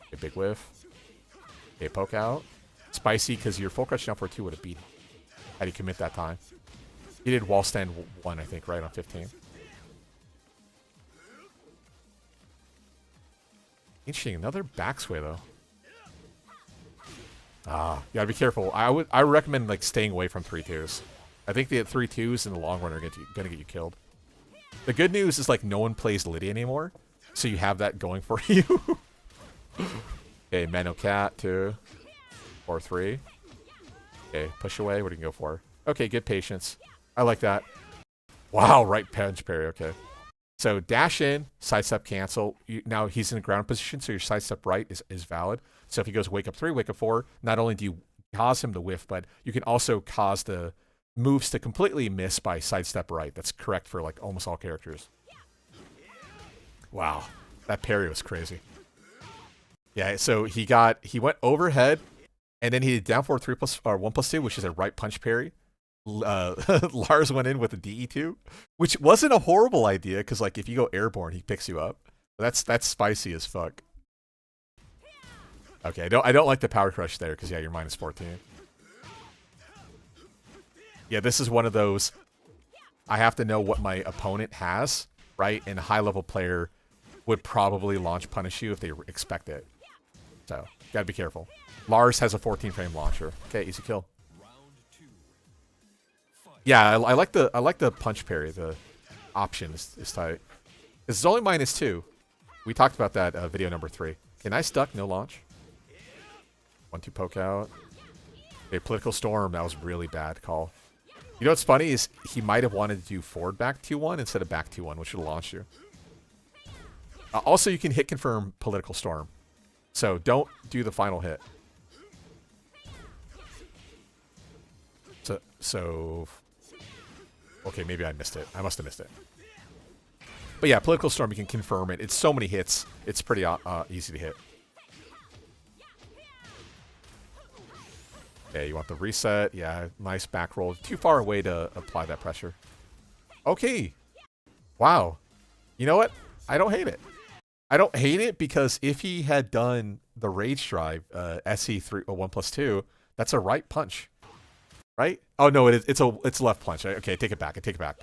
Okay, big whiff. Okay, poke out. Spicy, because your full crouch down 4-2 would have beat him. Had he commit that time. He did wall stand 1, I think, right on 15. Interesting, another back sway though. You gotta be careful. I would recommend like staying away from 3-2s. I think the 3-2s in the long run are gonna get you killed. The good news is like no one plays Lidia anymore, so you have that going for you. Okay, Mano Cat 2, 4-3. Okay, push away. What do you go for? Okay, good patience. I like that. Wow, right punch parry. Okay. So dash in, sidestep cancel. Now he's in a ground position, so your sidestep right is valid. So if he goes wake up 3, wake up 4, not only do you cause him to whiff, but you can also cause the moves to completely miss by sidestep right. That's correct for like almost all characters. Wow, that parry was crazy. Yeah, so he went overhead, and then he did down 4 3 plus or 1+2, which is a right punch parry. Lars went in with a DE2, which wasn't a horrible idea because like if you go airborne, he picks you up. That's spicy as fuck. Okay, I don't like the power crush there because yeah, you're -14. Yeah, this is one of those. I have to know what my opponent has, right? And a high level player would probably launch punish you if they expect it. So gotta be careful. Lars has a 14 frame launcher. Okay, easy kill. Yeah, I like the punch parry. The option is tight. This is only -2. We talked about that video number 3. Okay, nice duck, no launch. 1-2 poke out. Okay, political storm. That was really bad call. You know what's funny is he might have wanted to do forward back 2-1 instead of back 2-1, which would have launched you. Also, you can hit confirm political storm, so don't do the final hit. So. Okay, maybe I missed it. I must have missed it. But yeah, political storm, you can confirm it. It's so many hits. It's pretty easy to hit. Okay, you want the reset. Yeah, nice back roll. Too far away to apply that pressure. Okay. Wow. You know what? I don't hate it. I don't hate it because if he had done the Rage Drive SE3 or 1+2, that's a right punch. Right? Oh no, it's left punch. Okay, take it back. I take it back.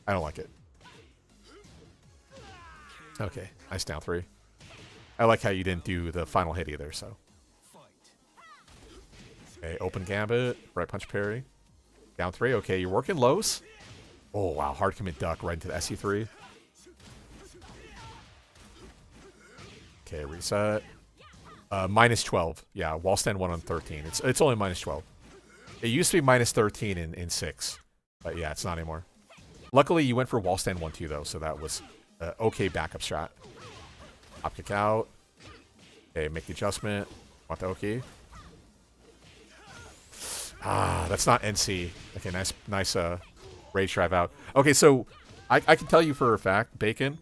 I don't like it. Okay, nice down 3. I like how you didn't do the final hit either. So, okay, open gambit, right punch parry, down 3. Okay, you're working lows. Oh wow, hard commit duck right into the SE3. Okay, reset. -12. Yeah, wall stand 1 on 13. It's only -12. It used to be -13 in 6, but yeah, it's not anymore. Luckily, you went for wall stand 1-2 though, so that was okay backup strat. Hop kick out. Okay, make the adjustment. Want the OK? That's not NC. Okay, nice rage drive out. Okay, so I can tell you for a fact, Bacon.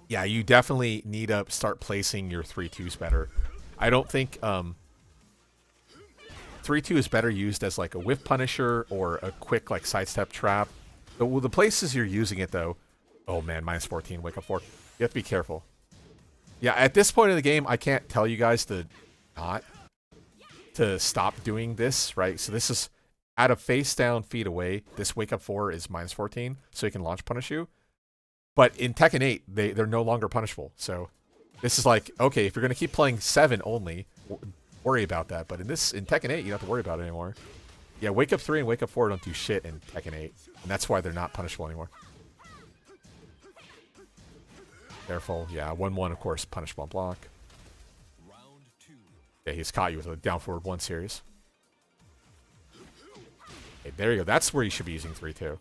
Yeah, you definitely need to start placing your 3-2s better. I don't think 3-2 is better used as like a whiff punisher or a quick like sidestep trap. The places you're using it though, oh man, -14, wake up 4. You have to be careful. Yeah, at this point in the game, I can't tell you guys to stop doing this, right? So this is out of face down, feet away. This wake up 4 is -14, so he can launch punish you. But in Tekken 8, they're no longer punishable. So this is like, okay, if you're gonna keep playing 7 only, worry about that. But in Tekken 8, you don't have to worry about it anymore. Yeah, wake up 3 and wake up 4 don't do shit in Tekken 8, and that's why they're not punishable anymore. Careful. Yeah, 1-1, of course, punishable on block. Yeah, he's caught you with a down forward 1 series. Okay, there you go. That's where you should be using 3-2.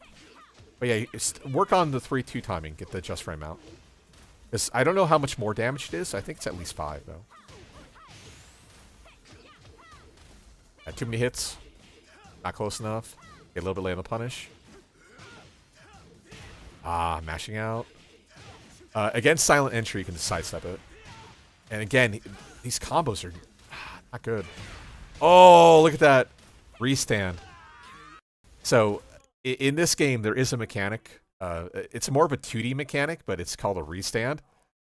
But yeah, work on the 3-2 timing. Get the just frame out. Because I don't know how much more damage it is. I think it's at least 5, though. Too many hits. Not close enough. Get a little bit late on the punish. Mashing out. Against silent entry, you can just sidestep it. And again, these combos are not good. Oh, look at that. Restand. So in this game, there is a mechanic. It's more of a 2D mechanic, but it's called a restand.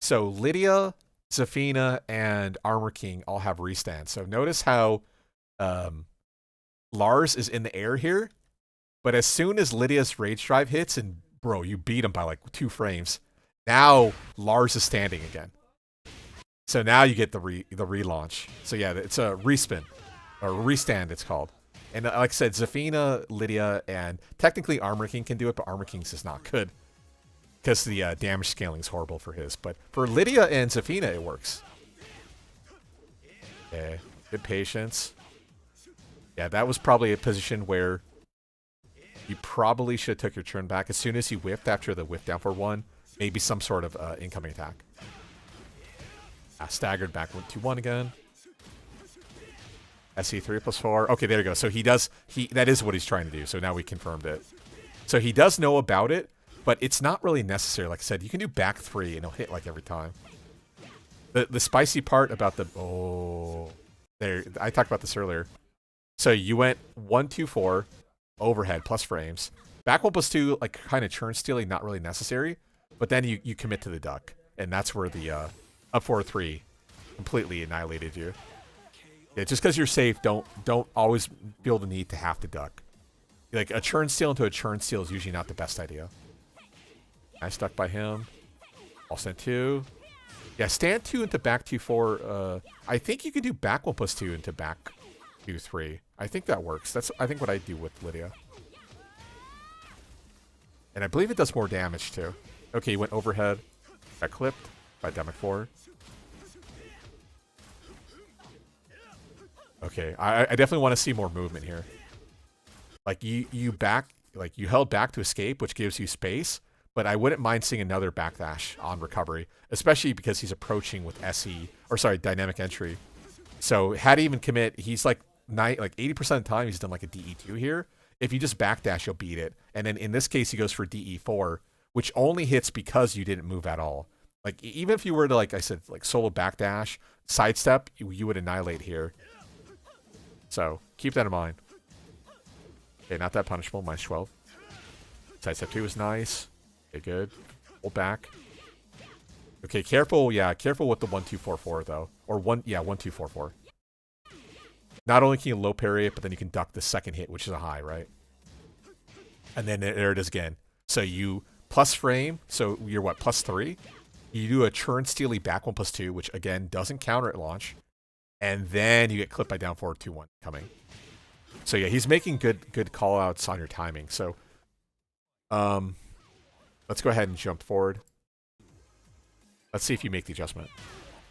So Lidia, Zafina, and Armor King all have restand. So notice how Lars is in the air here, but as soon as Lydia's Rage Drive hits, and bro, you beat him by like 2 frames, now Lars is standing again. So now you get the relaunch. So yeah, it's a respin, or restand it's called. And like I said, Zafina, Lidia, and technically Armor King can do it, but Armor King's is not good. Because the damage scaling is horrible for his. But for Lidia and Zafina, it works. Okay, good patience. Yeah, that was probably a position where you probably should have took your turn back. As soon as he whiffed after the whiff down for 1, maybe some sort of incoming attack. Staggered back 2-1 again. SC 3+4. Okay, there you go. So that is what he's trying to do. So now we confirmed it. So he does know about it, but it's not really necessary. Like I said, you can do back 3 and it'll hit like every time. The spicy part about there, I talked about this earlier. So you went 1-2-4 overhead plus frames. Back 1+2, like kind of churn stealing, not really necessary. But then you commit to the duck, and that's where the up 4-3 completely annihilated you. Yeah, just because you're safe, don't always feel the need to have to duck. Like a churn steal into a churn steal is usually not the best idea. I stuck by him. I'll stand 2. Yeah, stand 2 into back 2-4. I think you could do back 1+2 into back 2-3. I think that works. That's I think what I do with Lidia. And I believe it does more damage too. Okay, he went overhead. Got clipped by Demic 4. Okay, I definitely want to see more movement here. Like you held back to escape, which gives you space, but I wouldn't mind seeing another backdash on recovery, especially because he's approaching with dynamic entry. So had he even commit, he's like 80% of the time he's done like a DE2 here. If you just backdash, you'll beat it. And then in this case, he goes for DE4, which only hits because you didn't move at all. Like even if you were to, like I said, like solo backdash, sidestep, you would annihilate here. So keep that in mind. Okay, not that punishable. -12. Sidestep 2 was nice. Okay, good. Hold back. Okay, careful. Yeah, careful with the 1-2-4-4 though, or 1-2-4-4. Not only can you low parry it, but then you can duck the second hit, which is a high, right? And then there it is again. So you plus frame. So you're what, +3? You do a churn steely back 1+2, which again doesn't counter at launch. And then you get clipped by down forward 2-1 coming. So yeah, he's making good call outs on your timing. So let's go ahead and jump forward. Let's see if you make the adjustment.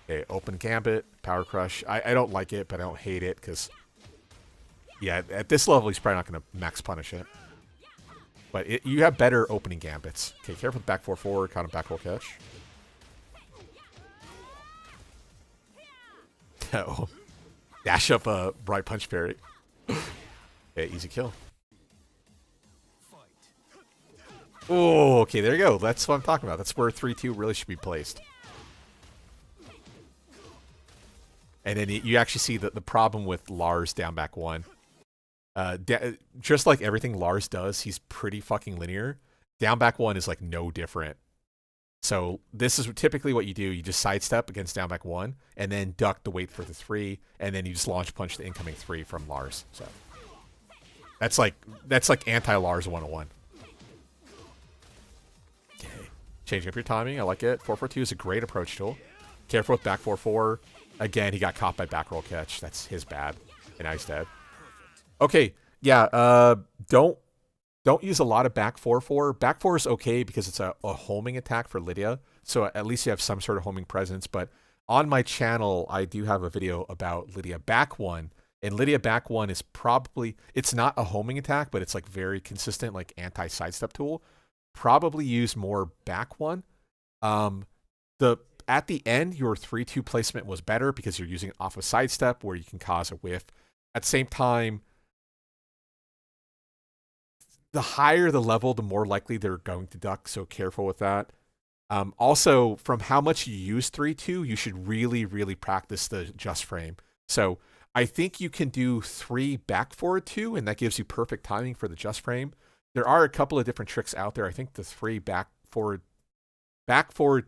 Okay, open gambit, power crush. I don't like it, but I don't hate it because yeah, at this level he's probably not going to max punish it. But you have better opening gambits. Okay, careful with back 4-4, kind of back roll catch. Oh, dash up a bright punch parry. Okay, easy kill. Oh, okay, there you go. That's what I'm talking about. That's where 3-2 really should be placed. And then you actually see the problem with Lars down back 1. Just like everything Lars does, he's pretty fucking linear. Down back 1 is like no different. So this is typically what you do. You just sidestep against down back 1, and then duck to wait for the 3, and then you just launch punch the incoming 3 from Lars. So that's like anti-Lars 101. Okay, changing up your timing. I like it. 4-4-2 is a great approach tool. Careful with back 4-4. Again, he got caught by back roll catch. That's his bad, and now he's dead. Okay, yeah. Don't use a lot of back 4-4. Back 4 is okay because it's a homing attack for Lidia. So at least you have some sort of homing presence. But on my channel, I do have a video about Lidia back 1. And Lidia back 1 is probably, it's not a homing attack, but it's like very consistent, like anti-sidestep tool. Probably use more back 1. At the end, your 3-2 placement was better because you're using it off of sidestep where you can cause a whiff. At the same time, the higher the level, the more likely they're going to duck, so careful with that. Also, from how much you use 3-2, you should really, really practice the just frame. So I think you can do 3 back forward 2, and that gives you perfect timing for the just frame. There are a couple of different tricks out there. I think the 3 back forward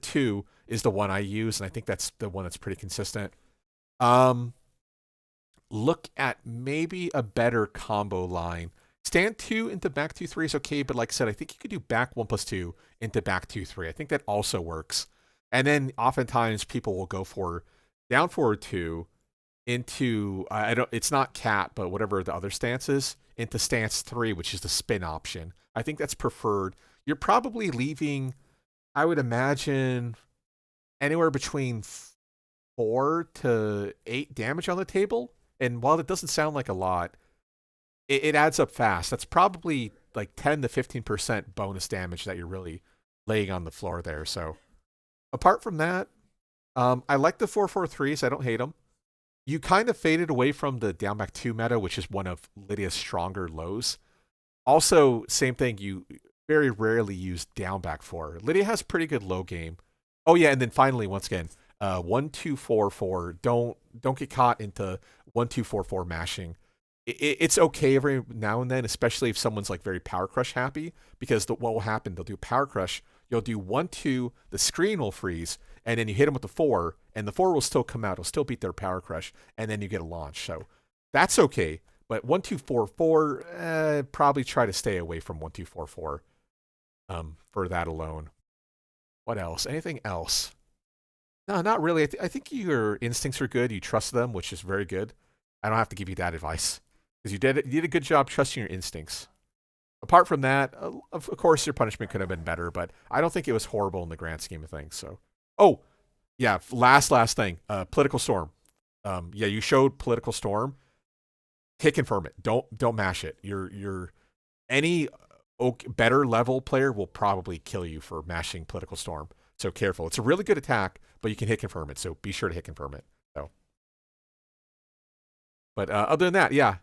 2 is the one I use, and I think that's the one that's pretty consistent. Look at maybe a better combo line. Stand 2 into back 2, 3 is okay, but like I said, I think you could do back 1 plus 2 into back 2, 3. I think that also works. And then oftentimes people will go for down forward 2 into, it's not cat, but whatever the other stance is, into stance 3, which is the spin option. I think that's preferred. You're probably leaving, I would imagine, anywhere between 4 to 8 damage on the table. And while it doesn't sound like a lot, it adds up fast. That's probably like 10 to 15% bonus damage that you're really laying on the floor there. So apart from that, I like the 4-4-3s. I don't hate them. You kind of faded away from the down back 2 meta, which is one of Lidia's stronger lows. Also, same thing, you very rarely use down back 4. Lidia has pretty good low game. Oh yeah, and then finally, once again, 1-2-4-4. Don't get caught into 1-2-4-4 mashing. It's okay every now and then, especially if someone's like very power crush happy, because what will happen, they'll do power crush, you'll do 1-2, the screen will freeze, and then you hit them with the 4, and the 4 will still come out, it'll still beat their power crush, and then you get a launch. So that's okay. But 1-2-4-4, probably try to stay away from 1-2-4-4 for that alone. What else? Anything else? No, not really. I think your instincts are good. You trust them, which is very good. I don't have to give you that advice because you did a good job trusting your instincts. Apart from that, of course, your punishment could have been better, but I don't think it was horrible in the grand scheme of things. So, oh, yeah, last thing, political storm. Yeah, you showed political storm. Hit confirm it. Don't mash it. You're any better level player will probably kill you for mashing political storm. So careful. It's a really good attack, but you can hit confirm it. So be sure to hit confirm it. So. But other than that, yeah,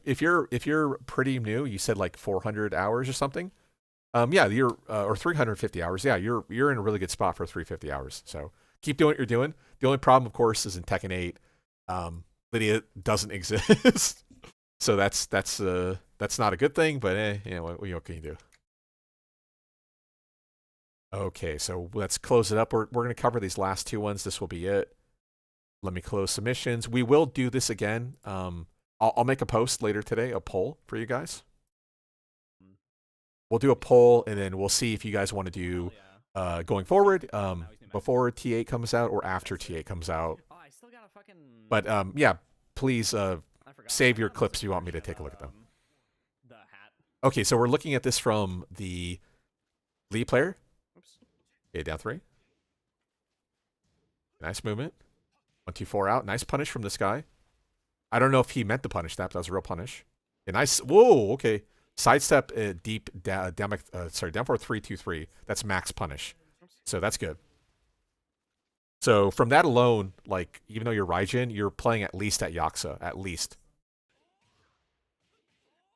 if you're pretty new, you said like 400 hours or something. Yeah, you're or 350 hours. Yeah, you're in a really good spot for 350 hours. So keep doing what you're doing. The only problem, of course, is in Tekken 8, Lidia doesn't exist. So that's not a good thing. But what can you do? Okay, so let's close it up. We're going to cover these last 2 ones. This will be it. Let me close submissions. We will do this again. I'll make a post later today, a poll for you guys. We'll do a poll, and then we'll see if you guys want to do going forward, before T8 comes out or after T8 comes out. But yeah, please save your clips if you want me to take a look at them. Okay, so we're looking at this from the lead player. Okay, down 3. Nice movement. 1-2-4 out. Nice punish from this guy. I don't know if he meant to punish that, but that was a real punish. A nice. Whoa. Okay. Sidestep deep down. Down 4 3-2-3. That's max punish. So that's good. So from that alone, like even though you're Raijin, you're playing at least at Yaksa. At least.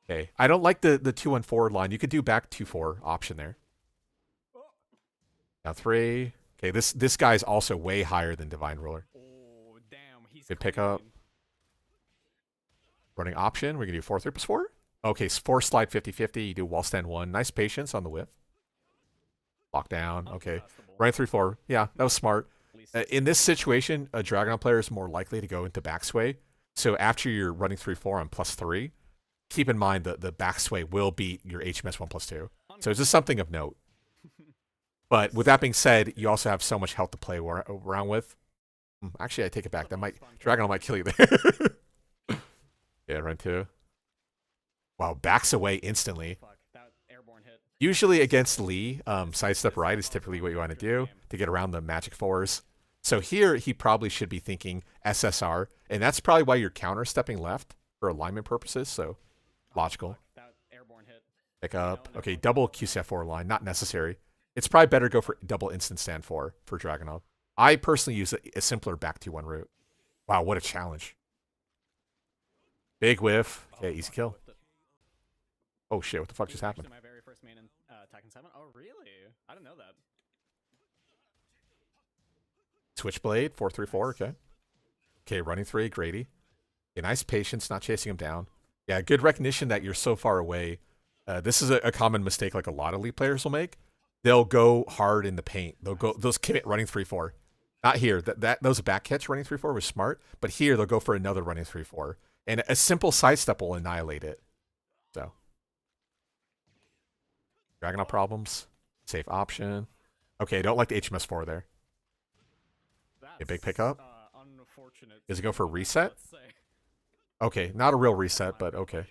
Okay. I don't like the 2-1 forward line. You could do back 2-4 option there. Now 3. Okay. This guy's also way higher than Divine Ruler. Good pickup. Running option. We're going to do 4-3 plus 4. Okay, 4 slide 50-50. You do wall stand 1. Nice patience on the whiff. Lock down. Okay. Running 3-4. Yeah, that was smart. In this situation, a Dragunov player is more likely to go into backsway. So after you're running 3-4 on +3, keep in mind that the backsway will beat your HMS 1 plus 2. So it's just something of note. But with that being said, you also have so much health to play around with. Actually, I take it back. Dragunov might kill you there. Yeah, run 2. Wow, backs away instantly. Usually against Lee, sidestep right is typically what you want to do to get around the magic 4s. So here, he probably should be thinking SSR, and that's probably why you're counter stepping left for alignment purposes. So logical. Pick up. Okay, double QCF4 line, not necessary. It's probably better to go for double instant stand 4 for Dragunov. I personally use a simpler back 2-1 route. Wow, what a challenge. Big whiff. Okay, easy kill. Oh shit, what the fuck just happened? My very first main in Tekken 7. Oh really? I didn't know that. Switchblade, 4-3-4, okay. Okay, running 3, Grady. Okay, nice patience, not chasing him down. Yeah, good recognition that you're so far away. This is a common mistake like a lot of Elite players will make. They'll go hard in the paint. They'll go those commit running 3-4. Not here. Those back catch running 3-4 was smart, but here they'll go for another running 3-4. And a simple sidestep will annihilate it. So Dragunov problems. Safe option. Okay, don't like the HMS4 there. A big pickup. Does it go for a reset? Okay, not a real reset, but okay.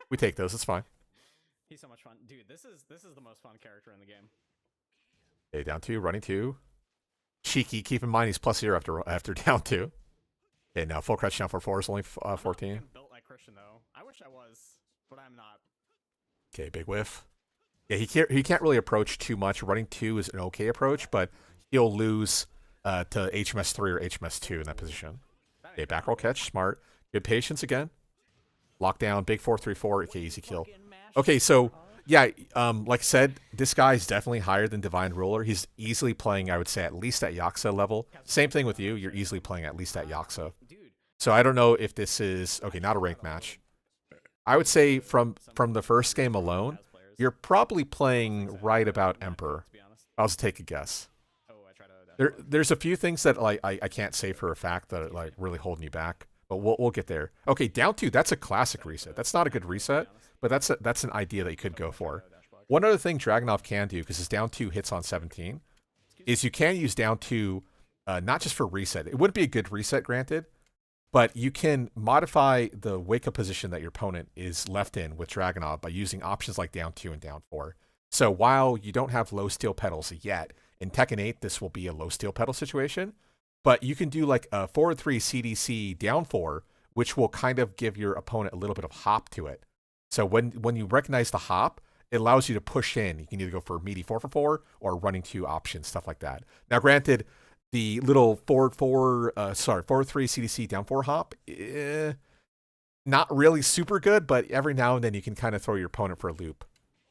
We take those, it's fine. He's so much fun. Dude, this is the most fun character in the game. Okay, down 2, running 2. Cheeky, keep in mind he's +0 after down 2. Okay, now full crouch down for 4 is only 14. I'm not built like Christian though. I wish I was, but I'm not. Okay, big whiff. Yeah, he can't really approach too much. Running 2 is an okay approach, but he'll lose to HMS 3 or HMS 2 in that position. Okay, back roll catch, smart. Good patience again. Lockdown, big 4-3-4. Okay, easy kill. Okay, so yeah, like I said, this guy's definitely higher than Divine Ruler. He's easily playing, I would say, at least at Yaksa level. Same thing with you. You're easily playing at least at Yaksa. So I don't know if this is okay. Not a ranked match. I would say from the first game alone, you're probably playing right about Emperor. I'll just take a guess. There's a few things that like I can't say for a fact that are like really holding you back, but we'll get there. Okay, down 2. That's a classic reset. That's not a good reset, but that's an idea that you could go for. One other thing Dragunov can do, because his down 2 hits on 17, is you can use down 2 not just for reset. It wouldn't be a good reset, granted, but you can modify the wake-up position that your opponent is left in with Dragunov by using options like down 2 and down 4. So while you don't have low steel pedals yet, in Tekken 8, this will be a low steel pedal situation, but you can do like a forward 3 CDC down 4, which will kind of give your opponent a little bit of hop to it. So when you recognize the hop, it allows you to push in. You can either go for meaty 4-4 or running 2 options, stuff like that. Now, granted, the little forward 3 CDC down 4 hop, not really super good, but every now and then you can kind of throw your opponent for a loop.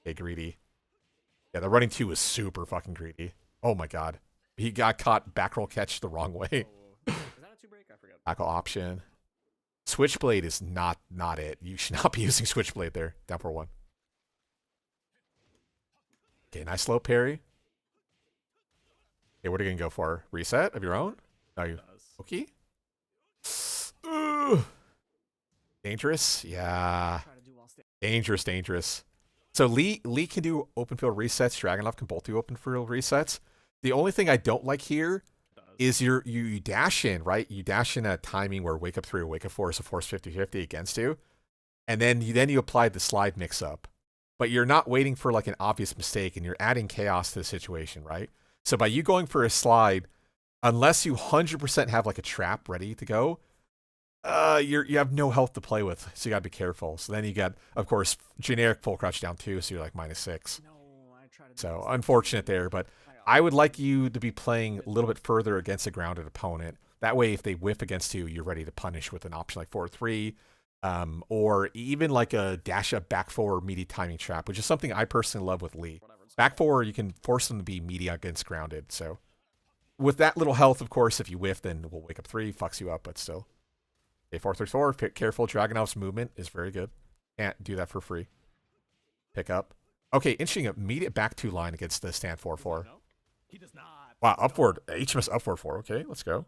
Okay, greedy. Yeah, the running 2 is super fucking greedy. Oh my god. He got caught back roll catch the wrong way. Is that a 2-break? I forgot. Tackle option. Switchblade is not it. You should not be using Switchblade there. Down for 1. Okay, nice slow parry. Okay, what are you going to go for? Reset of your own? No, you okay? Dangerous? Yeah. Dangerous. So Lee can do open field resets. Dragunov can both do open field resets. The only thing I don't like here is you dash in, right? You dash in at timing where wake up 3 or wake up 4 is a force 50-50 against you. And then you apply the slide mix up. But you're not waiting for like an obvious mistake, and you're adding chaos to the situation, right? So by you going for a slide, unless you 100% have like a trap ready to go, you have no health to play with, so you gotta be careful. So then you got, of course, generic full crouch down 2, so you're like -6. So unfortunate there, but I would like you to be playing a little bit further against a grounded opponent. That way, if they whiff against you, you're ready to punish with an option like 4-3, or even like a dash up back 4 meaty timing trap, which is something I personally love with Lee. Back 4, you can force them to be meaty against grounded. So with that little health, of course, if you whiff, then we'll wake up 3, fucks you up, but still. Okay, 4-3-4, careful. Dragunov's movement is very good. Can't do that for free. Pick up. Okay, interesting. Immediate back 2 line against the stand 4-4. He does not. Wow, upward. HMS up 4-4. Okay, let's go.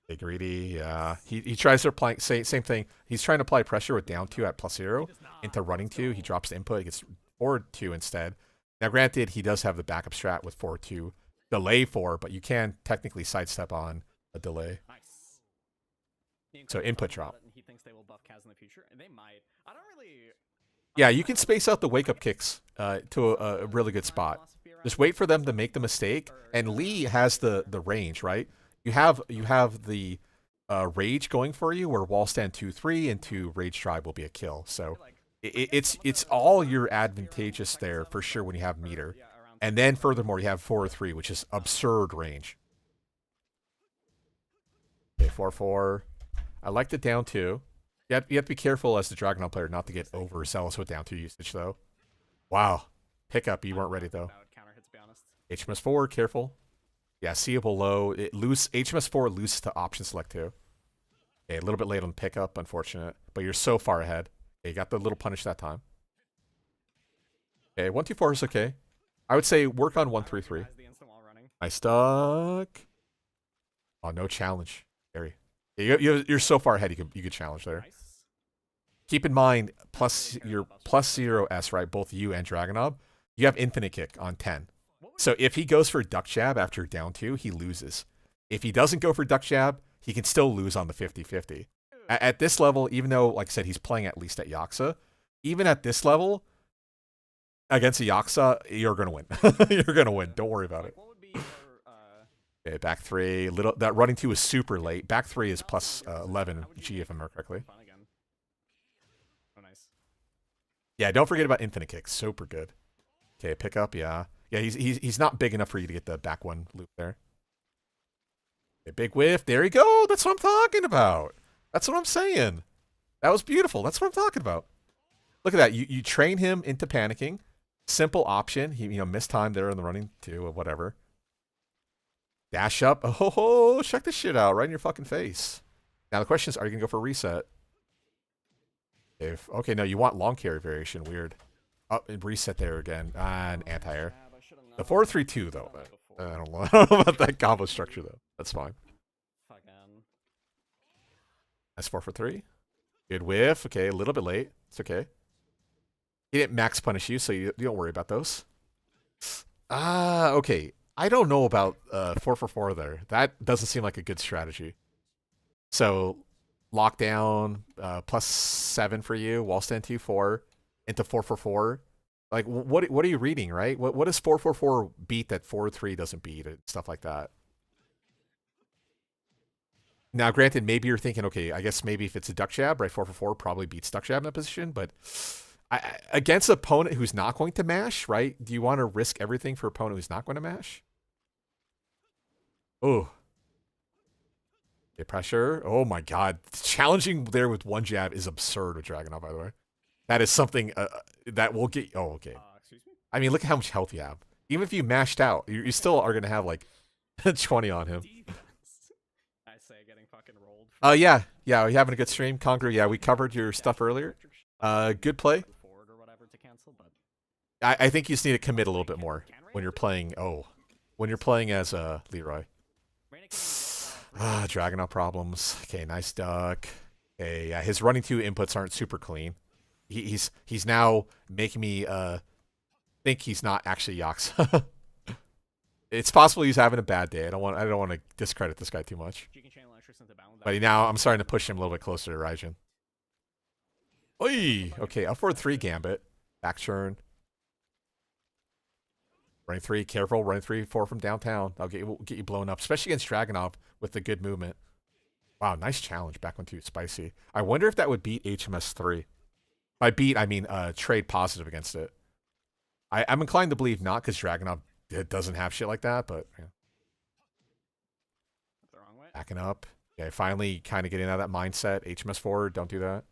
Okay, greedy. Yeah. He tries to apply, same thing. He's trying to apply pressure with down 2 at +0 into running 2. He drops the input. He gets forward 2 instead. Now, granted, he does have the backup strat with forward 2 delay 4, but you can technically sidestep on a delay. Nice. So input drop. He thinks they will buff Kaz in the future, and they might. I don't really. Yeah, you can space out the wake-up kicks to a really good spot. Just wait for them to make the mistake, and Lee has the range, right? You have the rage going for you, where wall stand 2-3 into rage drive will be a kill. So it's all your advantageous there for sure when you have meter, and then furthermore you have 4-3, which is absurd range. Okay, 4-4. I like the down 2. You have to be careful as the Dragunov player not to get overzealous with down 2 usage, though. Wow. Pickup, you weren't ready, though. HMS 4, careful. Yeah, seeable low. HMS 4 loses to option select 2. Okay, a little bit late on the pickup, unfortunate. But you're so far ahead. Okay, you got the little punish that time. Okay, 1-2-4 is okay. I would say work on 1-3-3. Nice duck. Oh, no challenge. Gary. You're so far ahead you could challenge there. Nice. Keep in mind, your +0 S, right? Both you and Dragunov, you have infinite kick on 10. So if he goes for duck jab after down 2, he loses. If he doesn't go for duck jab, he can still lose on the 50-50. At this level, even though, like I said, he's playing at least at Yaksa, even at this level, against a Yaksa, you're going to win. You're going to win. Don't worry about it. Okay, back 3. That running 2 is super late. Back 3 is +11 G, if I remember correctly. Oh, nice. Yeah, don't forget about infinite kick. Super good. Okay, pick up, yeah. Yeah, he's not big enough for you to get the back 1 loop there. Okay, big whiff. There you go. That's what I'm talking about. That's what I'm saying. That was beautiful. That's what I'm talking about. Look at that. You train him into panicking. Simple option. He missed time there in the running 2 or whatever. Dash up. Oh, check this shit out right in your fucking face. Now the question is, are you going to go for a reset? Okay, no, you want long carry variation. Weird. Oh, and reset there again. And anti-air. The 4-3-2, though. I don't know about that combo structure, though. That's fine. That's 4-for-3. Good whiff. Okay, a little bit late. It's okay. He didn't max punish you, so you don't worry about those. Okay. I don't know about 4-for-4 there. That doesn't seem like a good strategy. So, lockdown, +7 for you, wall stand 2-4, into 4-for-4. Like, what are you reading, right? What does 4-for-4 beat that 4-3 doesn't beat, and stuff like that? Now, granted, maybe you're thinking, okay, I guess maybe if it's a duck jab, right, 4-for-4 probably beats duck jab in that position, but against an opponent who's not going to mash, right, do you want to risk everything for an opponent who's not going to mash? Oh. Okay, pressure. Oh my god. Challenging there with 1 jab is absurd with Dragunov, by the way. That is something that will get... Oh, okay. Excuse me? I mean, look at how much health you have. Even if you mashed out, you still are going to have, like, 20 on him. I say getting fucking rolled. Yeah. Yeah, are you having a good stream? Conquer, yeah, we covered your stuff earlier. Good play. I think you just need to commit a little bit more when you're playing... Oh. When you're playing as Leroy. Dragunov problems. Okay, nice duck. Okay, yeah, his running 2 inputs aren't super clean. He's now making me think he's not actually Yaksa. It's possible he's having a bad day. I don't want to discredit this guy too much. But now I'm starting to push him a little bit closer to Raijin. Oi! Okay, up forward 3 gambit. Back turn. Running 3, careful. Running 3-4 from downtown. That'll get you blown up, especially against Dragunov with the good movement. Wow, nice challenge. Back 1-2, spicy. I wonder if that would beat HMS 3. By beat, I mean trade positive against it. I'm inclined to believe not, because Dragunov doesn't have shit like that, but yeah. The wrong way. Backing up. Yeah, finally kind of getting out of that mindset. HMS 4, don't do that.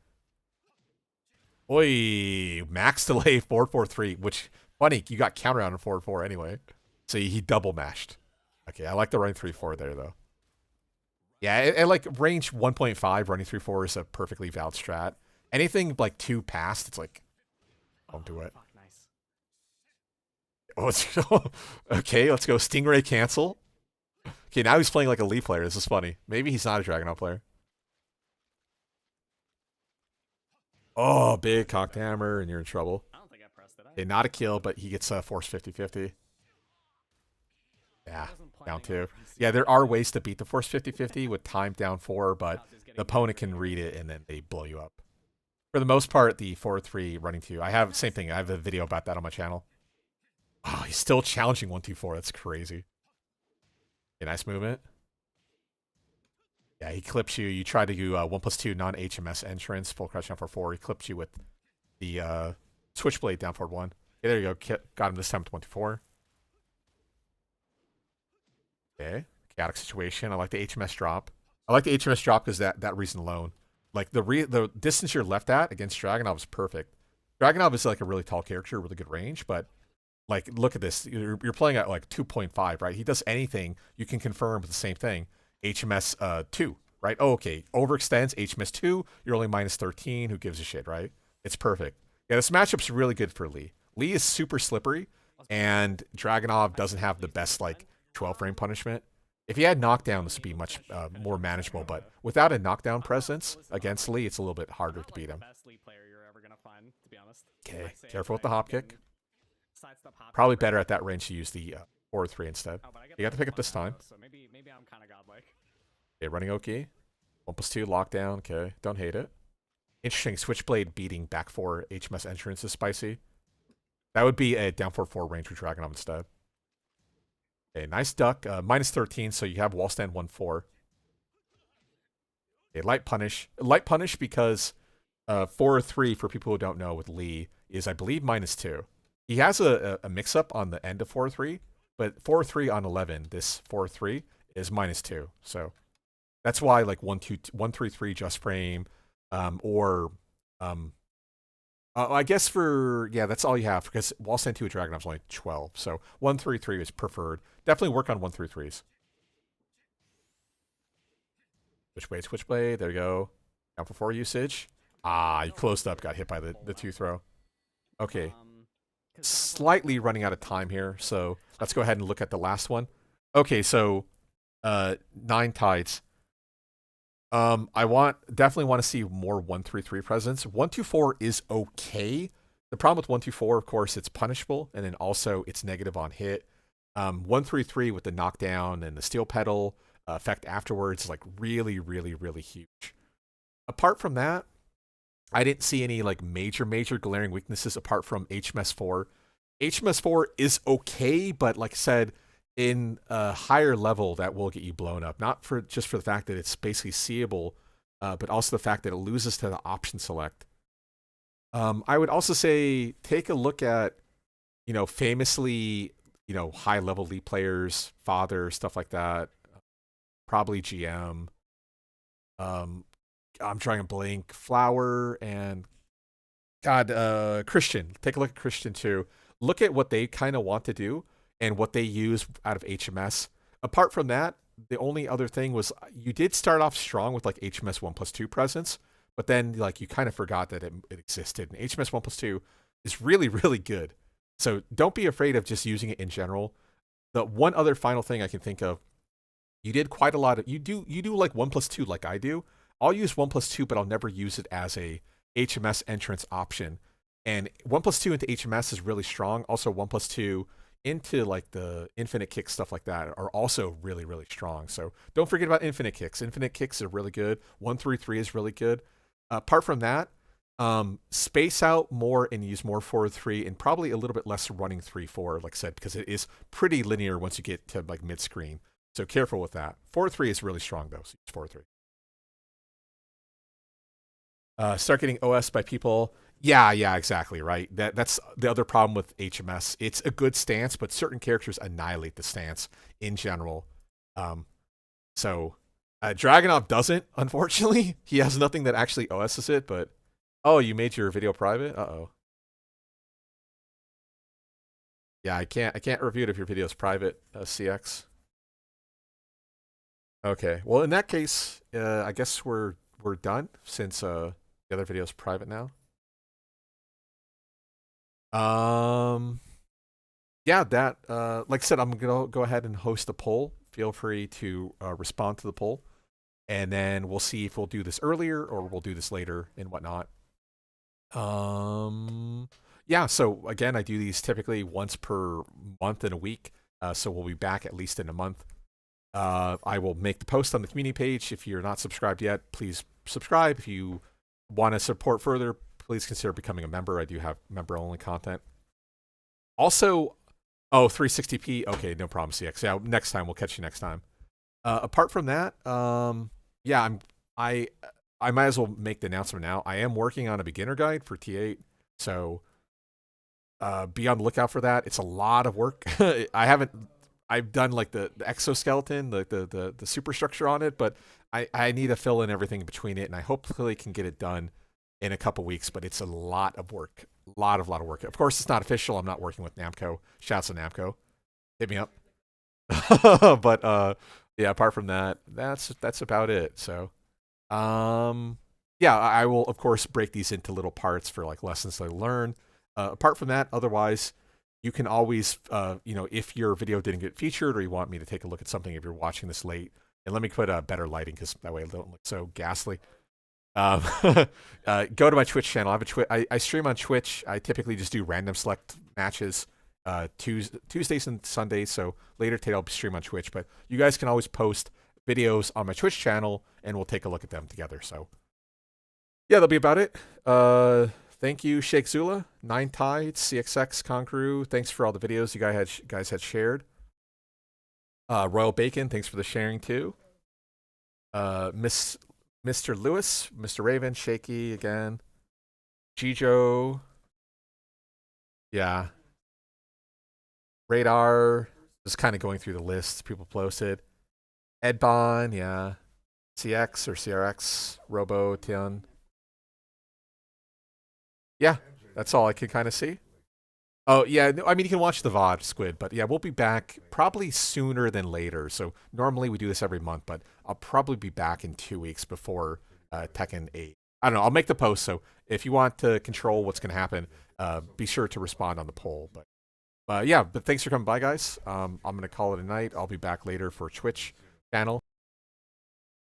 Oi, max delay 4-4-3, which... Funny, you got counter out on 4-4 anyway. So he double mashed. Okay, I like the running 3-4 there, though. Yeah, and like range 1.5, running 3-4 is a perfectly valid strat. Anything like 2 past, it's like, don't do it. Fuck, nice. Oh, okay, let's go. Stingray cancel. Okay, now he's playing like a Lee player. This is funny. Maybe he's not a Dragunov player. Oh, big cocked hammer, and you're in trouble. Okay, not a kill, but he gets force 50-50. Yeah, down 2. Yeah, there are ways to beat the force 50-50 with time down 4, but the opponent can read it and then they blow you up. For the most part, the 4-3 running 2. I have same thing. I have a video about that on my channel. Oh, he's still challenging 1-2-4. That's crazy. Okay, nice movement. Yeah, he clips you. You try to do 1+2 non-HMS entrance, full crouch down for 4. He clips you with the Switchblade down forward 1. Okay, there you go. Got him this time with 1-4. Okay. Chaotic situation. I like the HMS drop. I like the HMS drop because that reason alone. Like the distance you're left at against Dragunov is perfect. Dragunov is like a really tall character, really good range, but like look at this. You're playing at like 2.5, right? He does anything, you can confirm with the same thing. HMS 2. right? Oh, okay, overextends, HMS 2, you're only minus 13, who gives a shit, right? It's perfect. Yeah, this matchup's really good for Lee. Lee is super slippery, and Dragunov doesn't have the best, like, 12 frame punishment. If he had knockdown, this would be much more manageable, but without a knockdown presence against Lee, it's a little bit harder to beat him. Okay, careful with the hop kick. Probably better at that range to use the 4-3 instead. You got to pick up this time. So maybe I'm kind of godlike. Okay, running Oki. 1+2, lockdown. Okay, don't hate it. Interesting, Switchblade beating back 4 HMS entrance is spicy. That would be a down 4-4 range for Dragunov instead. Okay, nice duck. Minus 13, so you have wall stand 1-4. Okay, light punish. Light punish because 4-3, for people who don't know, with Lee, is, I believe, minus 2. He has a mix-up on the end of 4-3, but 4-3 on 11, this 4-3, is minus 2. So that's why, like, 1-3-3 just frame, or I guess for, yeah, that's all you have, because wall stand 2 with Dragunov is only 12. So 1-3-3 is preferred. Definitely work on 1-3-3s. Switchblade, there you go. Down for 4 usage. Ah, you closed up, got hit by the 2 throw. Okay. Slightly running out of time here, so let's go ahead and look at the last one. Okay, so 9 tides. I definitely want to see more 1-3-3 presence. 1-2-4 is okay. The problem with 1-2-4, of course, it's punishable, and then also it's negative on hit. 1-3-3 with the knockdown and the steel pedal effect afterwards is like really, really, really huge. Apart from that, I didn't see any like major glaring weaknesses apart from HMS 4. HMS 4 is okay, but like I said, in a higher level that will get you blown up. Not for just for the fact that it's basically seeable, but also the fact that it loses to the option select. I would also say take a look at, famously, high level league players, Father, stuff like that. Probably GM. I'm trying to blink. Flower and Christian. Take a look at Christian too. Look at what they kind of want to do and what they use out of HMS. Apart from that, the only other thing was you did start off strong with like HMS 1+2 presence, but then like you kind of forgot that it existed. And HMS 1+2 is really, really good. So don't be afraid of just using it in general. The one other final thing I can think of, you did quite a lot of, you do like 1+2 like I do. I'll use 1+2, but I'll never use it as a HMS entrance option. And 1+2 into HMS is really strong. Also 1+2 into like the infinite kick stuff like that are also really, really strong. So don't forget about infinite kicks. Infinite kicks are really good. 1-3-3 is really good. Apart from that, space out more and use more 4-3 and probably a little bit less running 3-4, like I said, because it is pretty linear once you get to like mid screen. So careful with that. 4-3 is really strong though. So use 4-3. Start getting OS by people. Yeah, exactly, right. That's the other problem with HMS. It's a good stance, but certain characters annihilate the stance in general. So Dragunov doesn't, unfortunately. He has nothing that actually OSs it, but oh, you made your video private? Uh-oh. Yeah, I can't review it if your video is private, CX. Okay, well in that case, I guess we're done since the other video is private now. Yeah, that like I said, I'm gonna go ahead and host a poll. Feel free to respond to the poll, and then we'll see if we'll do this earlier or we'll do this later and whatnot. Yeah, so again, I do these typically once per month in a week, so we'll be back at least in a month. I will make the post on the community page. If you're not subscribed yet, please subscribe. If you want to support further, please consider becoming a member. I do have member-only content. Also, 360p. Okay, no problem, CX. Yeah, next time. We'll catch you next time. Apart from that, yeah, I might as well make the announcement now. I am working on a beginner guide for T8, so be on the lookout for that. It's a lot of work. I've done like the exoskeleton, the superstructure on it, but I need to fill in everything in between it, and I hopefully can get it done in a couple weeks, but it's a lot of work. A lot of work. Of course, it's not official. I'm not working with Namco. Shouts to Namco. Hit me up. But Yeah, apart from that, that's about it. So, yeah, I will of course break these into little parts for like lessons I learn. Apart from that, otherwise, you can always, if your video didn't get featured or you want me to take a look at something if you're watching this late, and let me put better lighting because that way it don't look so ghastly. Um, go to my Twitch channel. I have a I stream on Twitch. I typically just do random select matches Tuesdays and Sundays. So later today I'll stream on Twitch. But you guys can always post videos on my Twitch channel, and we'll take a look at them together. So yeah, that'll be about it. Thank you, Sheikh Zula, Nine Tides, CXX, Conqueror. Thanks for all the videos you guys had shared. Royal Bacon, thanks for the sharing too. Mr. Lewis, Mr. Raven, Shaky again. Jijo. Yeah. Radar. Just kind of going through the list people posted. Edbon, yeah. CX or CRX. Robo, Tian. Yeah, that's all I can kind of see. Oh, yeah, I mean, you can watch the VOD, Squid, but yeah, we'll be back probably sooner than later. So normally we do this every month, but I'll probably be back in 2 weeks before Tekken 8. I don't know, I'll make the post, so if you want to control what's going to happen, be sure to respond on the poll. But yeah, but thanks for coming by, guys. I'm going to call it a night. I'll be back later for Twitch channel.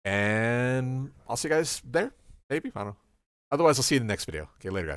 And I'll see you guys there, maybe, I don't know. Otherwise, I'll see you in the next video. Okay, later, guys.